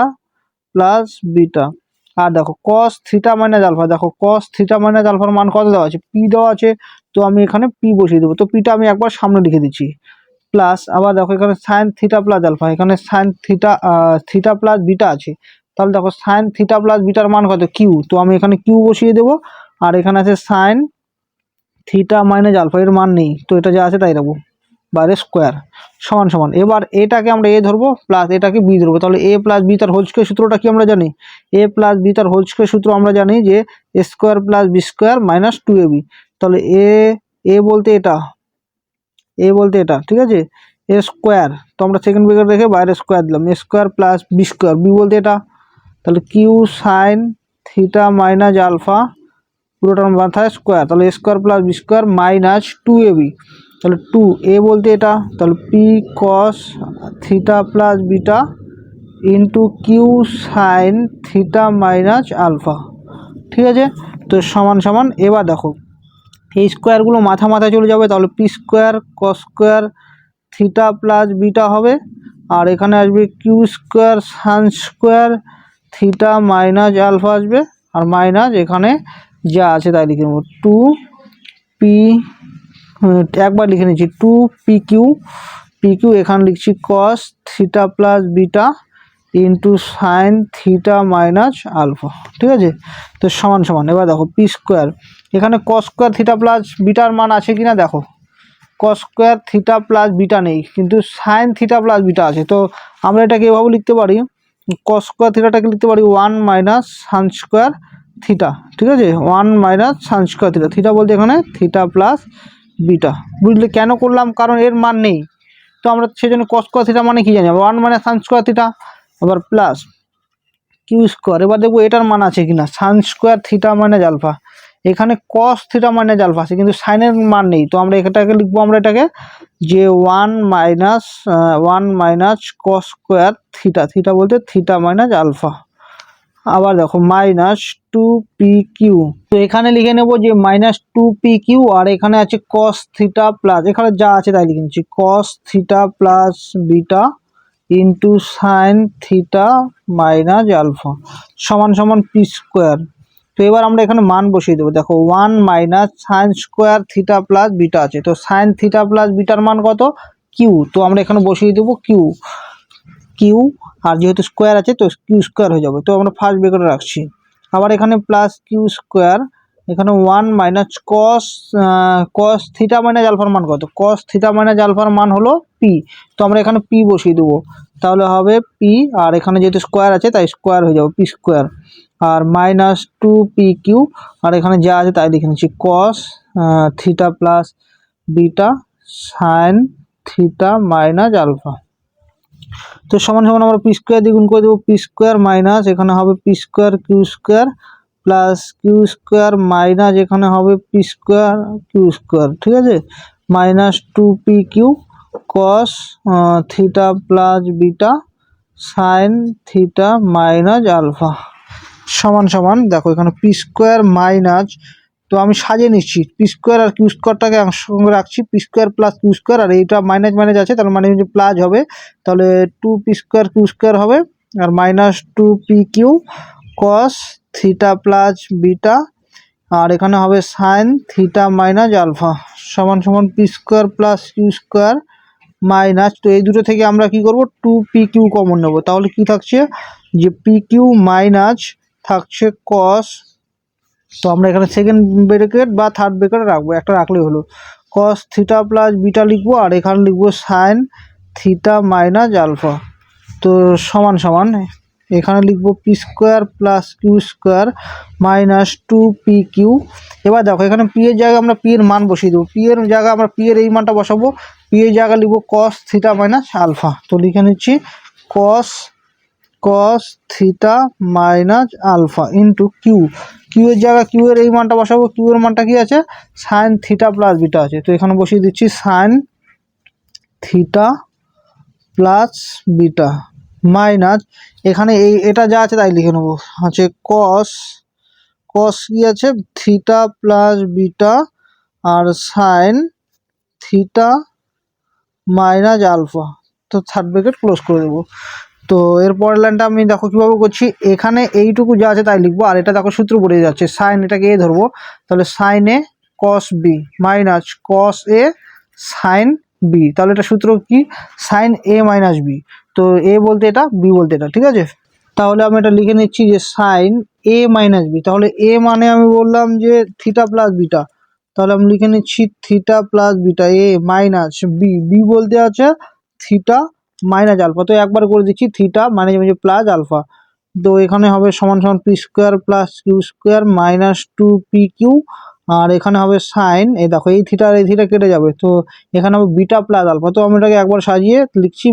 plus beta. আর দেখো cos থিটা মাইনাস আলফা, দেখো cos থিটা মাইনাস আলফার মান কত দেওয়া আছে? পি দেওয়া আছে। তো আমি এখানে পি বসিয়ে দেবো। তো পিটা আমি একবার সামনে লিখে দিচ্ছি, প্লাস আবার দেখো এখানে সাইন থিটা প্লাস আলফা, এখানে সাইন থিটা প্লাস বিটা আছে, তাহলে দেখো সাইন থিটা প্লাস বিটার মান কত? কিউ। তো আমি এখানে কিউ বসিয়ে দেবো। আর এখানে আছে সাইন থিটা মাইনাস আলফা, এর মান নেই, তো এটা যা আছে তাই রাখবো, বাইরে স্কোয়ার সমান সমান। এবার এটাকে আমরা এ ধরবো প্লাস এটাকে বি ধরবো, তাহলে এ প্লাস বি তার হোল স্কোয়ার সূত্রটা কি আমরা জানি? এ প্লাস বি তার হোল স্কোয়ার সূত্র আমরা জানি যে এ square plus B square minus 2ab। তাহলে এ বলতে এটা, এ বলতে এটা, ঠিক আছে, এ স্কোয়ার, তো আমরা সেকেন্ড ব্র্যাকেট রেখে বাইরে স্কোয়ার দিলাম, A square plus B square, B বলতে এটা, তাহলে Q sine theta minus alpha পুরোটার মাথায় স্কোয়ার, তাহলে A square plus B square minus 2ab, তাহলে 2 এ বলতে এটা, তাহলে P cos theta plus beta into Q sine theta minus alpha, ঠিক আছে। তো সমান সমান, এবার দেখো এই স্কোয়ারগুলো মাথা মাথায় চলে যাবে, তাহলে p square cos square theta plus beta হবে, আর এখানে আসবে q square sine square theta minus alpha আসবে, আর মাইনাস এখানে যা আছে তাই লিখে নেব, 2p, একবার লিখে নিচ্ছি 2pq, পিকিউ এখানে লিখছি cos theta plus beta into sine theta minus alpha, ঠিক আছে। তো সমান সমান, এবার দেখো পি স্কোয়ার, এখানে কস স্কোয়ার থিটা প্লাস বিটার মান আছে কিনা দেখো, কস স্কোয়ার থিটা প্লাস বিটা নেই, কিন্তু সাইন থিটা প্লাস বিটা আছে, তো আমরা এটাকে এভাবে লিখতে পারি, কস স্কোয়ার থিটাটাকে লিখতে পারি 1 মাইনাস সাইন স্কোয়ার থিটা, ঠিক আছে, 1 minus sine square theta, theta বলতে এখানে থিটা প্লাস বিটা, বুঝলে কেন করলাম, কারণ এর মান নেই, তো আমরা সেই জন্য কস স্কোয়ার থিটা মানে কি জানি, 1 মাইনাস সাইন স্কোয়ার থিটা, আবার প্লাস কিউ স্কোয়ার, এবার দেখবো এটার মান আছে কিনা, sine square theta minus alpha, এখানে কস থিটা মাইনাস আলফা আছে কিন্তু সাইনের মান নেই, তো আমরা এটাকে লিখবো, আমরা এটাকে যে 1 minus cos square theta, theta বলতে থিটা মাইনাস আলফা, আবার দেখো মাইনাস 2pq, তো এখানে লিখে নেব যে মাইনাস 2pq, আর এখানে আছে কস থিটা প্লাস, এখানে যা আছে তাই লিখে নিচ্ছি, cos theta plus beta into sine theta minus alpha সমান সমান পি স্কোয়ার। তো এবার আমরা এখানে মান বসিয়ে দেবো, দেখো 1 minus sine square theta plus beta আছে, তো সাইন থিটা প্লাস বিটার মান কত, কিউ, তো আমরা এখানে বসিয়ে দেবো কিউ, আর যেহেতু স্কোয়ার আছে তো কিউ স্কোয়ার হয়ে যাবে, তো আমরা ফার্স্ট ব্র্যাকেটে রাখছি, আবার এখানে প্লাস কিউ স্কোয়ার, এখানে 1 মাইনাস কস থিটা মাইনাস আলফার মান কত, কস থিটা মাইনাস আলফার মান হলো পি, তো আমরা এখানে পি বসিয়ে দেবো, তাহলে হবে পি, আর এখানে যেহেতু স্কোয়ার আছে তাই স্কোয়ার হয়ে যাবে পি স্কোয়ার, আর মাইনাস 2pq, আর এখানে যা আছে তাই লিখে নিচ্ছি, cos theta plus beta sine theta minus alpha, তো সমান সমান আমরা পি স্কোয়ার দ্বিগুণ করে দেবো, পি স্কোয়ার মাইনাস এখানে হবে p square q square plus q square minus এখানে হবে পি স্কোয়ার কিউ স্কোয়ার, ঠিক আছে, minus 2pq cos theta plus beta sine theta minus alpha সমান সমান, দেখো এখানে পি স্কোয়ার মাইনাস, তো আমি সাজিয়ে নিচ্ছি, পি স্কোয়ার আর কিউ স্কোয়ারটাকে একসঙ্গে রাখছি, p square plus q square, আর এইটা মাইনাস মাইনাস আছে তাহলে মানে প্লাস হবে, তাহলে 2p স্কোয়ার কিউ স্কোয়ার হবে, আর minus 2pq cos theta plus beta, আর এখানে হবে সাইন থিটা মাইনাস আলফা সমান সমান p square plus q square minus, তো এই দুটো থেকে আমরা কি করব 2pq কমন নেব, তাহলে কি থাকছে যে pq মাইনাস থাকছে কস, তো আমরা এখানে সেকেন্ড ব্র্যাকেট বা থার্ড ব্র্যাকেট রাখবো, একটা রাখলেই হলো, কস থিটা প্লাস বিটা লিখবো, আর এখানে লিখবো সাইন থিটা মাইনাস আলফা, তো সমান সমান এখানে লিখবো p square plus q square minus 2pq, এবার দেখো এখানে পি এর জায়গায় আমরা পি এর মান বসিয়ে দেবো, পি এর জায়গায় আমরা পি এর এই মানটা বসাবো, পি এর জায়গায় লিখবো কস থিটা মাইনাস আলফা, তো লিখে নিচ্ছি cos theta minus alpha into q এর জায়গায় কিউ এর এই মানটা বসাবো, কিউ এর মানটা কি আছে সাইন থিটা প্লাস বিটা আছে, তো এখানে বসিয়ে দিচ্ছি sign theta plus beta minus এখানে এটা যা আছে তাই লিখে নেবো, আছে কস কি আছে থিটা প্লাস বিটা আর সাইন থিটা মাইনাস আলফা, তো থার্ড ব্র্যাকেট ক্লোজ করে দেবো। তো এরপরের লাইনটা আমি দেখো কীভাবে করছি, এখানে এইটুকু যা আছে তাই লিখবো, আর এটা দেখো সূত্র পড়ে যাচ্ছে, সাইন এটাকে এ ধরবো, তাহলে সাইন এ কস বি মাইনাস কস এ সাইন বি, তাহলে এটা সূত্র কি সাইন এ মাইনাস বি, তো এ বলতে এটা বি বলতে এটা, ঠিক আছে। তাহলে আমি এটা লিখে নিচ্ছি যে সাইন এ মাইনাস বি, তাহলে এ মানে আমি বললাম যে থিটা প্লাস বিটা, তাহলে আমি লিখে নিচ্ছি থিটা প্লাস বিটা এ মাইনাস বি, বি বলতে আছে থিটা মাইনাস আলফা। তো একবার করে দিচ্ছি থিটা মাইনাস প্লাস আলফা। তো এখানে হবে সমান সমান p square plus q square minus 2pq, আর এখানে হবে সাইন, এই দেখো এই থিটা আর এই থিটা কেটে যাবে, তো এখানে হবে বিটা প্লাস আলফা। তো আমি এটাকে একবার সাজিয়ে লিখছি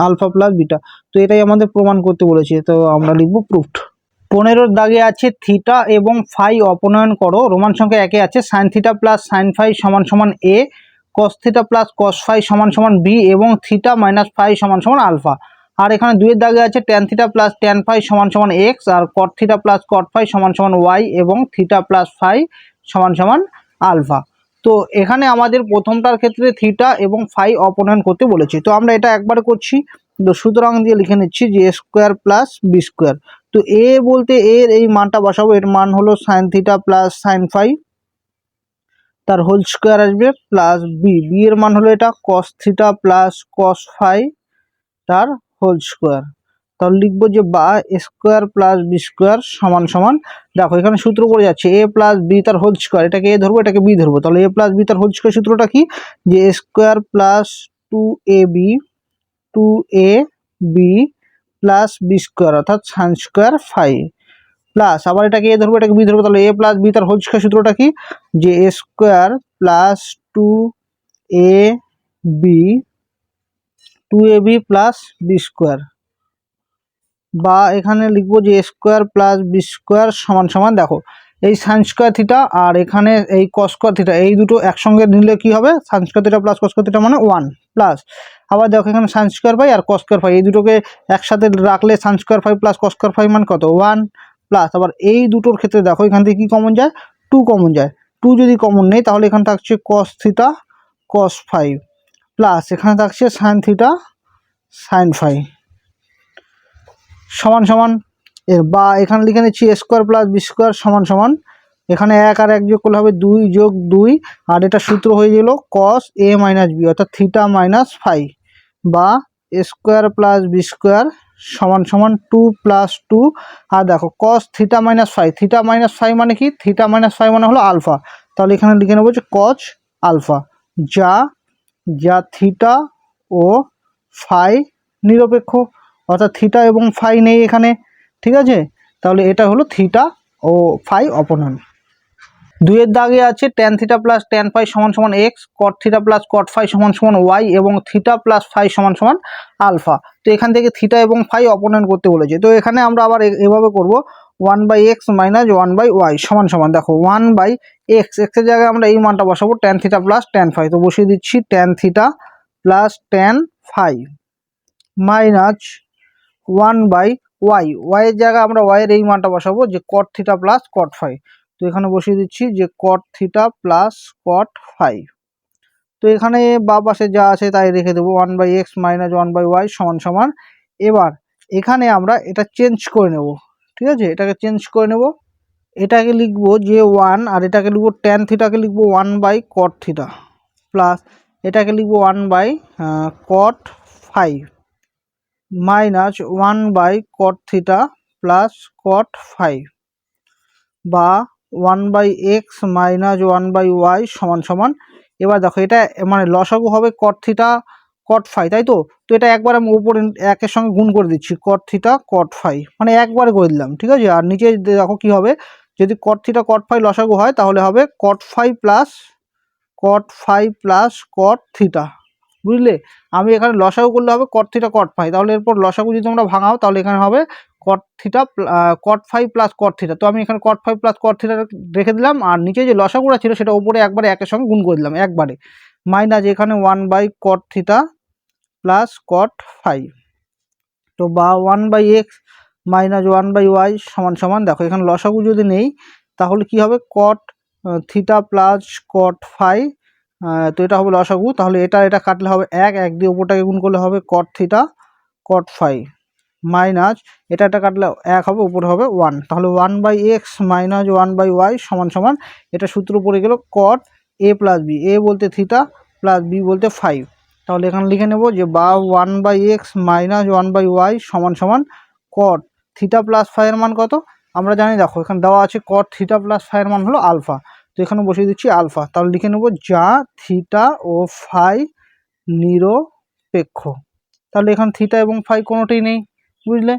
আলফা প্লাস বিটা। তো এটাই আমাদের প্রমাণ করতে বলেছে, তো আমরা লিখবো প্রুফড। 15 দাগে আছে থিটা এবং ফাই অপনয়ন করো। রোমান সংখ্যা একে আছে sine theta plus sine phi সমান সমান a, cos theta plus cos phi সমান সমান বি এবং থিটা মাইনাস ফাই সমান সমান আলফা। আর এখানে 2 এর দাগে আছে tan theta plus tan phi সমান সমান এক্স, আর cot theta plus cot phi সমান সমান ওয়াই এবং থিটা প্লাস ফাই সমান সমান আলফা। তো এখানে আমাদের প্রথমটার ক্ষেত্রে থিটা এবং ফাই অপনয়ন করতে বলেছে, তো আমরা এটা একবার করছি। তো সুতরাং দিয়ে লিখে নিচ্ছি যে এ স্কোয়ার প্লাস বি স্কোয়ার। তো এ বলতে এর এই মানটা বসাবো, এর মান হলো sine theta plus sine phi, তার হোল স্কোয়ার আসবে, প্লাস বি, বি এর মান হলো এটা cos theta plus cos phi তার হোল স্কোয়ার। তাহলে লিখবো যে বা A square plus B square সমান সমান, দেখো এখানে সূত্র পড়ে যাচ্ছে এ প্লাস বি তার হোল স্কোয়ার, এটাকে এ ধরবো এটাকে বি ধরবো, তাহলে এ প্লাস বি তার হোল স্কোয়ার সূত্রটা কি, যে এ square plus 2ab plus B square অর্থাৎ সাইন স্কোয়ার ফাই, প্লাস আবার এটাকে এ ধরবো এটাকে বি ধরবো, তাহলে এ প্লাস বি তার হোল স্কোয়ার সূত্রটা কি, যে এ square plus 2ab plus B square, বা এখানে লিখবো যে এ স্কোয়ার প্লাস বি স্কোয়ার সমান সমান, দেখো এই সাইন স্কোয়ার থিটা আর এখানে এই কস স্কোয়ার থিটা এই দুটো একসঙ্গে নিলে কি হবে, sine square theta plus cos square theta মানে 1, প্লাস আবার দেখো এখানে সাইন স্কোয়ার ফাই আর কস স্কোয়ার ফাই এই দুটোকে একসাথে রাখলে sine square phi plus cos square phi মান কত 1, প্লাস আবার এই দুটোর ক্ষেত্রে দেখো এখান থেকে কি কমন যায় 2 কমন যায়, 2 যদি কমন নেই তাহলে এখানে থাকছে cos theta cos phi, plus এখানে থাকছে সাইন থিটা সাইন ফাই সমান সমান এর বা এখানে লিখে নিচ্ছি এ স্কোয়ার প্লাস বি স্কোয়ার সমান সমান, এখানে 1 আর 1 যোগ করলে হবে 2 যোগ 2, আর এটা সূত্র হয়ে গেল কস এ মাইনাস বি অর্থাৎ থিটা মাইনাস ফাই, বা A square plus B square সমান সমান 2 প্লাস 2, আর দেখো cos theta minus phi, theta minus phi মানে কি, থিটা মাইনাস ফাই মানে হলো আলফা, তাহলে এখানে লিখে নেবো যে কস আলফা, যা যা থিটা ও ফাই নিরপেক্ষ, অর্থাৎ থিটা এবং ফাই নেই এখানে, ঠিক আছে। তাহলে এটা হলো থিটা ও ফাই অপনয়ন। 2 এর দাগে আছে tan theta plus tan phi সমান সমান x, cot theta plus cot phi সমান সমান ওয়াই এবং থিটা প্লাস ফাই সমান সমান আলফা। তো এখান থেকে থিটা এবং ফাই অপনয়ন করতে বলেছে, তো এখানে আমরা আবার এভাবে করব 1/x মাইনাস 1/y সমান সমান, দেখো 1/x, এক্সের জায়গায় আমরা এই মানটা বসাবো tan theta plus tan phi, তো বসিয়ে দিচ্ছি tan theta plus tan phi minus 1/y, y এর জায়গায় আমরা ওয়াই এর এই মানটা বসাবো যে cot theta plus cot phi, তো এখানে বসিয়ে দিচ্ছি যে cot theta plus cot phi. তো এখানে বা পাশে যা আছে তাই রেখে দেবো 1/x মাইনাস 1/y সমান সমান। এবার এখানে আমরা এটা চেঞ্জ করে নেব, ঠিক আছে, এটাকে চেঞ্জ করে নেব, এটাকে লিখবো যে 1 আর এটাকে লিখবো ট্যান থিটাকে লিখবো 1/কট থিটা প্লাস এটাকে লিখবো 1/কট ফাই মাইনাস 1/কট থিটা প্লাস কট ফাই, বা 1/x মাইনাস 1/y সমান সমান। এবার দেখো এটা মানে লসাগু হবে কট থিটা কট ফাই, তাই তো, তো এটা একবার আমি উপরে একের সঙ্গে গুণ করে দিচ্ছি কট থিটা কট ফাই, মানে একবারে করে দিলাম, ঠিক আছে। আর নিচে দেখো কি হবে, যদি কট থিটা কট ফাই লসাগু হয় তাহলে হবে cot phi plus cot theta, বুঝলে। আমি এখানে লসাগু করলে হবে কট থিটা কট ফাই, তাহলে এরপর লসাগু যদি তোমরা ভাঙাও তাহলে এখানে হবে cot theta cot phi plus cot theta, তো আমি এখানে cot phi plus cot theta রেখে দিলাম, আর নিচে যে লসাগুটা ছিল সেটা উপরে একবারে একের সঙ্গে গুণ করে দিলাম একবারে, মাইনাস এখানে 1/কট থিটা প্লাস কট ফাই, তো বা 1/x মাইনাস 1/y সমান সমান, দেখো এখানে লসাগু যদি নেই তাহলে কি হবে cot theta plus cot phi, তো এটা হবে লসাগু, তাহলে এটা কাটলে হবে 1 দিয়ে উপরটাকে গুণ করলে হবে cot theta cot phi minus এটা কাটলে 1 হবে, উপরে হবে 1, তাহলে 1/x মাইনাস 1/y সমান সমান, এটা সূত্র পড়ে গেল কট এ প্লাস বি, এ বলতে থিটা প্লাস বি বলতে ফাই, তাহলে এখানে লিখে নেব যে বা 1/x মাইনাস 1/y সমান সমান কট থিটা প্লাস ফাই এর মান কত আমরা জানি, দেখো এখানে দেওয়া আছে কট থিটা প্লাস ফাই এর মান হলো আলফা, তো তো এখানে বসিয়ে দিচ্ছি আলফা, তাহলে লিখে নেব যা থিটা ও ফাই নিরপেক্ষ। তাহলে এখানে থিটা এবং ফাই কোনোটাই নেই, বুঝলে।